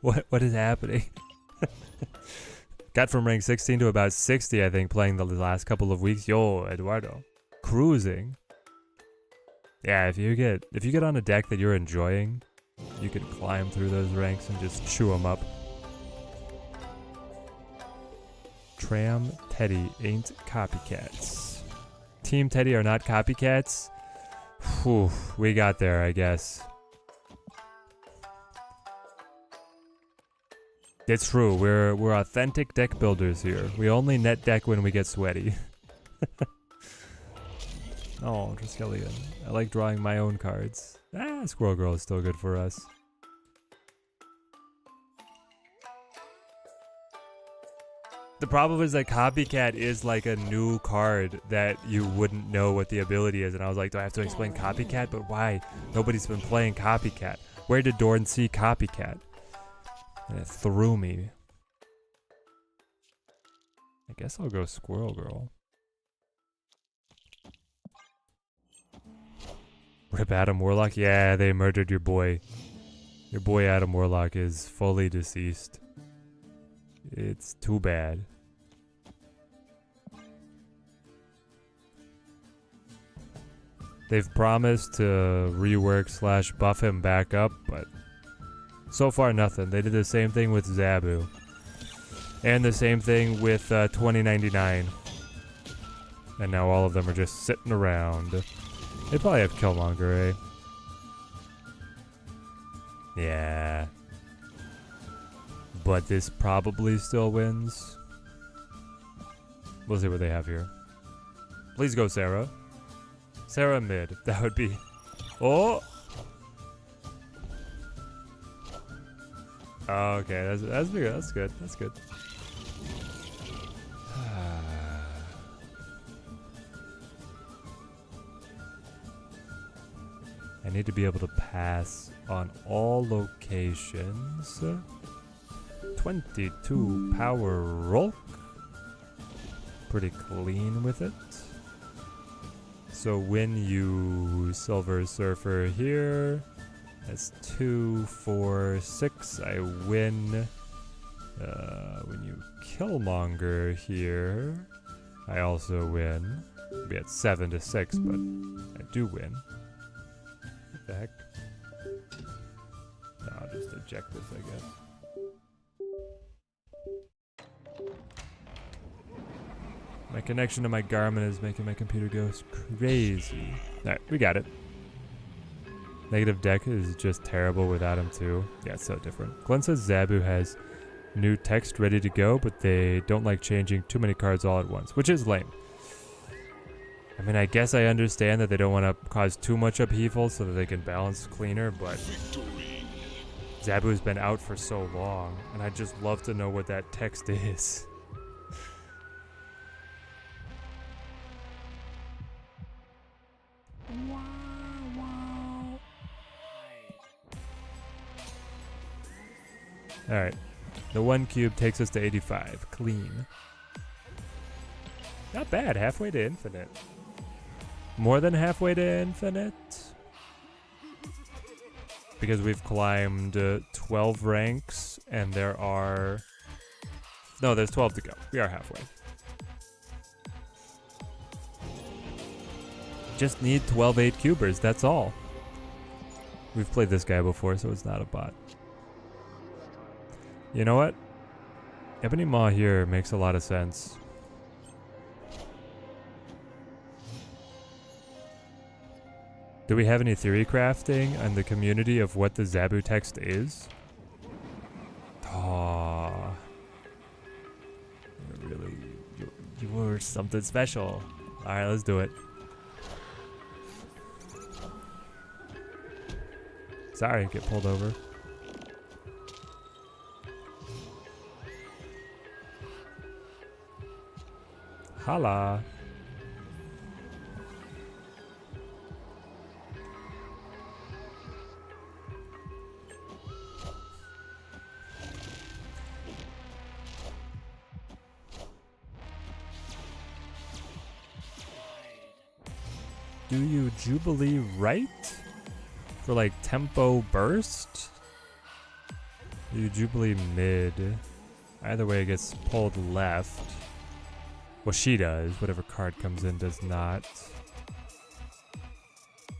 What is happening? Got from rank 16 to about 60, I think, playing the last couple of weeks. Yo, Eduardo. Cruising. Yeah, if you get on a deck that you're enjoying, you can climb through those ranks and just chew them up. Tram Teddy ain't copycats. Team Teddy are not copycats? Whew, we got there, I guess. It's true, we're authentic deck builders here. We only net deck when we get sweaty. Oh, Triskelion. I like drawing my own cards. Squirrel Girl is still good for us. The problem is that Copycat is like a new card that you wouldn't know what the ability is. And I was like, do I have to explain Copycat? But why? Nobody's been playing Copycat. Where did Dorn see Copycat? And it threw me. I guess I'll go Squirrel Girl. Rip Adam Warlock? Yeah, they murdered your boy. Your boy Adam Warlock is fully deceased. It's too bad. They've promised to rework / buff him back up, but so far nothing. They did the same thing with Zabu. And the same thing with 2099. And now all of them are just sitting around. They probably have Killmonger, eh? Yeah. But this probably still wins. We'll see what they have here. Please go Sarah. Sarah mid. That would be... Oh! Okay, that's good. That's good. That's good. I need to be able to pass on all locations. 22 power roll. Pretty clean with it. So when you Silver Surfer here, That's 2, 4, 6. I win. When you Killmonger here, I also win. Be at 7 to 6, but I do win. What the heck? No, I'll just eject this, I guess. My connection to my Garmin is making my computer go crazy. Alright, we got it. Negative deck is just terrible without him too. Yeah, it's so different. Glenn says Zabu has new text ready to go, but they don't like changing too many cards all at once, which is lame. I mean, I guess I understand that they don't want to cause too much upheaval so that they can balance cleaner, but Zabu's been out for so long, and I'd just love to know what that text is. Alright, the 1 cube takes us to 85. Clean. Not bad, halfway to infinite. More than halfway to infinite. Because we've climbed 12 ranks, and there are... No, there's 12 to go. We are halfway. Just need 12 8-cubers, that's all. We've played this guy before, so it's not a bot. You know what? Ebony Maw here makes a lot of sense. Do we have any theory crafting on the community of what the Zabu text is? Aww. Really, you were something special. Alright, let's do it. Sorry, get pulled over. Holla. Do you Jubilee right? For like tempo burst? Do you Jubilee mid? Either way it gets pulled left. Well, she does. Whatever card comes in does not.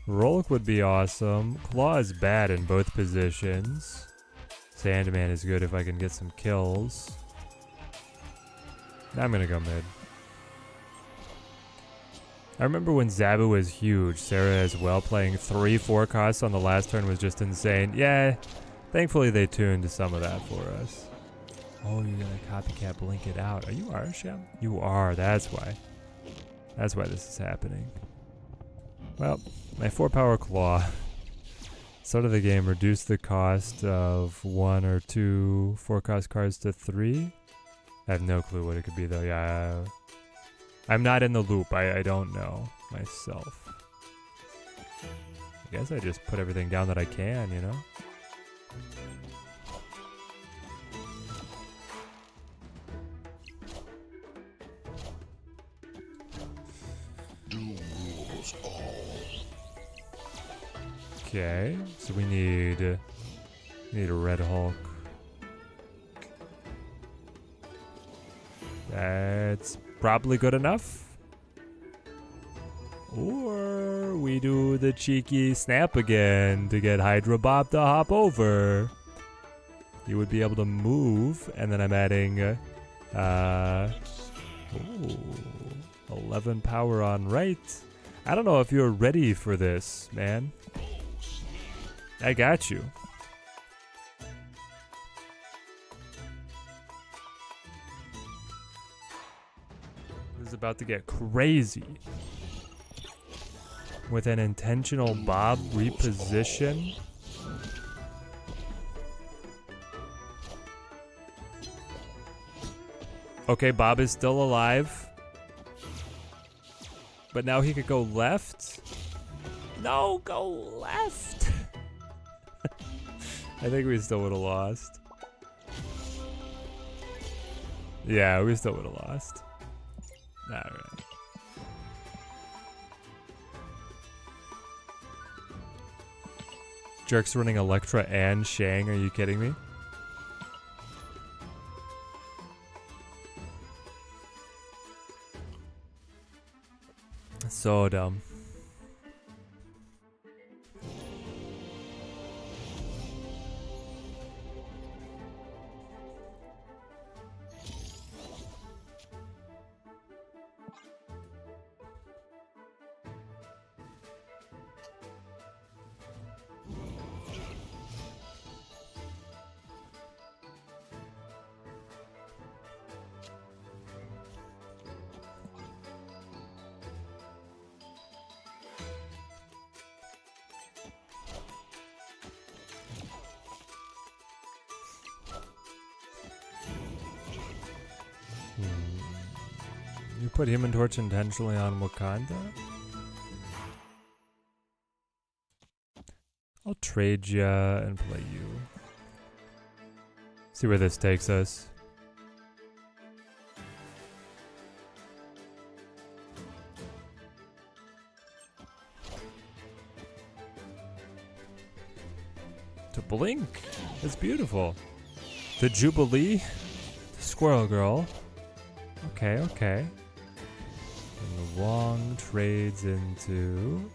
Rolk would be awesome. Claw is bad in both positions. Sandman is good if I can get some kills. I'm gonna go mid. I remember when Zabu was huge. Sarah as well, playing 3 4-costs on the last turn was just insane. Yeah, thankfully they tuned some of that for us. Oh, you're gonna copycat blink it out. Are you Arsham? You are, that's why. That's why this is happening. Well, my 4-power claw. Start of the game, reduce the cost of 1 or 2 4-cost cards to 3. I have no clue what it could be though, yeah. I'm not in the loop, I don't know myself. I guess I just put everything down that I can, you know? Okay, so we need a Red Hulk. That's probably good enough. Or we do the cheeky snap again to get Hydra Bob to hop over. You would be able to move, and then I'm adding 11 power on right. I don't know if you're ready for this, man. I got you. This is about to get crazy. With an intentional Bob reposition. Okay, Bob is still alive. But now he could go left. No, go left. I think we still would have lost. Yeah, we still would have lost. Alright. jerk's running Electra and Shang. Are you kidding me? So dumb. You put Human Torch intentionally on Wakanda? I'll trade ya and play you. See where this takes us. To blink. It's beautiful. The Jubilee. The Squirrel Girl. Okay, okay. And the Wong trades into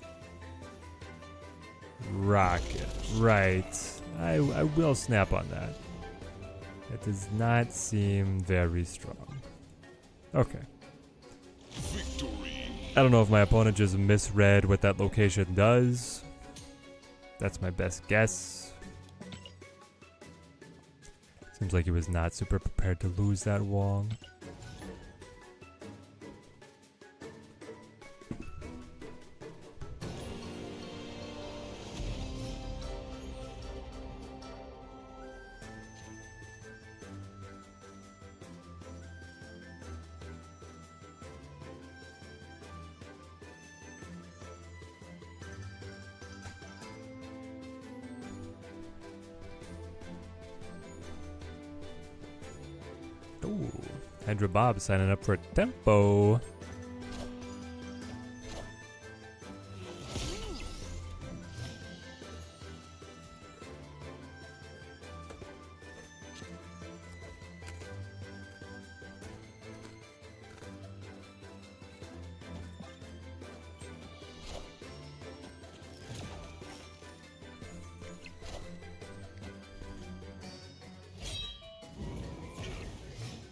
Rocket. Right. I will snap on that. It does not seem very strong. Okay. Victory. I don't know if my opponent just misread what that location does. That's my best guess. Seems like he was not super prepared to lose that Wong. Ooh, Hydra Bob signing up for Tempo.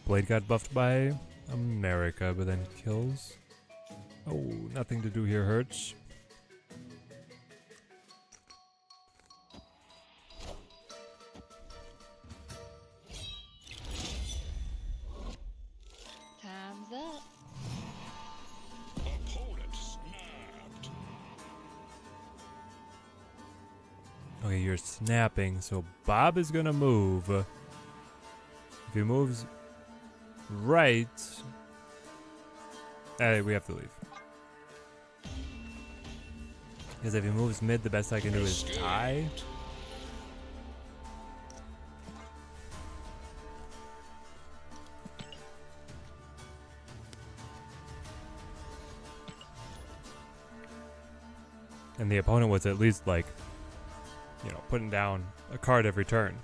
Blade got buffed by America, but then kills. Oh, nothing to do here hurts. Time's up. Opponent snapped. Okay, you're snapping, so Bob is gonna move. If he moves right, we have to leave. Because if he moves mid, the best I can do is tie. And the opponent was at least like, you know, putting down a card every turn.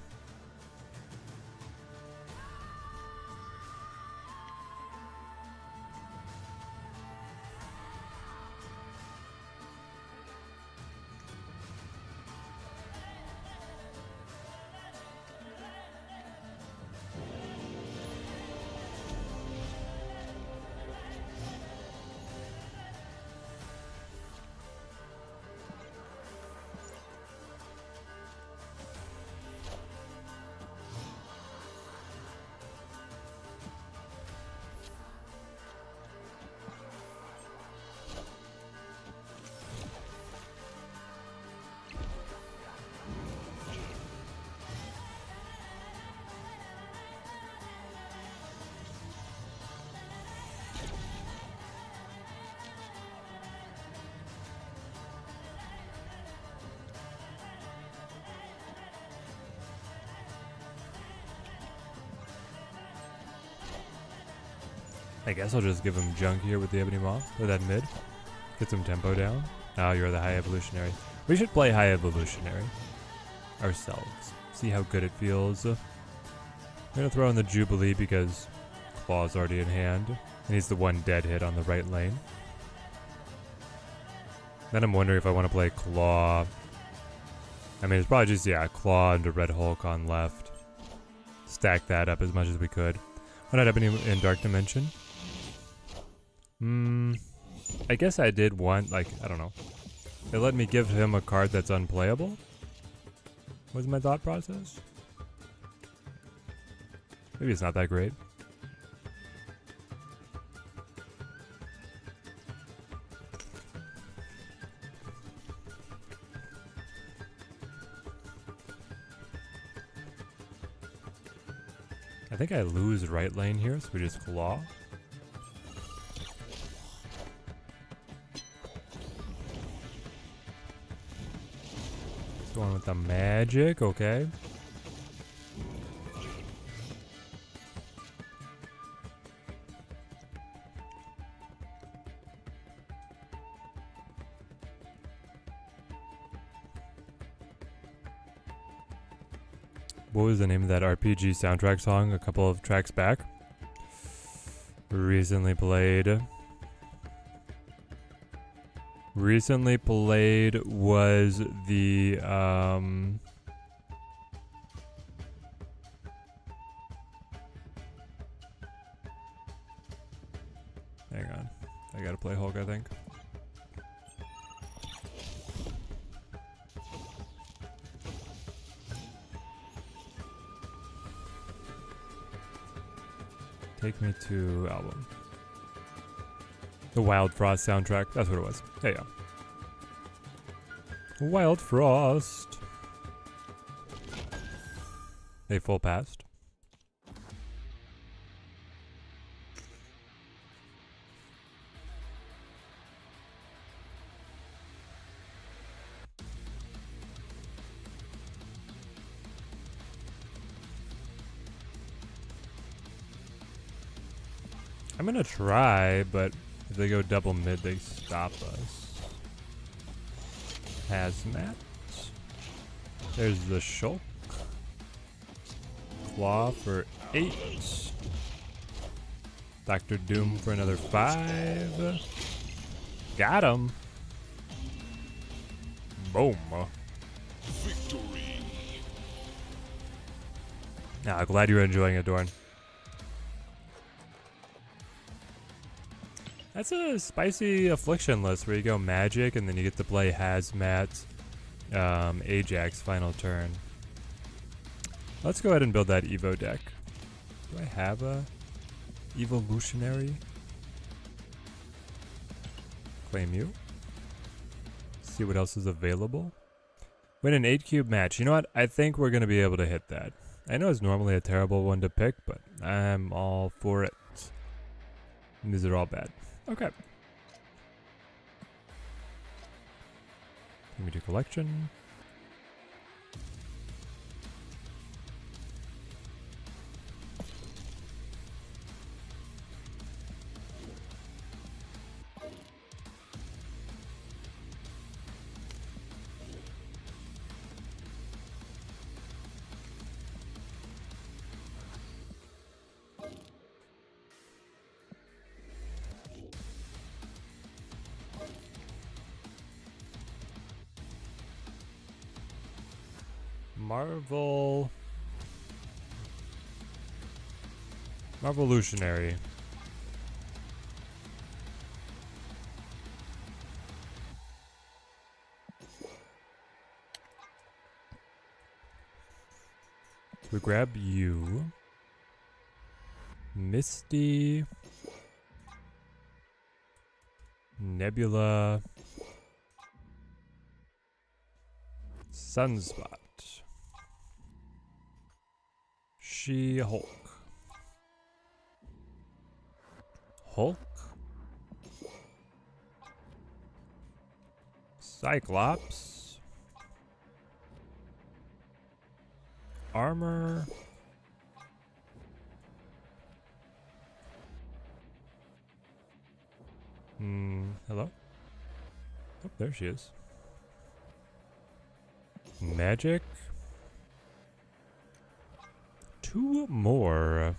I guess I'll just give him junk here with the Ebony Maw, or that mid. Get some tempo down. Now you're the High Evolutionary. We should play High Evolutionary. ourselves. See how good it feels. I'm gonna throw in the Jubilee because Claw's already in hand. And he's the one dead hit on the right lane. Then I'm wondering if I want to play Claw. I mean, it's probably just, yeah, Claw and a Red Hulk on left. Stack that up as much as we could. What had happened in Dark Dimension? I guess I did want, like, I don't know. It let me give him a card that's unplayable? Was my thought process? Maybe it's not that great. I think I lose right lane here, so we just Claw. Going with the magic, okay. What was the name of that RPG soundtrack song a couple of tracks back? Recently played was the hang on. I gotta play Hulk, I think. Take me to album. The Wild Frost soundtrack. That's what it was. There you go. Wild Frost. They full passed. I'm gonna try, but if they go double mid, they stop us. Hazmat. There's the Shulk. Claw for 8. Dr. Doom for another 5. Got him. Boom. Victory. Nah, glad you're enjoying it, Dorn. That's a spicy affliction list where you go magic and then you get to play Hazmat, Ajax final turn. Let's go ahead and build that Evo deck. Do I have a evolutionary? Claim you. See what else is available. Win an 8-cube match. You know what? I think we're going to be able to hit that. I know it's normally a terrible one to pick, but I'm all for it. And these are all bad. Okay. Give me to collection. Marvolutionary. We grab you. Misty. Nebula. Sunspot. She-Hulk. Hulk. Cyclops. Armor. Hello? Oh, there she is. Magic. 2 more.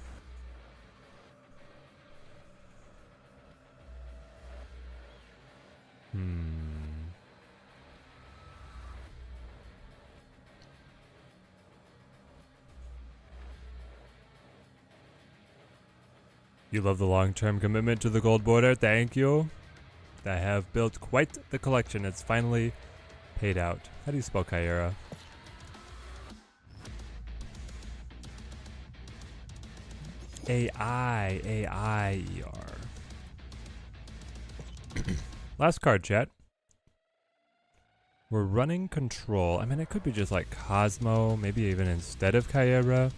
You love the long-term commitment to the gold border. Thank you. I have built quite the collection. It's finally paid out. How do you spell Kyera? A-I-E-R. Last card, chat. We're running control. I mean, it could be just like Cosmo, maybe even instead of Kyera.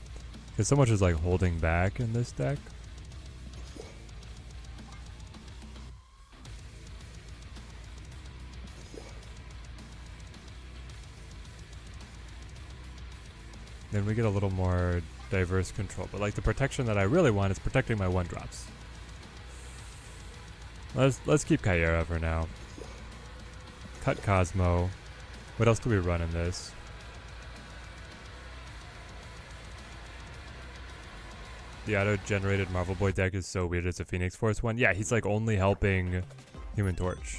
Because so much is like holding back in this deck. Then we get a little more diverse control. But like the protection that I really want is protecting my 1-drops. Let's keep Kyera for now. Cut Cosmo. What else do we run in this? The auto-generated Marvel Boy deck is so weird. It's a Phoenix Force one. Yeah, he's like only helping Human Torch.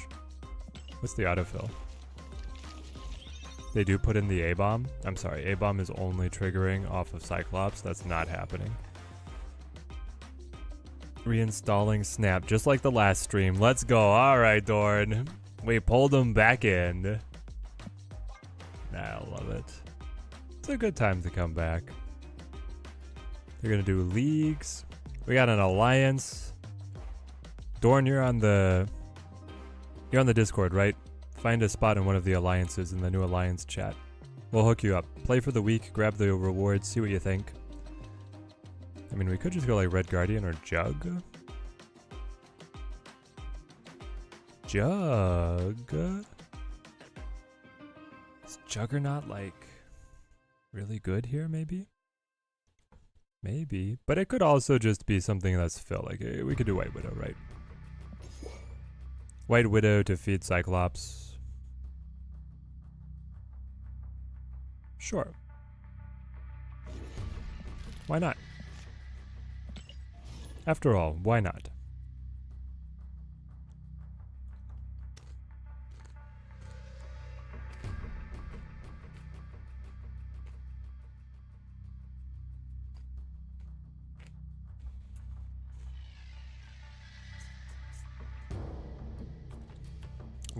What's the autofill? They do put in the A-Bomb. I'm sorry, A-Bomb is only triggering off of Cyclops. That's not happening. Reinstalling Snap, just like the last stream. Let's go. Alright, Dorn. We pulled him back in. I love it. It's a good time to come back. They're gonna do leagues. We got an alliance. Dorn, you're on the Discord, right? Find a spot in one of the alliances in the new alliance chat. We'll hook you up. Play for the week, grab the rewards, see what you think. I mean, we could just go like Red Guardian or Jug. Jug? Is Juggernaut like really good here, maybe? Maybe. But it could also just be something that's fill. Like, we could do White Widow, right? White Widow to feed Cyclops. Sure. Why not? After all, why not?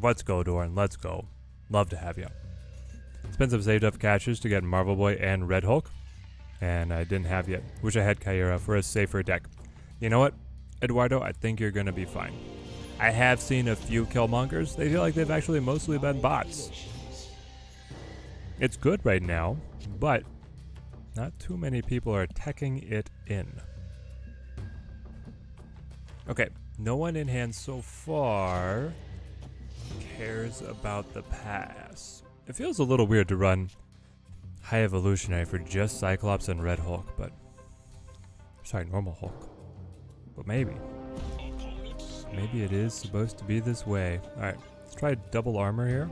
Let's go, Dorn. Let's go. Love to have you. Spent some saved up catches to get Marvel Boy and Red Hulk. And I didn't have yet. Wish I had Kyera for a safer deck. You know what, Eduardo? I think you're going to be fine. I have seen a few Killmongers. They feel like they've actually mostly been bots. It's good right now, but not too many people are teching it in. Okay, no one in hand so far cares about the pass. It feels a little weird to run High Evolutionary for just Cyclops and Red Hulk, but... Sorry, normal Hulk. But maybe. Maybe it is supposed to be this way. Alright, let's try double armor here.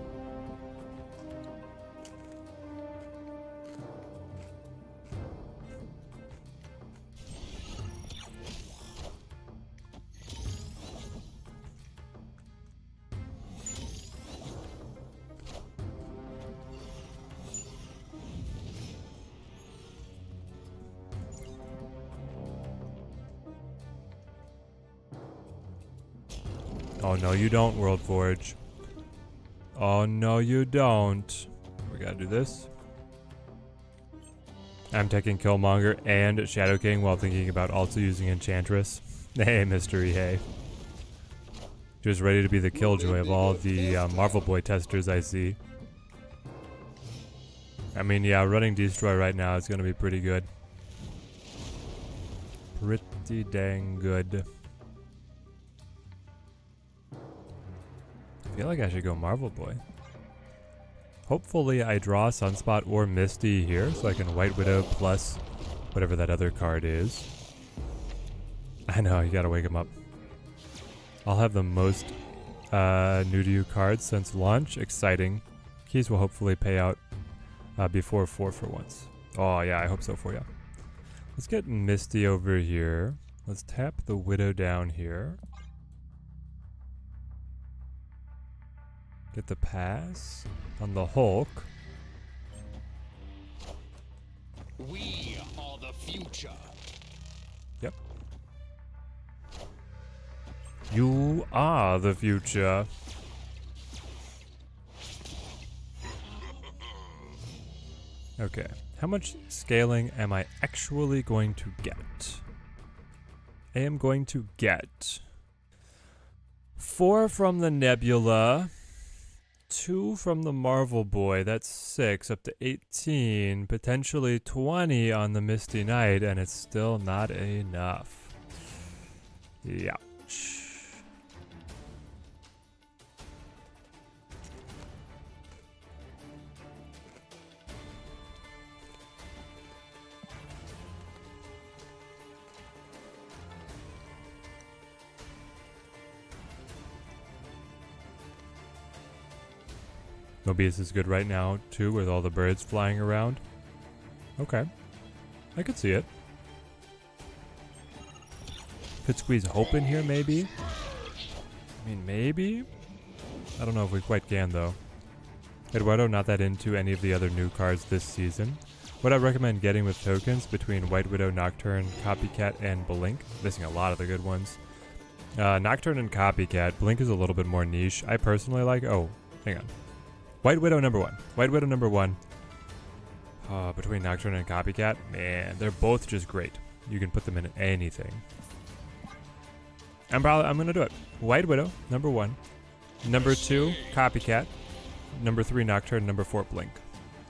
Oh no you don't, World Forge. Oh no you don't. We gotta do this. I'm taking Killmonger and Shadow King while thinking about also using Enchantress. Hey Mystery, hey. Just ready to be the killjoy of all the Marvel Boy testers I see. I mean, yeah, running Destroy right now is gonna be pretty good. Pretty dang good. I feel like I should go Marvel Boy. Hopefully I draw Sunspot or Misty here, so I can White Widow plus whatever that other card is. I know, you gotta wake him up. I'll have the most new to you cards since launch. Exciting. Keys will hopefully pay out before 4 for once. Oh yeah, I hope so for you. Let's get Misty over here. Let's tap the Widow down here. Get the pass on the Hulk. We are the future. Yep. You are the future. Okay. How much scaling am I actually going to get? I am going to get 4 from the Nebula, 2 from the Marvel Boy, that's 6, up to 18, potentially 20 on the Misty Knight, and it's still not enough. Ouch. Mobius is good right now, too, with all the birds flying around. Okay. I could see it. Could squeeze Hope in here, maybe? I mean, maybe? I don't know if we quite can, though. Eduardo, not that into any of the other new cards this season. What I recommend getting with tokens between White Widow, Nocturne, Copycat, and Blink. Missing a lot of the good ones. Nocturne and Copycat. Blink is a little bit more niche. I personally like... Oh, hang on. White Widow number 1. White Widow number 1. Between Nocturne and Copycat, man, they're both just great. You can put them in anything. I'm gonna do it. White Widow number 1. Number 2, Copycat. Number 3, Nocturne. Number 4, Blink.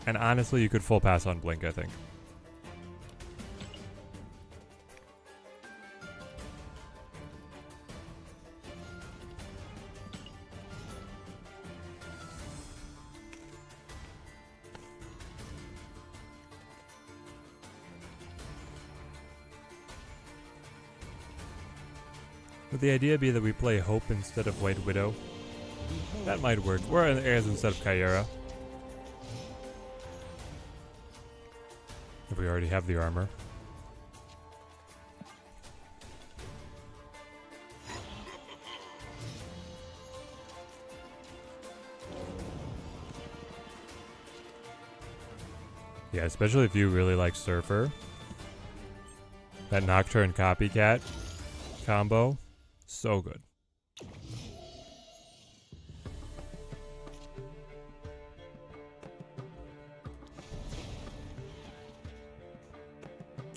And honestly, you could full pass on Blink, I think. Would the idea be that we play Hope instead of White Widow? That might work. We're in the airs instead of Kyera. If we already have the armor. Yeah, especially if you really like Surfer. That Nocturne Copycat combo. So good.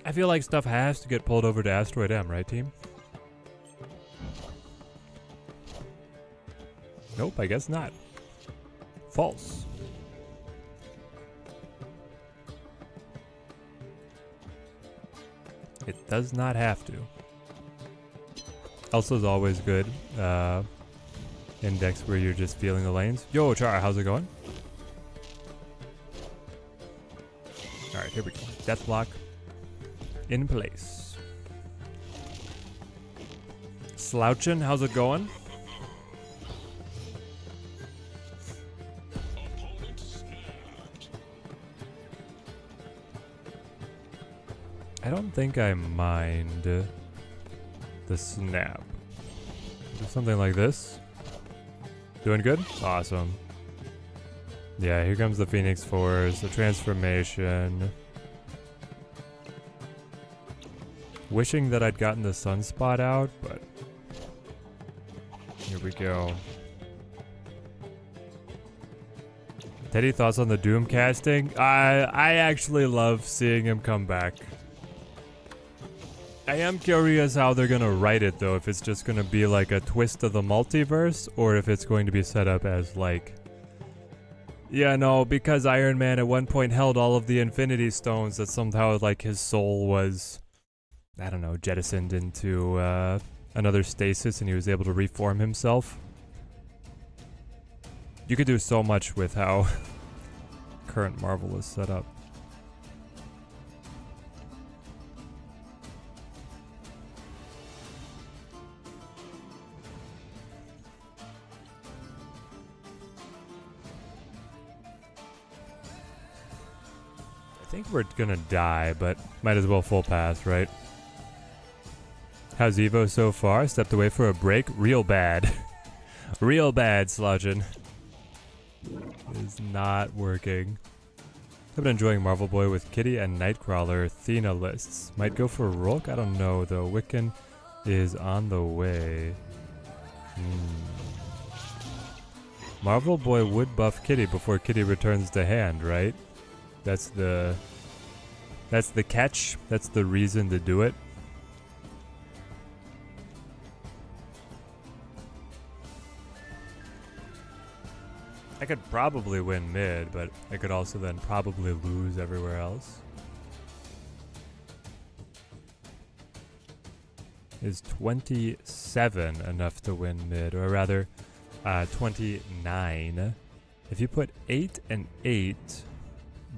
I feel like stuff has to get pulled over to Asteroid M, right, team? Nope, I guess not. False. It does not have to. Also is always good. Index where you're just feeling the lanes. Yo, Char, how's it going? Alright, here we go. Death block in place. Slouchin', how's it going? I don't think I mind the snap. Do something like this. Doing good? Awesome. Yeah, here comes the Phoenix Force, the transformation. Wishing that I'd gotten the Sunspot out, but here we go. Teddy, thoughts on the Doom casting? I actually love seeing him come back. I am curious how they're gonna write it though, if it's just gonna be like a twist of the multiverse, or if it's going to be set up as like, yeah, no, because Iron Man at one point held all of the Infinity Stones, that somehow like his soul was, I don't know, jettisoned into another stasis and he was able to reform himself. You could do so much with how current Marvel is set up. think we're gonna die, but might as well full pass, right? How's Evo so far? Stepped away for a break. Real bad. Real bad, Sludgeon. Is not working. I've been enjoying Marvel Boy with Kitty and Nightcrawler Athena lists. Might go for Rolk? I don't know though. Wiccan is on the way. Marvel Boy would buff Kitty before Kitty returns to hand, right? That's the catch. That's the reason to do it. I could probably win mid, but I could also then probably lose everywhere else. Is 27 enough to win mid, or rather 29. If you put 8 and 8,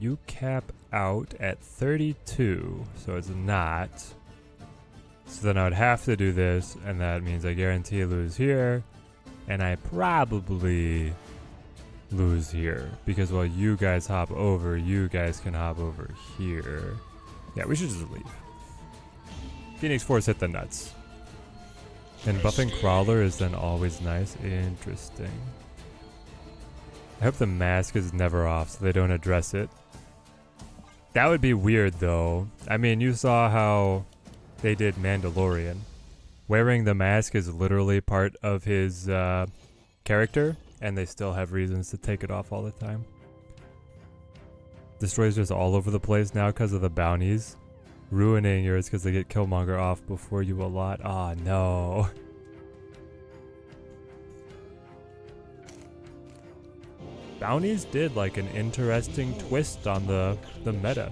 you cap out at 32, so it's not. So then I would have to do this, and that means I guarantee lose here, and I probably lose here, because while you guys hop over, you guys can hop over here. Yeah, we should just leave. Phoenix Force hit the nuts. And buffing Crawler is then always nice. Interesting. I hope the mask is never off so they don't address it. That would be weird though. I mean, you saw how they did Mandalorian. Wearing the mask is literally part of his character, and they still have reasons to take it off all the time. Destroy's just all over the place now because of the bounties. Ruining yours because they get Killmonger off before you a lot. Ah, no. Bounties did like an interesting twist on the meta.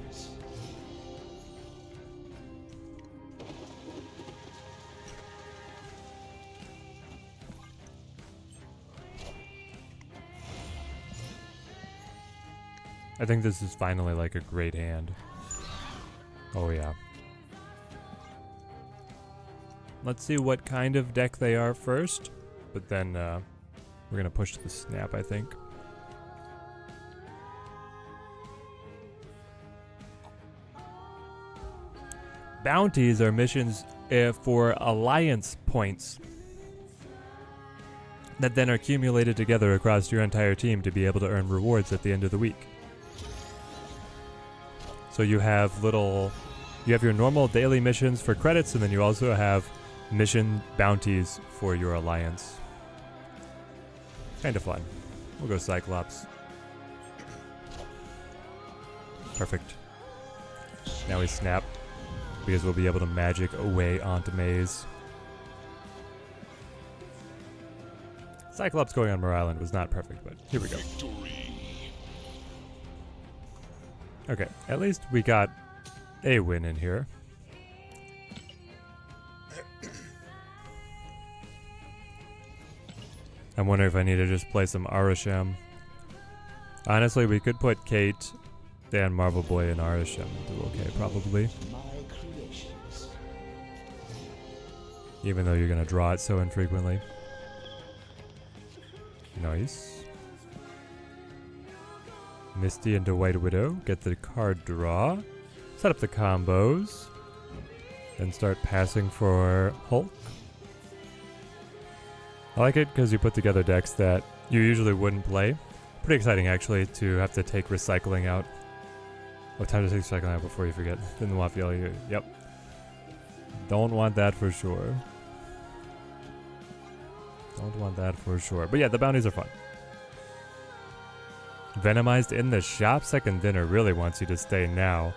I think this is finally like a great hand. Oh yeah. Let's see what kind of deck they are first, but then we're gonna push the snap, I think. Bounties are missions for alliance points that then are accumulated together across your entire team to be able to earn rewards at the end of the week. So you have your normal daily missions for credits, and then you also have mission bounties for your alliance. Kind of fun. We'll go Cyclops. Perfect. Now we snap, because we'll be able to magic away onto Maze. Cyclops going on Mer Island was not perfect, but here we go. Okay, at least we got a win in here. I'm wondering if I need to just play some Arasham. Honestly, we could put Kate and Marvel Boy in Arasham. Do okay, probably. Even though you're going to draw it so infrequently. Nice. Misty into White Widow, get the card draw, set up the combos, then start passing for Hulk. I like it because you put together decks that you usually wouldn't play. Pretty exciting actually to have to take recycling out. Oh, time to take recycling out before you forget. Didn't want to feel you. Yep. Don't want that for sure. Don't want that for sure. But yeah, the bounties are fun. Venomized in the shop. Second Dinner really wants you to stay now.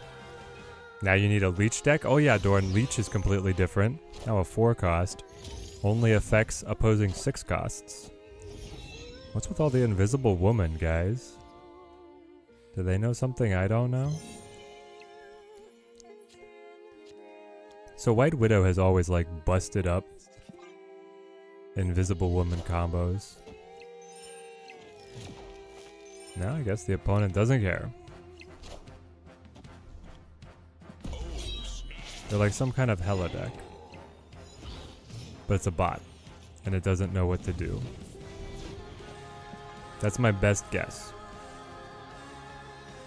Now you need a Leech deck. Oh yeah, Dorn. Leech is completely different. Now a 4 cost. Only affects opposing 6 costs. What's with all the Invisible Woman, guys? Do they know something I don't know? So White Widow has always like busted up Invisible Woman combos. Now I guess the opponent doesn't care. They're like some kind of Hela deck. But it's a bot. And it doesn't know what to do. That's my best guess.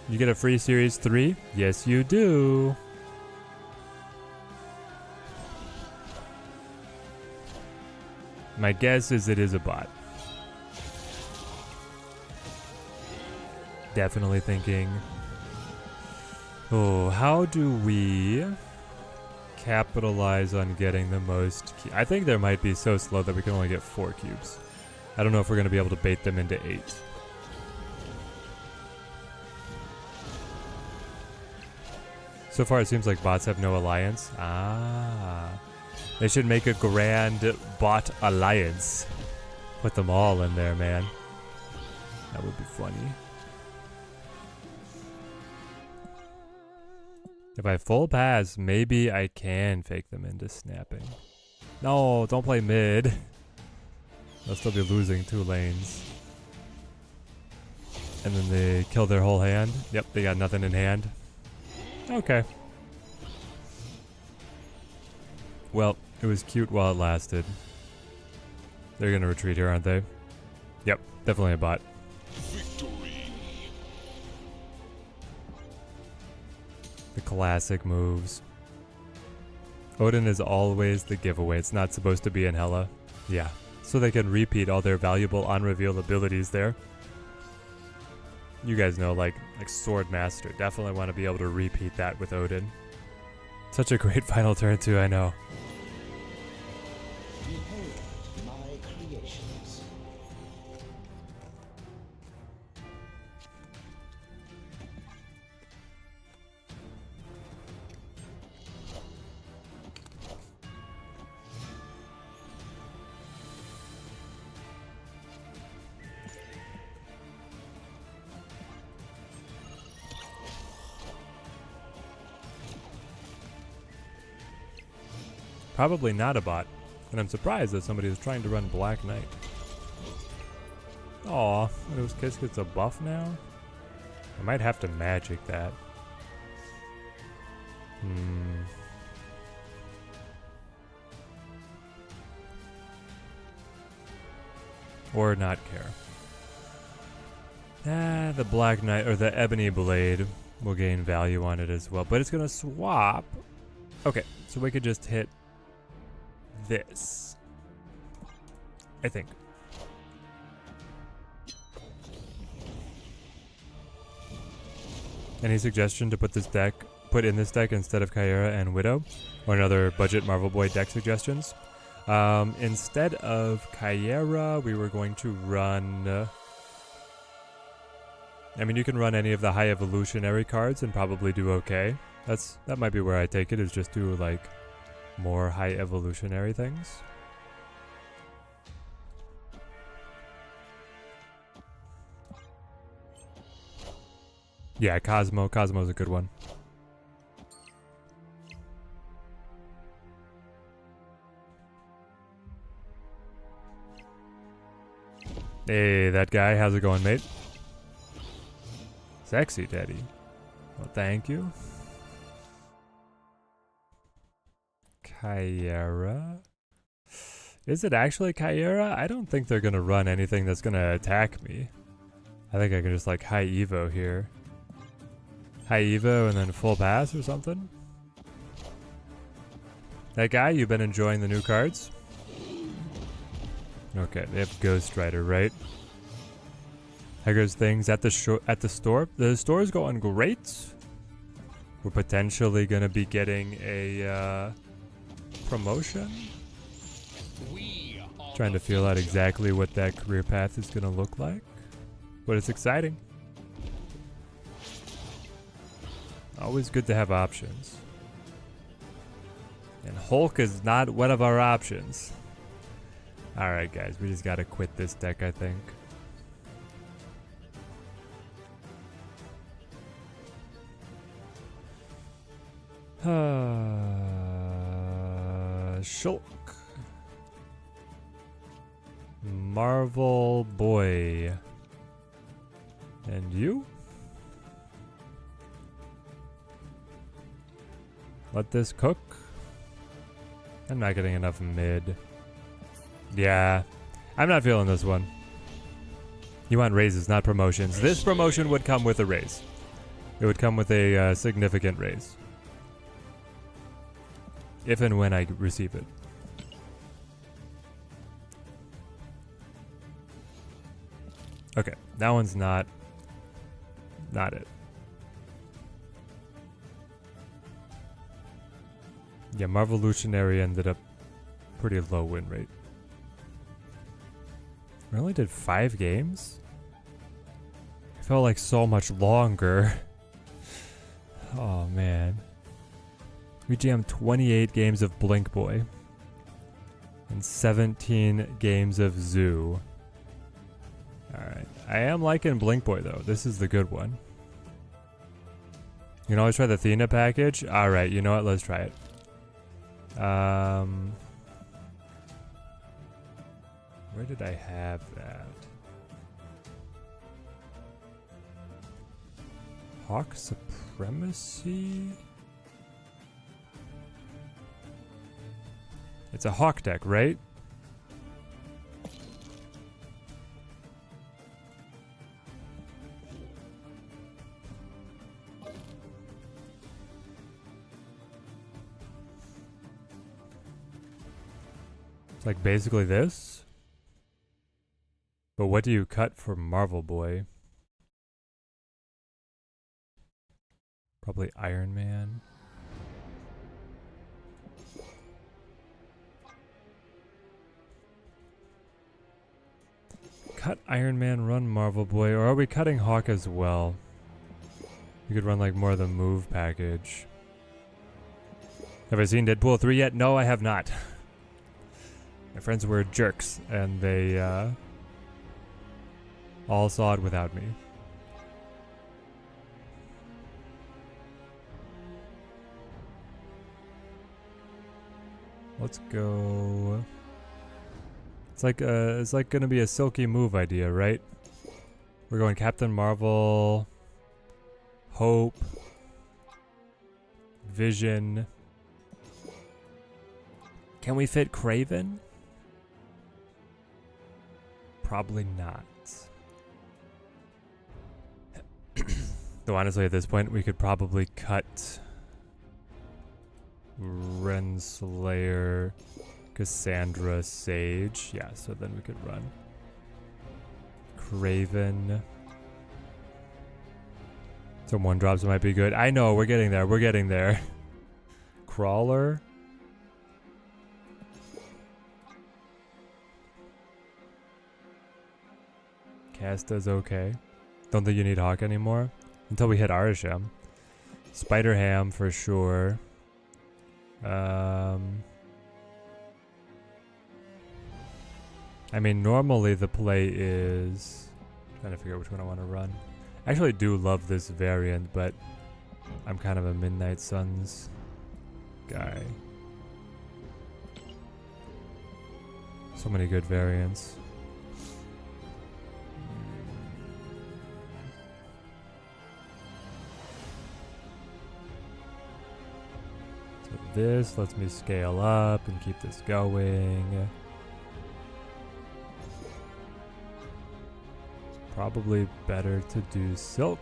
You get a free Series 3? Yes, you do. My guess is it is a bot. Definitely thinking, oh, how do we capitalize on getting the most? I think there might be so slow that we can only get 4 cubes. I don't know if we're going to be able to bait them into 8. So far, it seems like bots have no alliance. Ah. They should make a grand bot alliance. Put them all in there, man. That would be funny. If I full pass, maybe I can fake them into snapping. No, don't play mid. They'll still be losing 2 lanes. And then they kill their whole hand. Yep, they got nothing in hand. Okay. Well, it was cute while it lasted. They're gonna retreat here, aren't they? Yep, definitely a bot. Victory. The classic moves. Odin is always the giveaway. It's not supposed to be in Hela. Yeah, so they can repeat all their valuable on-reveal abilities there. You guys know, like Sword Master. Definitely want to be able to repeat that with Odin. Such a great final turn too, I know. Behold my creations. Probably not a bot. And I'm surprised that somebody is trying to run Black Knight. Aw, Widow's Kiss gets a buff now? I might have to magic that. Or not care. Ah, the Black Knight, or the Ebony Blade will gain value on it as well. But it's gonna swap. Okay, so we could just hit this, I think. Any suggestion to put in this deck instead of Kyera and Widow, or another budget Marvel Boy deck suggestions? Instead of Kyera, we were going to run. I mean, you can run any of the high evolutionary cards and probably do okay. That might be where I take it. Is just do like more high evolutionary things. Yeah, Cosmo's a good one. Hey, that guy, how's it going, mate? Sexy Teddy. Well, thank you. Kyera? Is it actually Kyera? I don't think they're gonna run anything that's gonna attack me. I think I can just like high evo here. High evo and then full pass or something? That guy, you've been enjoying the new cards? Okay, they have Ghost Rider, right? How goes things at the store? The store's going great. We're potentially gonna be getting a promotion. Trying to feel out exactly what that career path is gonna look like, but it's exciting. Always good to have options. And Hulk is not one of our options. Alright guys, we just gotta quit this deck, I think. Shulk. Marvel Boy. And you? Let this cook. I'm not getting enough mid. Yeah, I'm not feeling this one. You want raises, not promotions. This promotion would come with a raise. It would come with a significant raise. If and when I receive it. Okay, that one's not it. Yeah, Marvolutionary ended up pretty low win rate. We only did 5 games? It felt like so much longer. Oh man. We jammed 28 games of Blink Boy. And 17 games of Zoo. Alright. I am liking Blink Boy though. This is the good one. You can always try the Athena package. Alright, you know what? Let's try it. Where did I have that? Hawk Supremacy? It's a Hawk deck, right? It's like basically this. But what do you cut for Marvel Boy? Probably Iron Man. Cut Iron Man, run Marvel Boy, or are we cutting Hawk as well? We could run like more of the move package. Have I seen Deadpool 3 yet? No, I have not. My friends were jerks, and they all saw it without me. Let's go. It's like gonna be a silky move idea, right? We're going Captain Marvel, Hope, Vision. Can we fit Kraven? Probably not. Though honestly at this point we could probably cut Renslayer, Cassandra, Sage. Yeah, so then we could run Kraven. Some 1-drops might be good. I know, we're getting there. We're getting there. Crawler. Casta's okay. Don't think you need Hawk anymore. Until we hit Arisham. Spider-Ham for sure. I mean, normally the play is... trying to figure out which one I want to run. I actually do love this variant, but I'm kind of a Midnight Suns guy. So many good variants. So this lets me scale up and keep this going. Probably better to do Silk.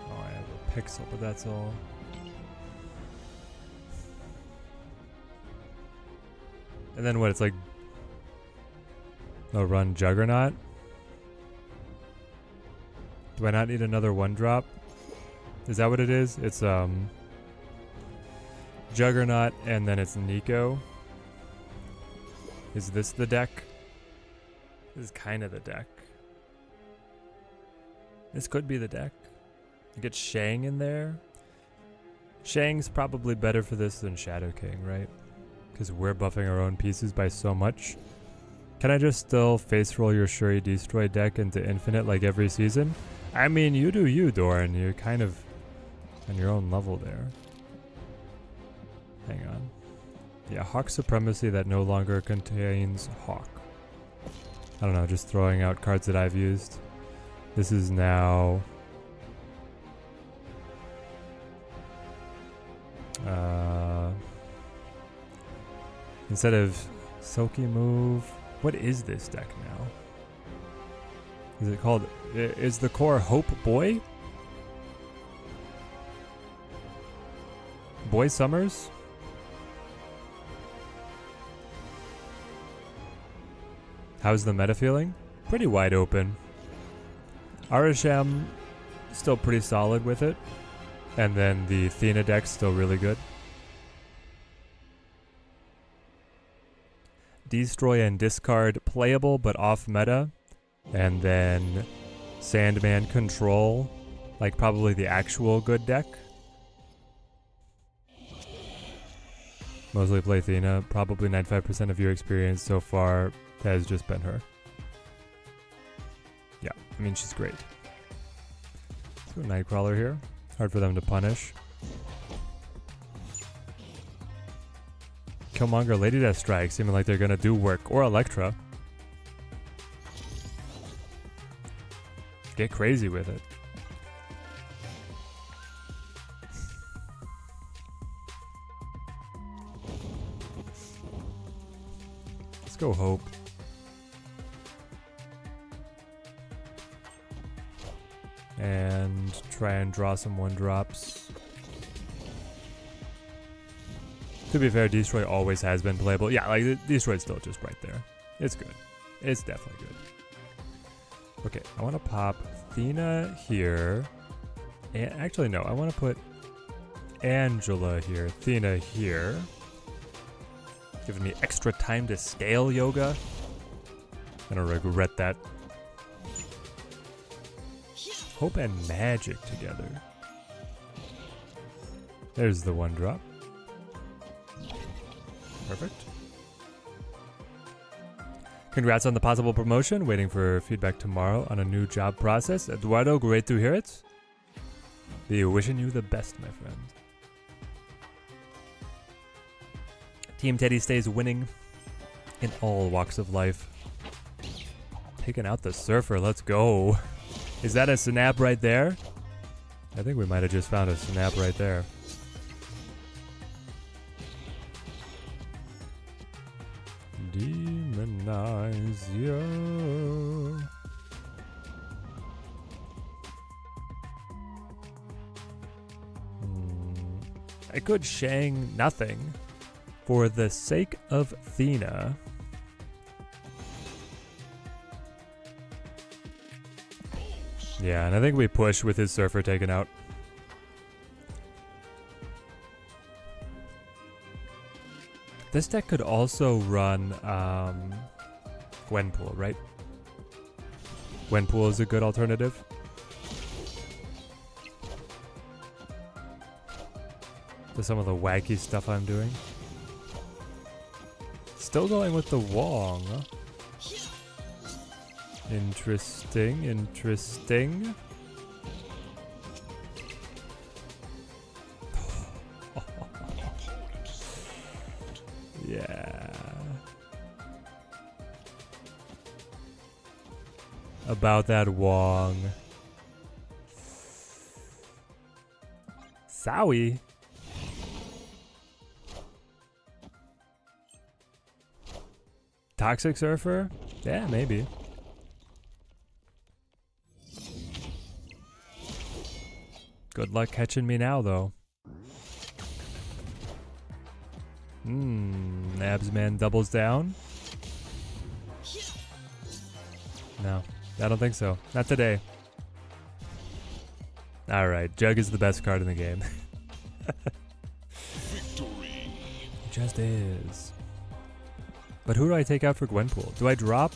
Oh, I have a Pixel, but that's all. And then what, it's like... no, run Juggernaut? Do I not need another 1-drop? Is that what it is? It's Juggernaut and then it's Nico. Is this the deck? This is kind of the deck. This could be the deck. You get Shang in there. Shang's probably better for this than Shadow King, right? Because we're buffing our own pieces by so much. Can I just still face roll your Shuri Destroy deck into infinite like every season? I mean, you do you, Doran. You're kind of on your own level there. Hang on. Yeah, Hawk Supremacy that no longer contains Hawk. I don't know, just throwing out cards that I've used. This is now... instead of Silky Move, what is this deck now? Is it called Is the core Hope Boy? Boy Summers? How's the meta feeling? Pretty wide open. Arasham still pretty solid with it. And then the Athena deck's still really good. Destroy and discard playable but off meta. And then Sandman Control, like probably the actual good deck. Mostly play Athena. Probably 95% of your experience so far has just been her. Yeah, I mean, she's great. Let's go Nightcrawler here. Hard for them to punish. Killmonger, Lady Death Strike, seeming like they're gonna do work. Or Elektra. Get crazy with it. Let's go Hope. And try and draw some 1-drops. To be fair, Destroy always has been playable. Yeah, like Destroy's still just right there. It's good. It's definitely good. Okay, I want to pop Athena here. And actually, no, I want to put Angela here, Athena here. Giving me extra time to scale yoga. I don't regret that. Hope and Magic together. There's the 1-drop. Perfect. Congrats on the possible promotion. Waiting for feedback tomorrow on a new job process. Eduardo, great to hear it. Wishing you the best, my friend. Team Teddy stays winning in all walks of life. Taking out the Surfer. Let's go. Is that a snap right there? I think we might have just found a snap right there. Demonize you. I could Shang nothing for the sake of Athena. Yeah, and I think we push with his Surfer taken out. This deck could also run Gwenpool, right? Gwenpool is a good alternative. To some of the wacky stuff I'm doing. Still going with the Wong. Interesting, interesting. Yeah. About that Wong. Sowie. Toxic Surfer? Yeah, maybe. Good luck catching me now, though. Nabsman doubles down? No, I don't think so. Not today. Alright, Jug is the best card in the game. Victory. It just is. But who do I take out for Gwenpool? Do I drop?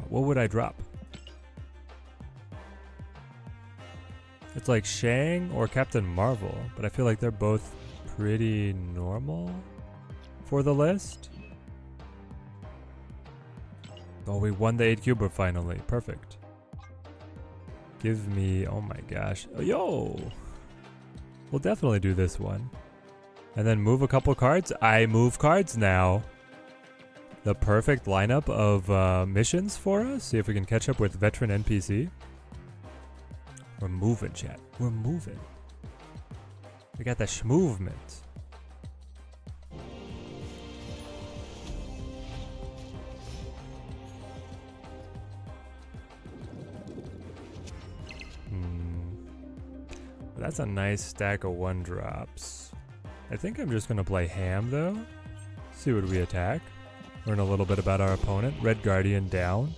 What would I drop? It's like Shang or Captain Marvel, but I feel like they're both pretty normal for the list. Oh, we won the 8-cuber finally. Perfect. Give me... Oh my gosh. Oh, yo! We'll definitely do this one. And then move a couple cards. I move cards now. The perfect lineup of missions for us. See if we can catch up with veteran NPC. We're moving, chat. We're moving. We got the schmovement. That's a nice stack of 1-drops. I think I'm just gonna play Ham though. See what we attack. Learn a little bit about our opponent. Red Guardian down.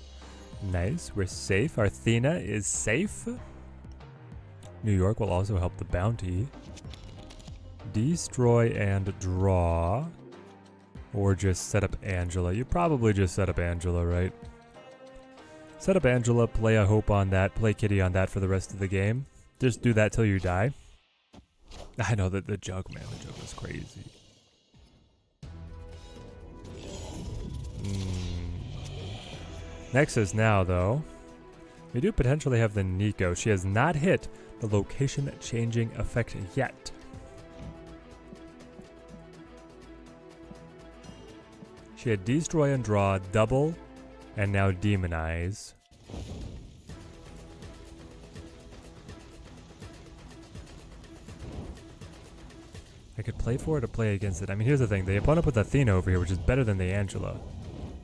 Nice, we're safe. Our Athena is safe. New York will also help the bounty. Destroy and draw. Or just set up Angela. You probably just set up Angela, right? Set up Angela, play a Hope on that, play Kitty on that for the rest of the game. Just do that till you die. I know that the jug, man, the jug was crazy. Nexus now, though. We do potentially have the Nico. She has not hit the location-changing effect yet. She had Destroy and Draw, Double, and now Demonize. I could play for it or play against it. I mean, here's the thing. They opponent with Athena over here, which is better than the Angela.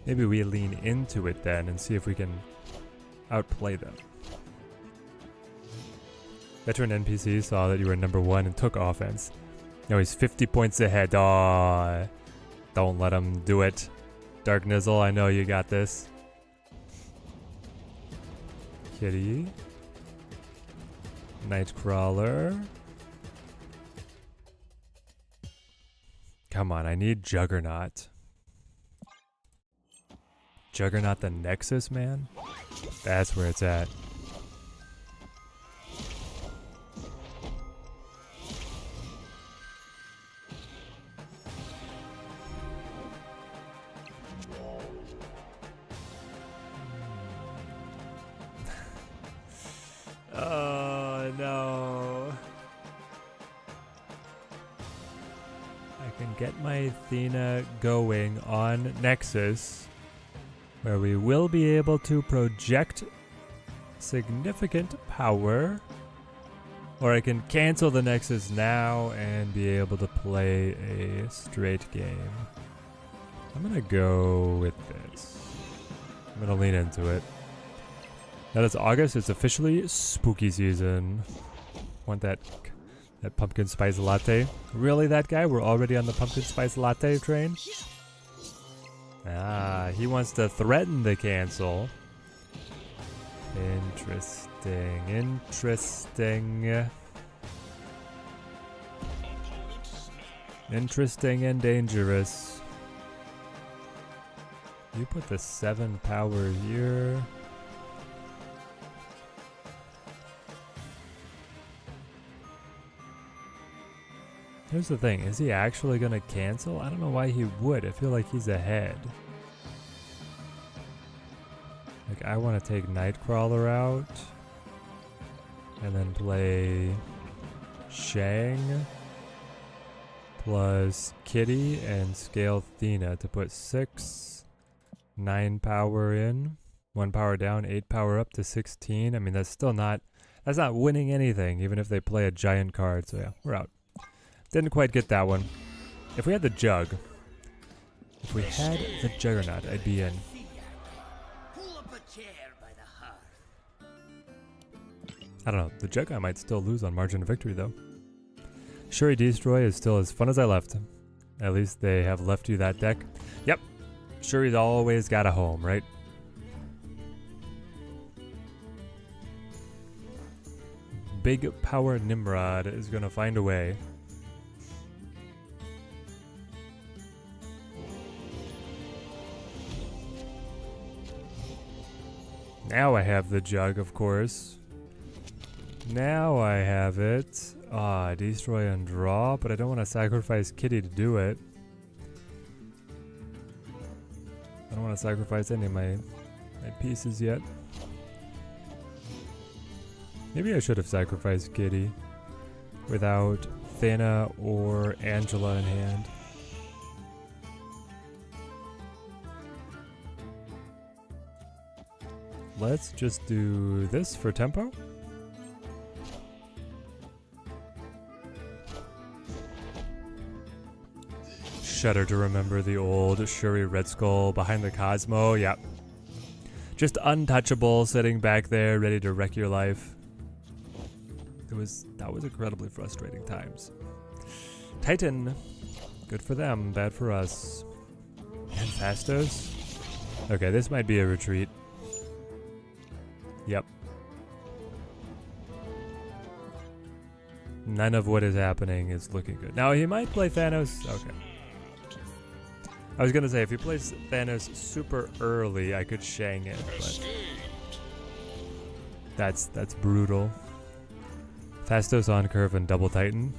Maybe we lean into it then and see if we can outplay them. Veteran NPC saw that you were number 1 and took offense. Now he's 50 points ahead. Aw, don't let him do it. Dark Nizzle, I know you got this. Kitty. Nightcrawler. Come on, I need Juggernaut. Juggernaut the Nexus, man? That's where it's at. Oh, no. I can get my Athena going on Nexus, where we will be able to project significant power, or I can cancel the Nexus now and be able to play a straight game. I'm gonna go with this. I'm gonna lean into it. Now it's August, it's officially spooky season. Want that pumpkin spice latte? Really, that guy? We're already on the pumpkin spice latte train? Ah, he wants to threaten the cancel. Interesting, interesting. Interesting and dangerous. You put the 7 power here. Here's the thing, is he actually gonna cancel? I don't know why he would. I feel like he's ahead. Like, I want to take Nightcrawler out and then play Shang plus Kitty and scale Athena to put 6, 9 power in, 1 power down, 8 power up to 16. I mean, that's not winning anything, even if they play a giant card. So yeah, we're out. Didn't quite get that one. If we had the Jug, if we had the Juggernaut, I'd be in. I don't know. The Jug I might still lose on margin of victory, though. Shuri Destroy is still as fun as I left. At least they have left you that deck. Yep. Shuri's always got a home, right? Big Power Nimrod is going to find a way. Now I have the Jug, of course. Now I have it. Ah, destroy and draw, but I don't want to sacrifice Kitty to do it. I don't want to sacrifice any of my pieces yet. Maybe I should have sacrificed Kitty without Thana or Angela in hand. Let's just do this for tempo. Shudder to remember the old Shuri Red Skull behind the Cosmo. Yep. Just untouchable, sitting back there, ready to wreck your life. That was incredibly frustrating times. Titan, good for them, bad for us. And Fastos. Okay, this might be a retreat. Yep. None of what is happening is looking good. Now he might play Thanos. Okay. I was gonna say if he plays Thanos super early, I could Shang it, but that's brutal. Fastos on curve and double Titan.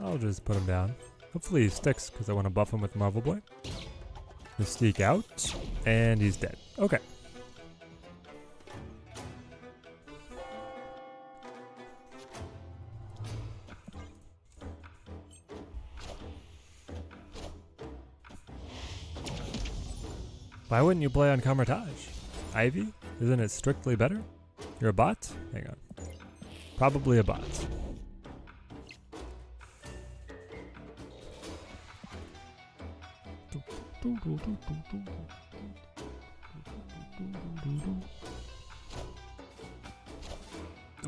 I'll just put him down. Hopefully he sticks because I want to buff him with Marvel Boy. Mystique out, and he's dead. Okay. Why wouldn't you play on Camertage? Ivy? Isn't it strictly better? You're a bot? Hang on. Probably a bot.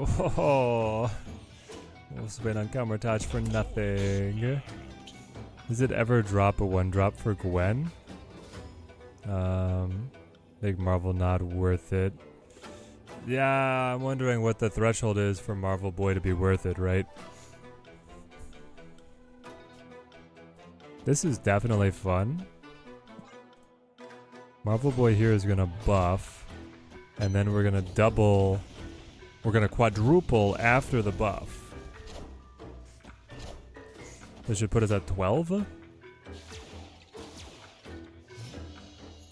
Oh, we'll spin on Camertage for nothing. Does it ever drop a 1-drop for Gwen? Big Marvel not worth it. Yeah, I'm wondering what the threshold is for Marvel Boy to be worth it, right? This is definitely fun. Marvel Boy here is gonna buff, and then we're gonna quadruple after the buff. This should put us at 12.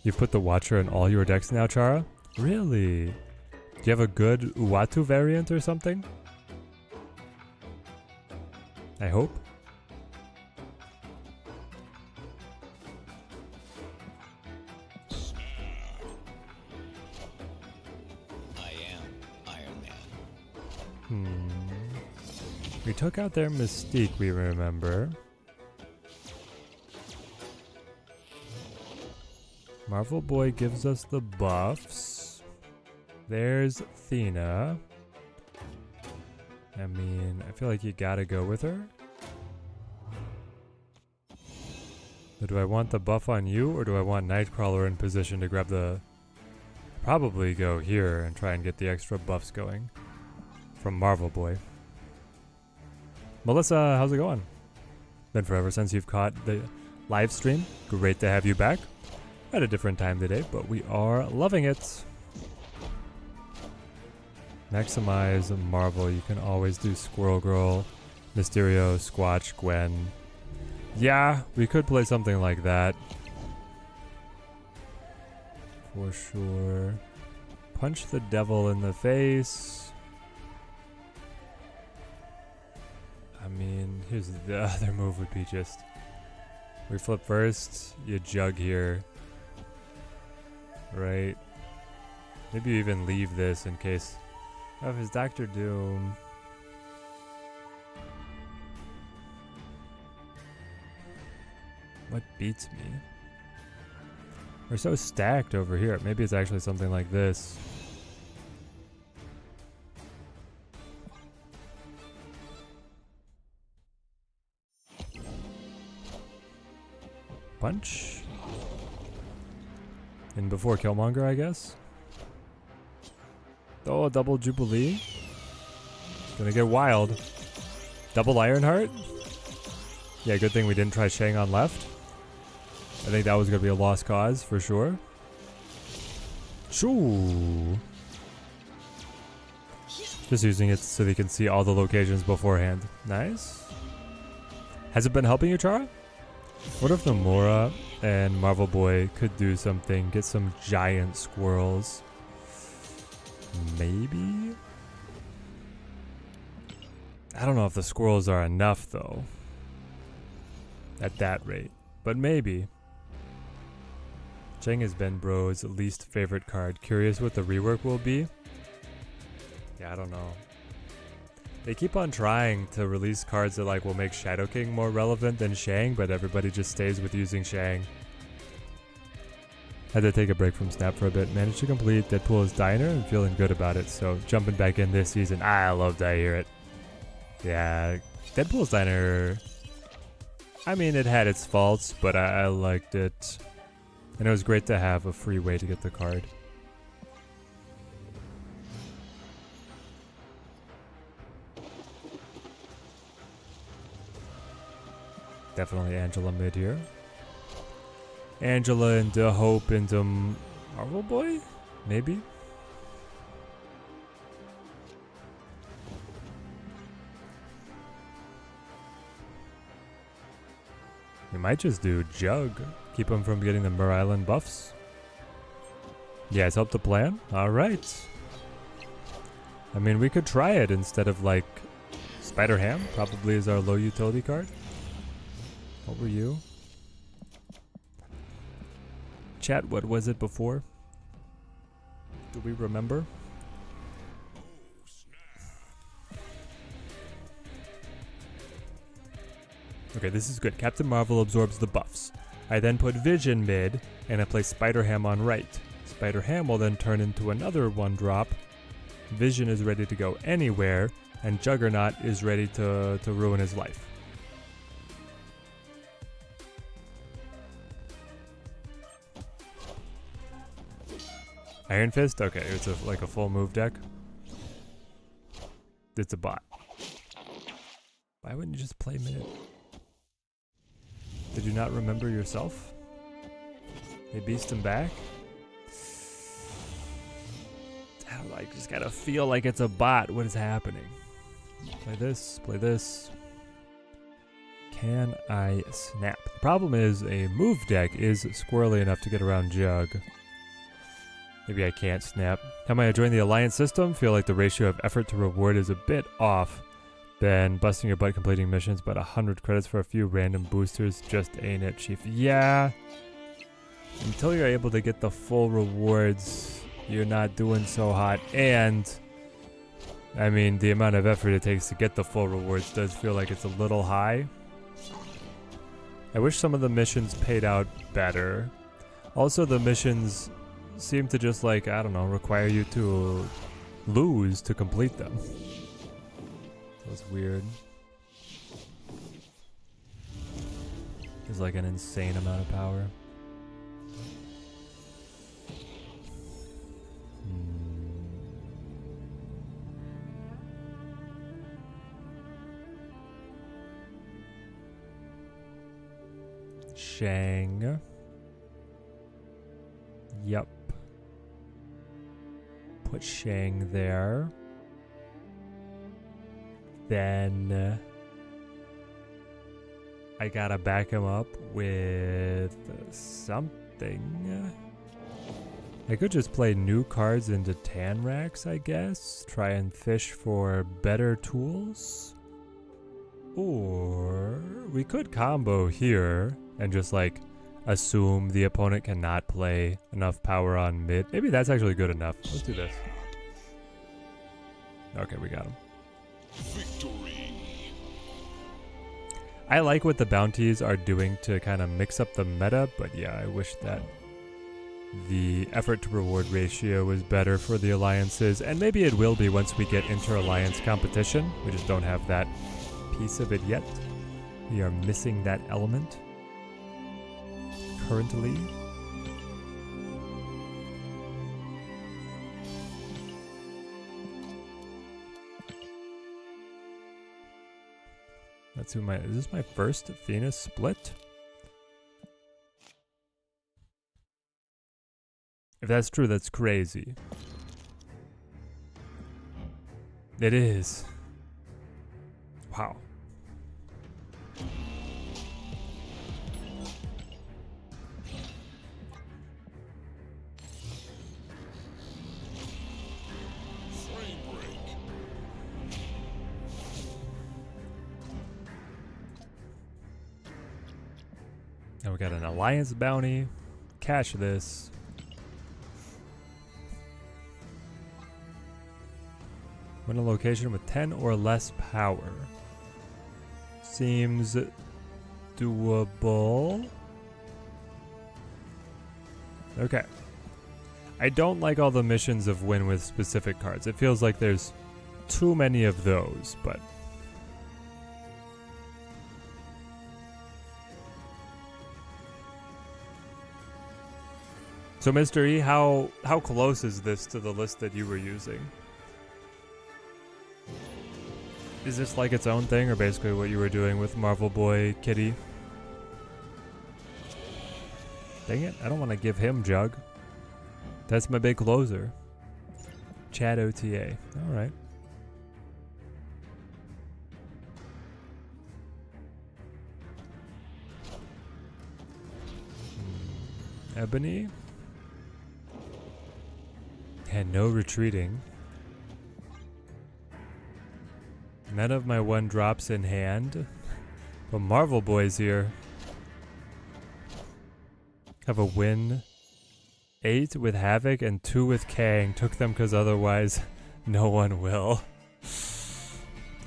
You've put the Watcher in all your decks now, Chara? Really? Do you have a good Uatu variant or something? I hope. We took out their Mystique, we remember. Marvel Boy gives us the buffs. There's Athena. I mean, I feel like you gotta go with her. But do I want the buff on you, or do I want Nightcrawler in position to grab the... Probably go here and try and get the extra buffs going from Marvel Boy. Melissa, how's it going? Been forever since you've caught the live stream. Great to have you back. At a different time today, but we are loving it. Maximize Marvel. You can always do Squirrel Girl, Mysterio, Squatch, Gwen. Yeah, we could play something like that. For sure. Punch the devil in the face. I mean, here's the other move would be just... We flip first, you jug here. Right. Maybe you even leave this in case... Oh, his Dr. Doom. What beats me? We're so stacked over here. Maybe it's actually something like this. Punch. And before Killmonger, I guess. Oh, double Jubilee. Gonna get wild. Double Ironheart. Yeah, good thing we didn't try Shang on left. I think that was gonna be a lost cause for sure. Shoo. Just using it so they can see all the locations beforehand. Nice. Has it been helping you, Chara? What if Nomura and Marvel Boy could do something, get some giant squirrels? Maybe? I don't know if the squirrels are enough though. At that rate. But maybe. Shang has been Bro's least favorite card. Curious what the rework will be? Yeah, I don't know. They keep on trying to release cards that like will make Shadow King more relevant than Shang, but everybody just stays with using Shang. Had to take a break from Snap for a bit. Managed to complete Deadpool's Diner and feeling good about it. So jumping back in this season, I love to hear it. Yeah, Deadpool's Diner, I mean, it had its faults, but I liked it. And it was great to have a free way to get the card. Definitely Angela mid here. Angela into Hope into Marvel Boy? Maybe? We might just do Jug. Keep him from getting the Mer Island buffs. You guys help the plan? Alright. I mean, we could try it instead of like Spider-Ham. Probably is our low utility card. What were you? Chat, what was it before? Do we remember? Okay, this is good. Captain Marvel absorbs the buffs. I then put Vision mid, and I place Spider-Ham on right. Spider-Ham will then turn into another 1-drop. Vision is ready to go anywhere, and Juggernaut is ready to ruin his life. Iron Fist? Okay, it's like a full move deck. It's a bot. Why wouldn't you just play mid? Did you not remember yourself? They beast him back? I don't know, I just gotta feel like it's a bot. What is happening? Play this, play this. Can I snap? The problem is a move deck is squirrely enough to get around Jug. Maybe I can't snap. How might I join the alliance system? Feel like the ratio of effort to reward is a bit off. Then busting your butt completing missions, but 100 credits for a few random boosters just ain't it, Chief. Yeah. Until you're able to get the full rewards, you're not doing so hot. And, I mean, the amount of effort it takes to get the full rewards does feel like it's a little high. I wish some of the missions paid out better. Also, the missions seem to just like, I don't know, require you to lose to complete them. That was weird. It's like an insane amount of power. Shang. Yup. Put Shang there. Then I gotta back him up with something. I could just play new cards into Tanrax, I guess. Try and fish for better tools. Or we could combo here and just like assume the opponent cannot play enough power on mid. Maybe that's actually good enough. Let's do this. Okay, we got him. Victory. I like what the bounties are doing to kind of mix up the meta, but yeah, I wish that the effort to reward ratio was better for the alliances, and maybe it will be once we get inter-alliance competition. We just don't have that piece of it yet. We are missing that element currently. Let's see, is this my first Athena split? If that's true, that's crazy. It is. Wow. Now we got an alliance bounty. cache this. Win a location with 10 or less power. Seems doable. Okay. I don't like all the missions of win with specific cards. It feels like there's too many of those, but... So, Mr. E, how close is this to the list that you were using? Is this like its own thing, or basically what you were doing with Marvel Boy Kitty? Dang it, I don't want to give him Jug. That's my big closer. Chad OTA. Alright. Ebony. And no retreating. None of my 1-drops in hand. But Marvel Boy's here. Have a win. 8 with Havoc and 2 with Kang. Took them because otherwise no one will.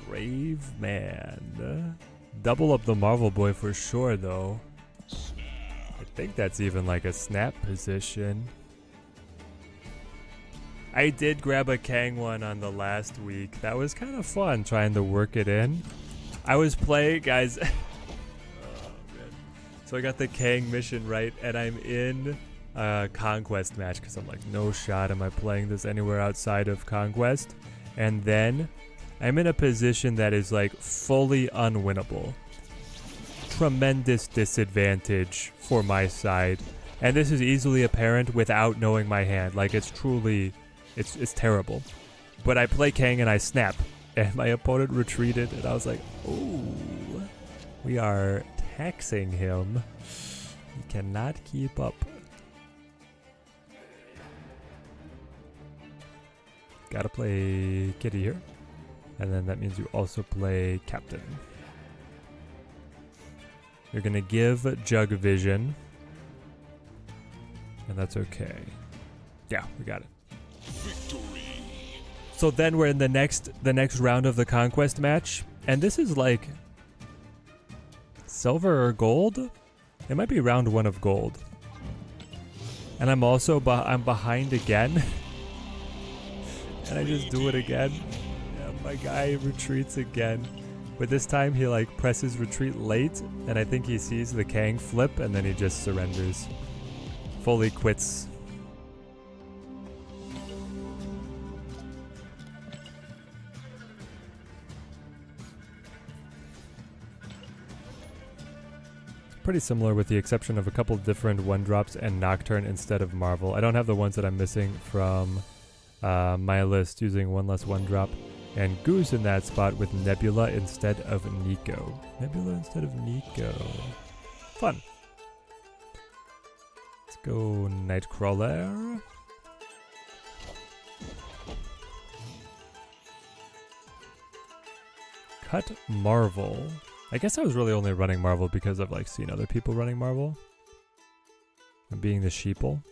Brave man. Double up the Marvel Boy for sure though. I think that's even like a snap position. I did grab a Kang one on the last week. That was kind of fun trying to work it in. I was playing, guys. Oh, man. So I got the Kang mission right, and I'm in a Conquest match because I'm like, no shot am I playing this anywhere outside of Conquest. And then I'm in a position that is like fully unwinnable. Tremendous disadvantage for my side. And this is easily apparent without knowing my hand. Like, it's truly... It's terrible. But I play Kang and I snap. And my opponent retreated. And I was like, ooh. We are taxing him. He cannot keep up. Gotta play Kitty here. And then that means you also play Captain. You're gonna give Jug Vision. And that's okay. Yeah, we got it. Victory. So then we're in the next round of the Conquest match, and this is like silver or gold. It might be round 1 of gold. And I'm also I'm behind again, and I just do it again. Yeah, my guy retreats again, but this time he like presses retreat late, and I think he sees the Kang flip, and then he just surrenders, fully quits. Pretty similar with the exception of a couple different 1-drops and Nocturne instead of Marvel. I don't have the ones that I'm missing from my list using 1 less 1-drop. And Goose in that spot with Nebula instead of Nico. Nebula instead of Nico. Fun. Let's go Nightcrawler. Cut Marvel. I guess I was really only running Marvel because I've like seen other people running Marvel. And being the sheeple.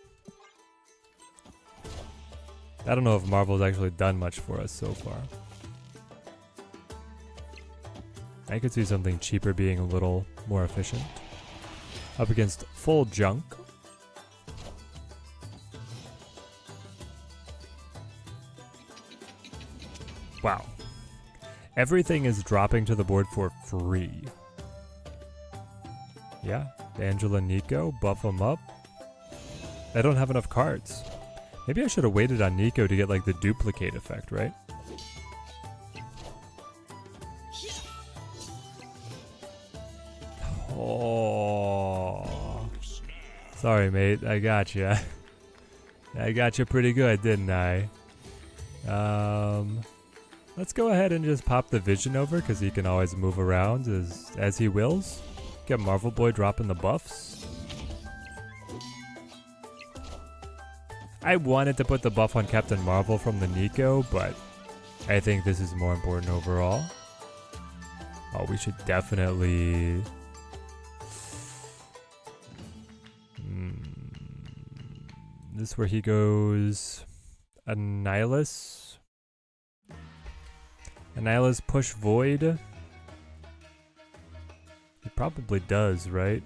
I don't know if Marvel's actually done much for us so far. I could see something cheaper being a little more efficient. Up against full junk. Wow. Everything is dropping to the board for free. Yeah, Angela Nico, buff them up. I don't have enough cards. Maybe I should have waited on Nico to get like the duplicate effect, right? Oh, sorry, mate. I got you. I got you pretty good, didn't I? Let's go ahead and just pop the vision over because he can always move around as he wills. Get Marvel Boy dropping the buffs. I wanted to put the buff on Captain Marvel from the Nico, but I think this is more important overall. Oh, we should definitely... This is where he goes Annihilus. Annihilus push Void. He probably does, right?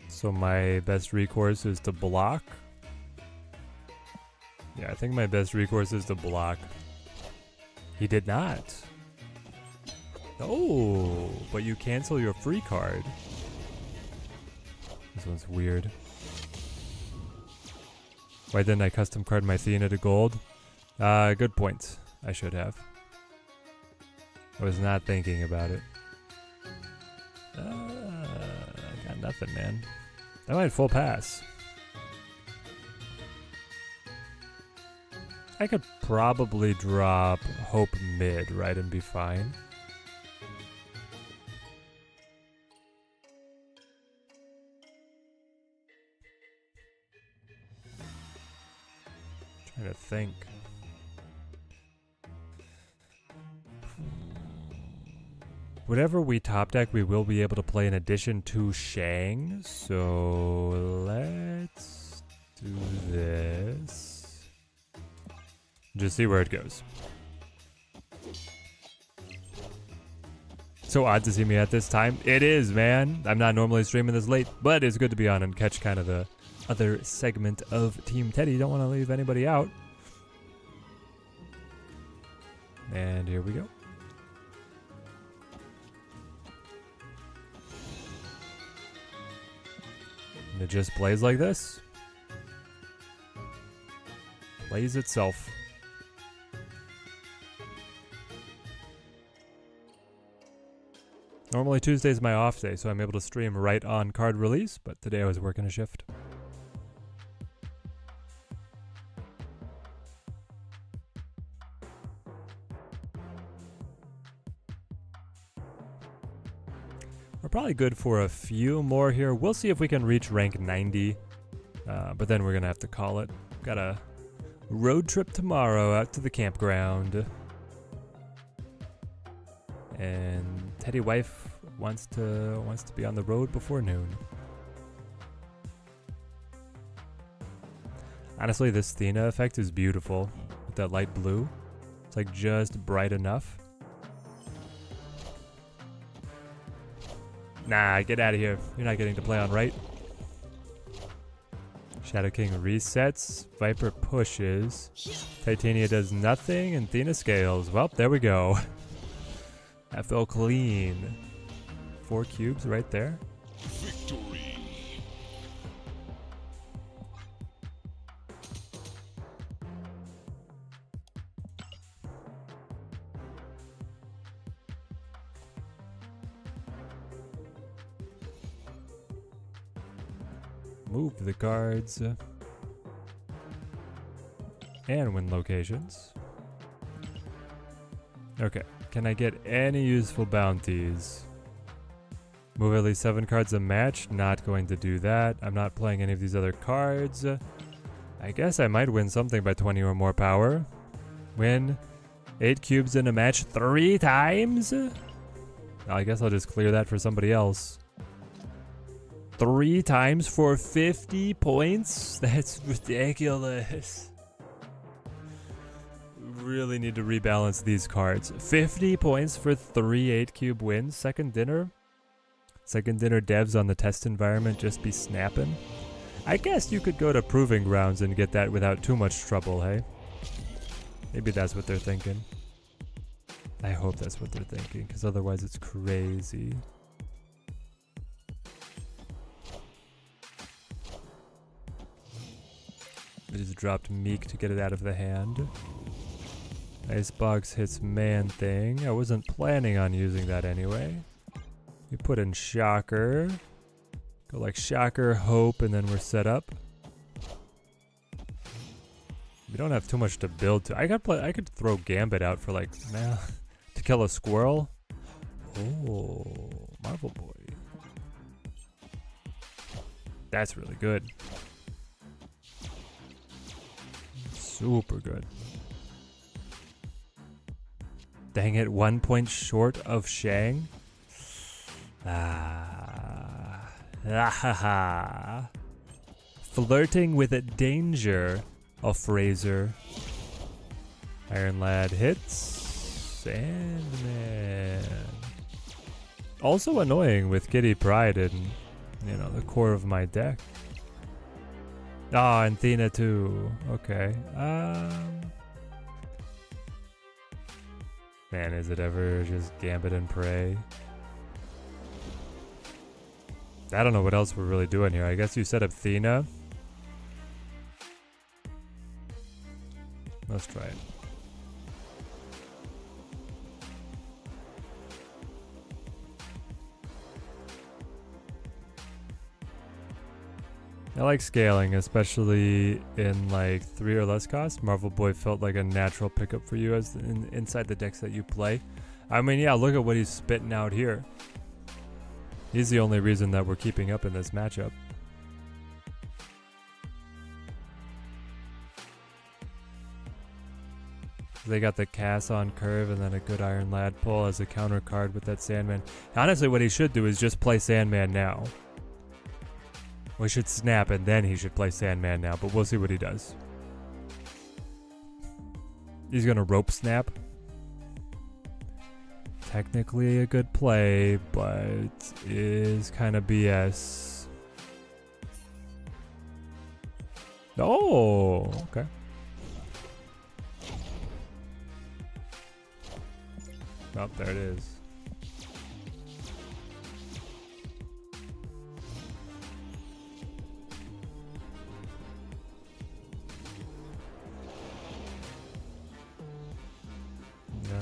So my best recourse is to block. Yeah, I think my best recourse is to block. He did not. Oh, but you cancel your free card. This one's weird. Why didn't I custom card my Athena to gold? Good point. I should have. I was not thinking about it. I got nothing, man. I might full pass. I could probably drop Hope mid, right, and be fine. Trying to think. Whatever we top deck, we will be able to play in addition to Shang. So let's do this. Just see where it goes. So odd to see me at this time. It is, man. I'm not normally streaming this late, but it's good to be on and catch kind of the other segment of Team Teddy. Don't want to leave anybody out. And here we go. And it just plays like this. Plays itself. Normally Tuesday's my off day, so I'm able to stream right on card release, but today I was working a shift. We're probably good for a few more here. We'll see if we can reach rank 90, but then we're going to have to call it. Got a road trip tomorrow out to the campground. And Teddy wife wants to be on the road before noon. Honestly, this Athena effect is beautiful with that light blue. It's like just bright enough. Nah, get out of here. You're not getting to play on right. Shadow King resets. Viper pushes. Titania does nothing, and Athena scales. Well, there we go. That felt clean. 4 cubes right there. Victory. Move the cards. And win locations. Okay. Can I get any useful bounties? Move at least 7 cards a match. Not going to do that. I'm not playing any of these other cards. I guess I might win something by 20 or more power. Win 8 cubes in a match 3 times? I guess I'll just clear that for somebody else. 3 times for 50 points? That's ridiculous. Really need to rebalance these cards. 50 points for 3 8-cube wins. Second dinner devs on the test environment just be snapping. I guess you could go to proving grounds and get that without too much trouble, hey? Maybe that's what they're thinking. I hope that's what they're thinking, because otherwise it's crazy. I just dropped Meek to get it out of the hand. Icebox hits Man Thing. I wasn't planning on using that anyway. You put in Shocker. Go like Shocker, Hope, and then we're set up. We don't have too much to build to. I could throw Gambit out for like, man, to kill a squirrel. Oh, Marvel Boy. That's really good. Super good. Dang it, 1 point short of Shang. Flirting with a danger. A Fraser. Iron Lad hits. Sandman. Also annoying with Kitty Pryde in, you know, the core of my deck. Ah, and Thena too. Okay. Man, is it ever just Gambit and Prey? I don't know what else we're really doing here. I guess you set up Thena. Let's try it. I like scaling, especially in like 3 or less costs. Marvel Boy felt like a natural pickup for you as inside the decks that you play. I mean, yeah, look at what he's spitting out here. He's the only reason that we're keeping up in this matchup. They got the Cass on curve and then a good Iron Lad pull as a counter card with that Sandman. Honestly, what he should do is just play Sandman now. We should snap and then he should play Sandman now, but we'll see what he does. He's gonna rope snap. Technically a good play, but is kind of BS. Oh, okay. Oh, there it is. No.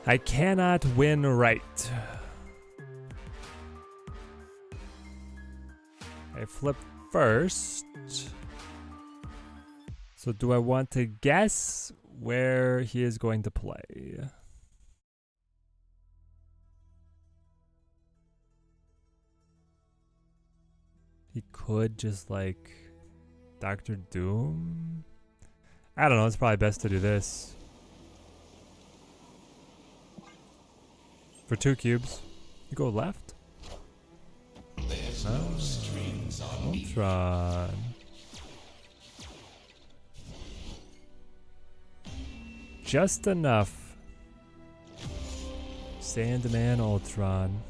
I cannot win right. I flip first. So do I want to guess where he is going to play? He could just like Dr. Doom? I don't know, it's probably best to do this. For 2 cubes. You go left? There's no strings on me. Ultron. Just enough. Sandman Ultron.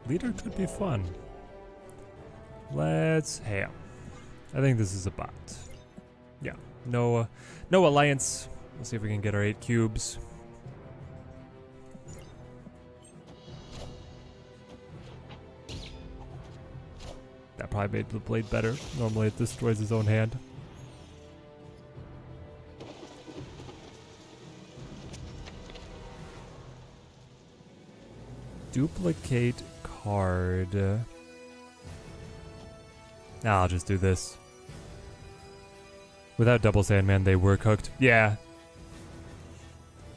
Leader could be fun. Let's ham. I think this is a bot. Yeah, no alliance. We'll see if we can get our 8 cubes. That probably made the blade better. Normally it destroys his own hand. Duplicate card. I'll just do this. Without double Sandman, they were cooked. Yeah.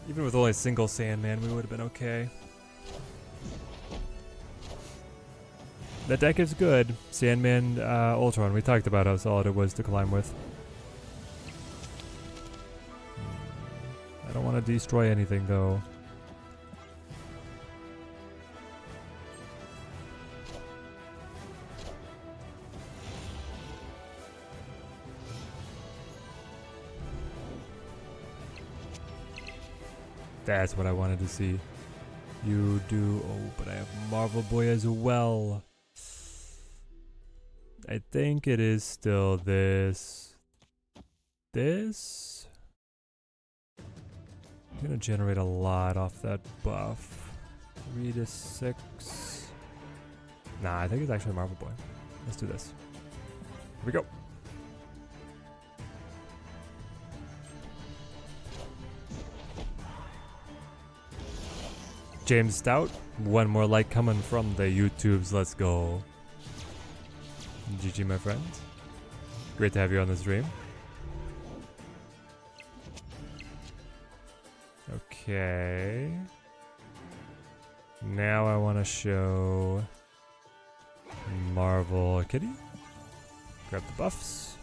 Even with only a single Sandman, we would have been okay. That deck is good. Sandman, Ultron. We talked about how solid it was to climb with. I don't want to destroy anything, though. That's what I wanted to see. You do. Oh, but I have Marvel Boy as well. I think it is still this. This? I'm gonna generate a lot off that buff. 3 to 6. Nah, I think it's actually Marvel Boy. Let's do this. Here we go. James Stout, one more like coming from the YouTubes. Let's go. GG, my friend. Great to have you on the stream. Okay. Now I want to show Marvel Kitty. Grab the buffs.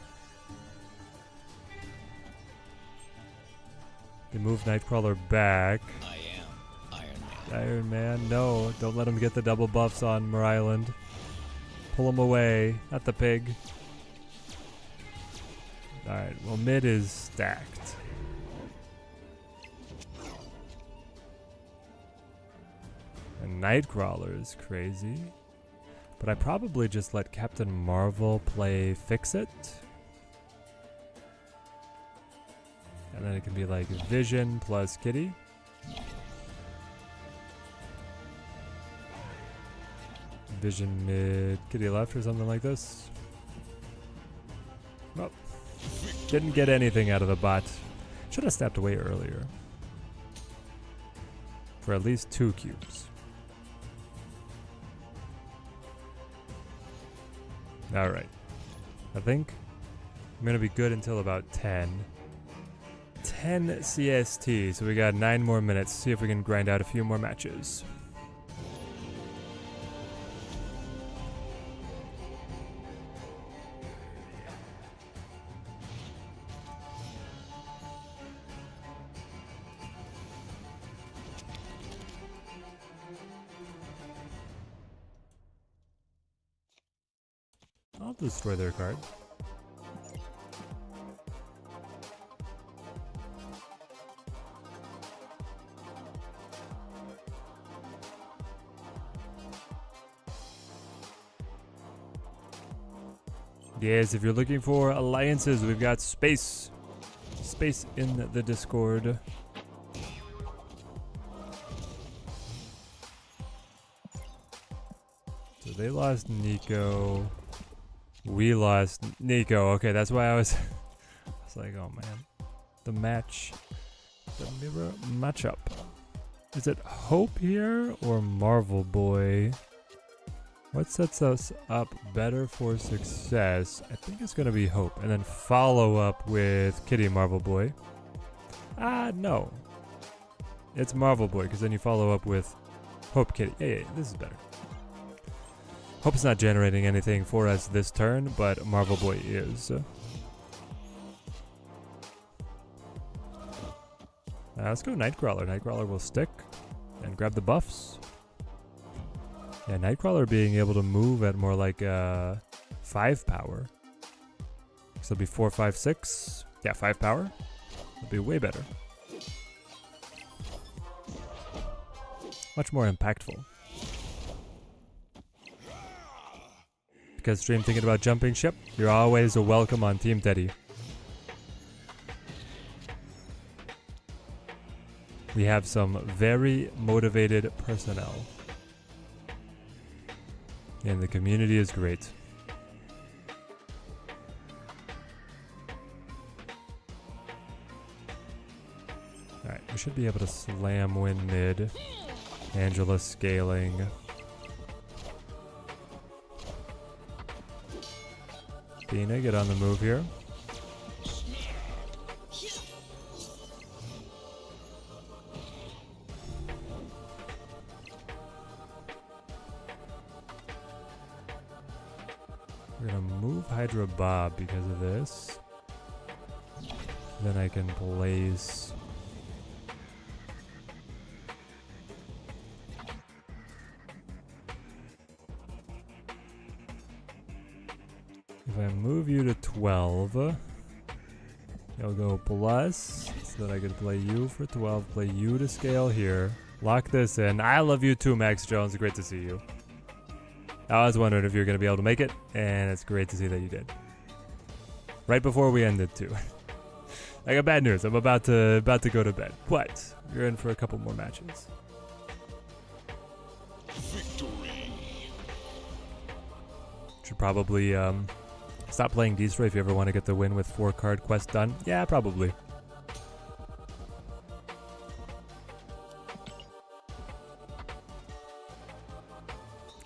They move Nightcrawler back. I am Iron Man. Iron Man, no. Don't let him get the double buffs on Mer Island. Pull him away. Not the pig. Alright, well mid is stacked. And Nightcrawler is crazy. But I probably just let Captain Marvel play Fix-It. And then it can be like Vision plus Kitty. Vision mid, Kitty left or something like this. Well, didn't get anything out of the bot. Should have stepped away earlier. For at least 2 cubes. Alright. I think I'm going to be good until about 10. 10 CST, so we got 9 more minutes. See if we can grind out a few more matches. I'll destroy their card. Yes, if you're looking for alliances, we've got space. Space in the Discord. So they lost Nico. We lost Nico. Okay, that's why I was like, oh man. The match. The mirror matchup. Is it Hope here or Marvel Boy? What sets us up better for success? I think it's gonna be Hope. And then follow up with Kitty Marvel Boy. No. It's Marvel Boy, because then you follow up with Hope Kitty. Yeah, this is better. Hope's not generating anything for us this turn, but Marvel Boy is. Let's go Nightcrawler. Nightcrawler will stick and grab the buffs. Yeah, Nightcrawler being able to move at more like 5 power. So it'll be 4, 5, 6. Yeah, 5 power. It'll be way better. Much more impactful. Because stream thinking about jumping ship, you're always a welcome on Team Teddy. We have some very motivated personnel. And the community is great. Alright, we should be able to slam win mid. Angela scaling. Dina, get on the move here. We're gonna move Hydra Bob because of this. Then I can place if I move you to 12, you'll go plus, so that I could play you for 12, play you to scale here. Lock this in. I love you too, Max Jones. Great to see you. I was wondering if you were going to be able to make it, and it's great to see that you did. Right before we ended, too. I got bad news. I'm about to go to bed, but you're in for a couple more matches. Victory. Should probably stop playing Destroy if you ever want to get the win with 4-card quest done. Yeah, probably.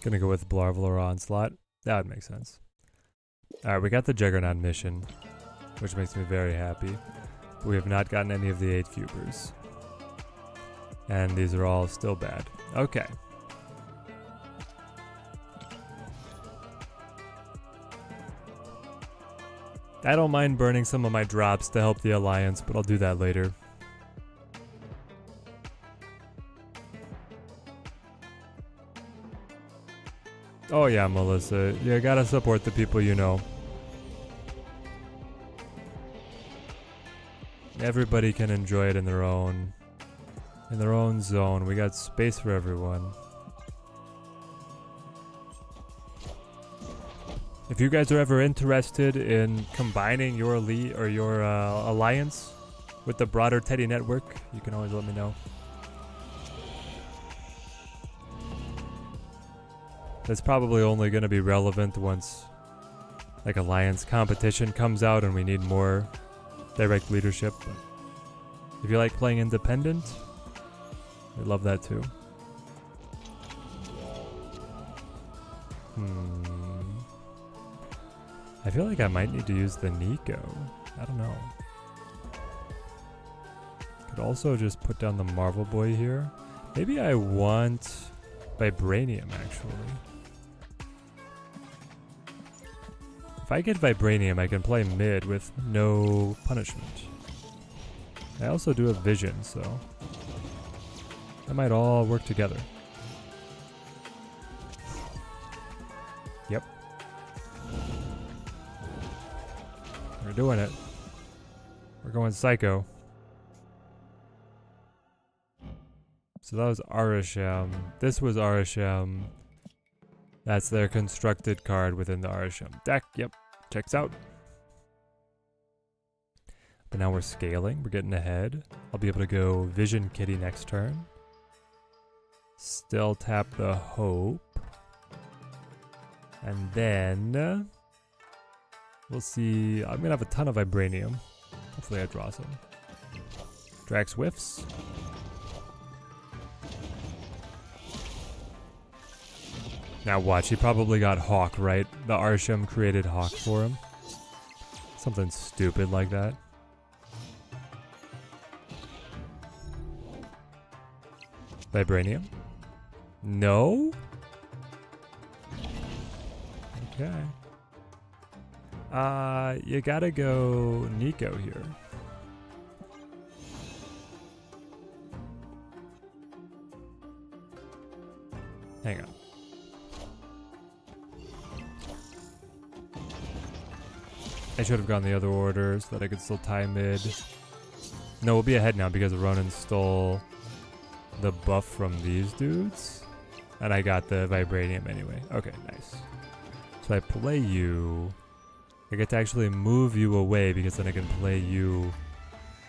Gonna go with Blarvel or Onslaught. That would make sense. Alright, we got the Juggernaut mission, which makes me very happy. We have not gotten any of the 8 cubers. And these are all still bad. Okay. I don't mind burning some of my drops to help the Alliance, but I'll do that later. Oh yeah, Melissa. You gotta support the people you know. Everybody can enjoy it in their own zone. We got space for everyone. If you guys are ever interested in combining your elite or your alliance with the broader Teddy network, you can always let me know. That's probably only going to be relevant once like alliance competition comes out and we need more direct leadership. But if you like playing independent, we love that too. I feel like I might need to use the Nico. I don't know. Could also just put down the Marvel Boy here. Maybe I want Vibranium actually. If I get Vibranium, I can play mid with no punishment. I also do have Vision, so that might all work together. Yep. We're doing it. We're going psycho. So that was Arasham. This was Arasham. That's their constructed card within the Arasham deck. Yep. Checks out. But now we're scaling. We're getting ahead. I'll be able to go Vision Kitty next turn. Still tap the Hope. And then we'll see. I'm going to have a ton of Vibranium. Hopefully I draw some. Drax whiffs. Now watch, he probably got Hawk, right? The Arsham created Hawk for him. Something stupid like that. Vibranium? No? Okay. You gotta go Nico here. Hang on. I should have gone the other order so that I could still tie mid. No, we'll be ahead now because Ronan stole the buff from these dudes. And I got the Vibranium anyway. Okay, nice. So I play you. I get to actually move you away because then I can play you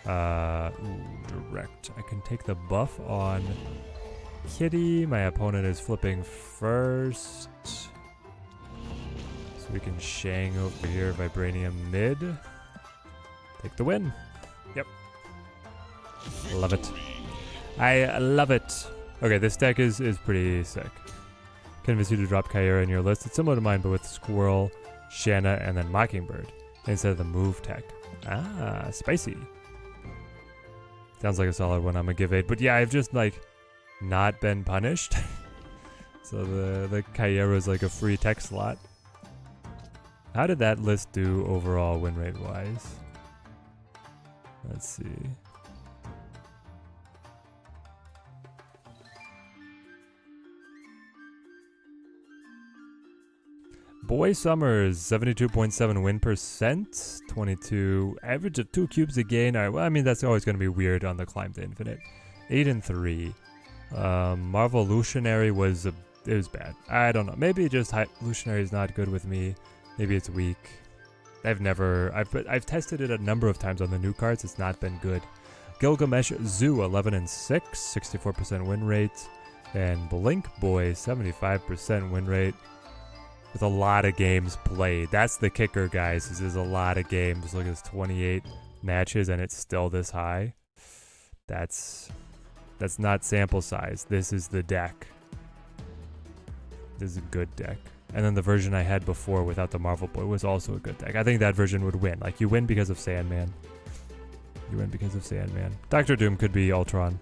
direct. I can take the buff on Kitty. My opponent is flipping first. So we can Shang over here, Vibranium mid. Take the win. Yep. Love it. I love it. Okay, this deck is pretty sick. Convince you to drop Kyra in your list. It's similar to mine, but with Squirrel, Shanna, and then Mockingbird instead of the move tech. Ah, spicy. Sounds like a solid one. I'm gonna give 8. But yeah, I've just like not been punished. So the Kyra is like a free tech slot. How did that list do overall win rate wise? Let's see. Boy Summers, 72.7 win percent, 22, average of 2 cubes a game. All right, well, I mean, that's always going to be weird on the Climb to Infinite. 8 and 3. Marvolutionary was it was bad. I don't know. Maybe just Lutionary is not good with me. Maybe it's weak. I've tested it a number of times on the new cards. It's not been good. Gilgamesh Zoo, 11 and 6, 64% win rate, and Blink Boy, 75% win rate. With a lot of games played. That's the kicker, guys. This is a lot of games. Look at this, 28 matches and it's still this high. That's not sample size. This is the deck. This is a good deck. And then the version I had before without the Marvel Boy was also a good deck. I think that version would win. Like, you win because of Sandman. You win because of Sandman. Doctor Doom could be Ultron.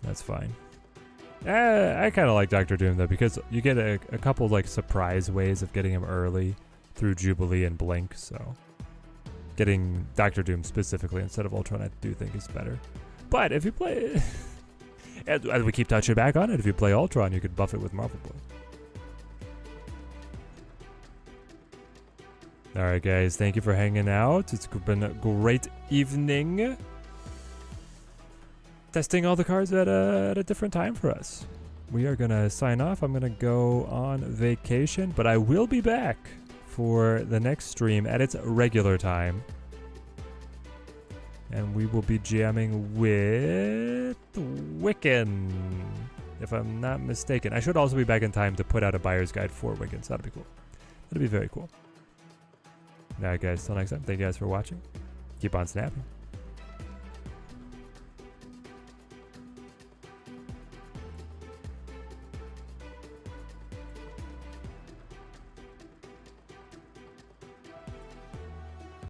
That's fine. I kind of like Doctor Doom, though, because you get a couple, like, surprise ways of getting him early through Jubilee and Blink, so... Getting Doctor Doom specifically instead of Ultron, I do think is better. But if you play... as we keep touching back on it, if you play Ultron, you could buff it with Marvel Boy. Alright guys, thank you for hanging out. It's been a great evening. Testing all the cards at a different time for us. We are going to sign off. I'm going to go on vacation, but I will be back for the next stream at its regular time. And we will be jamming with Wiccan, if I'm not mistaken. I should also be back in time to put out a buyer's guide for Wiccan, so that'd be cool. That'd be very cool. Alright guys, till next time, thank you guys for watching. Keep on snapping.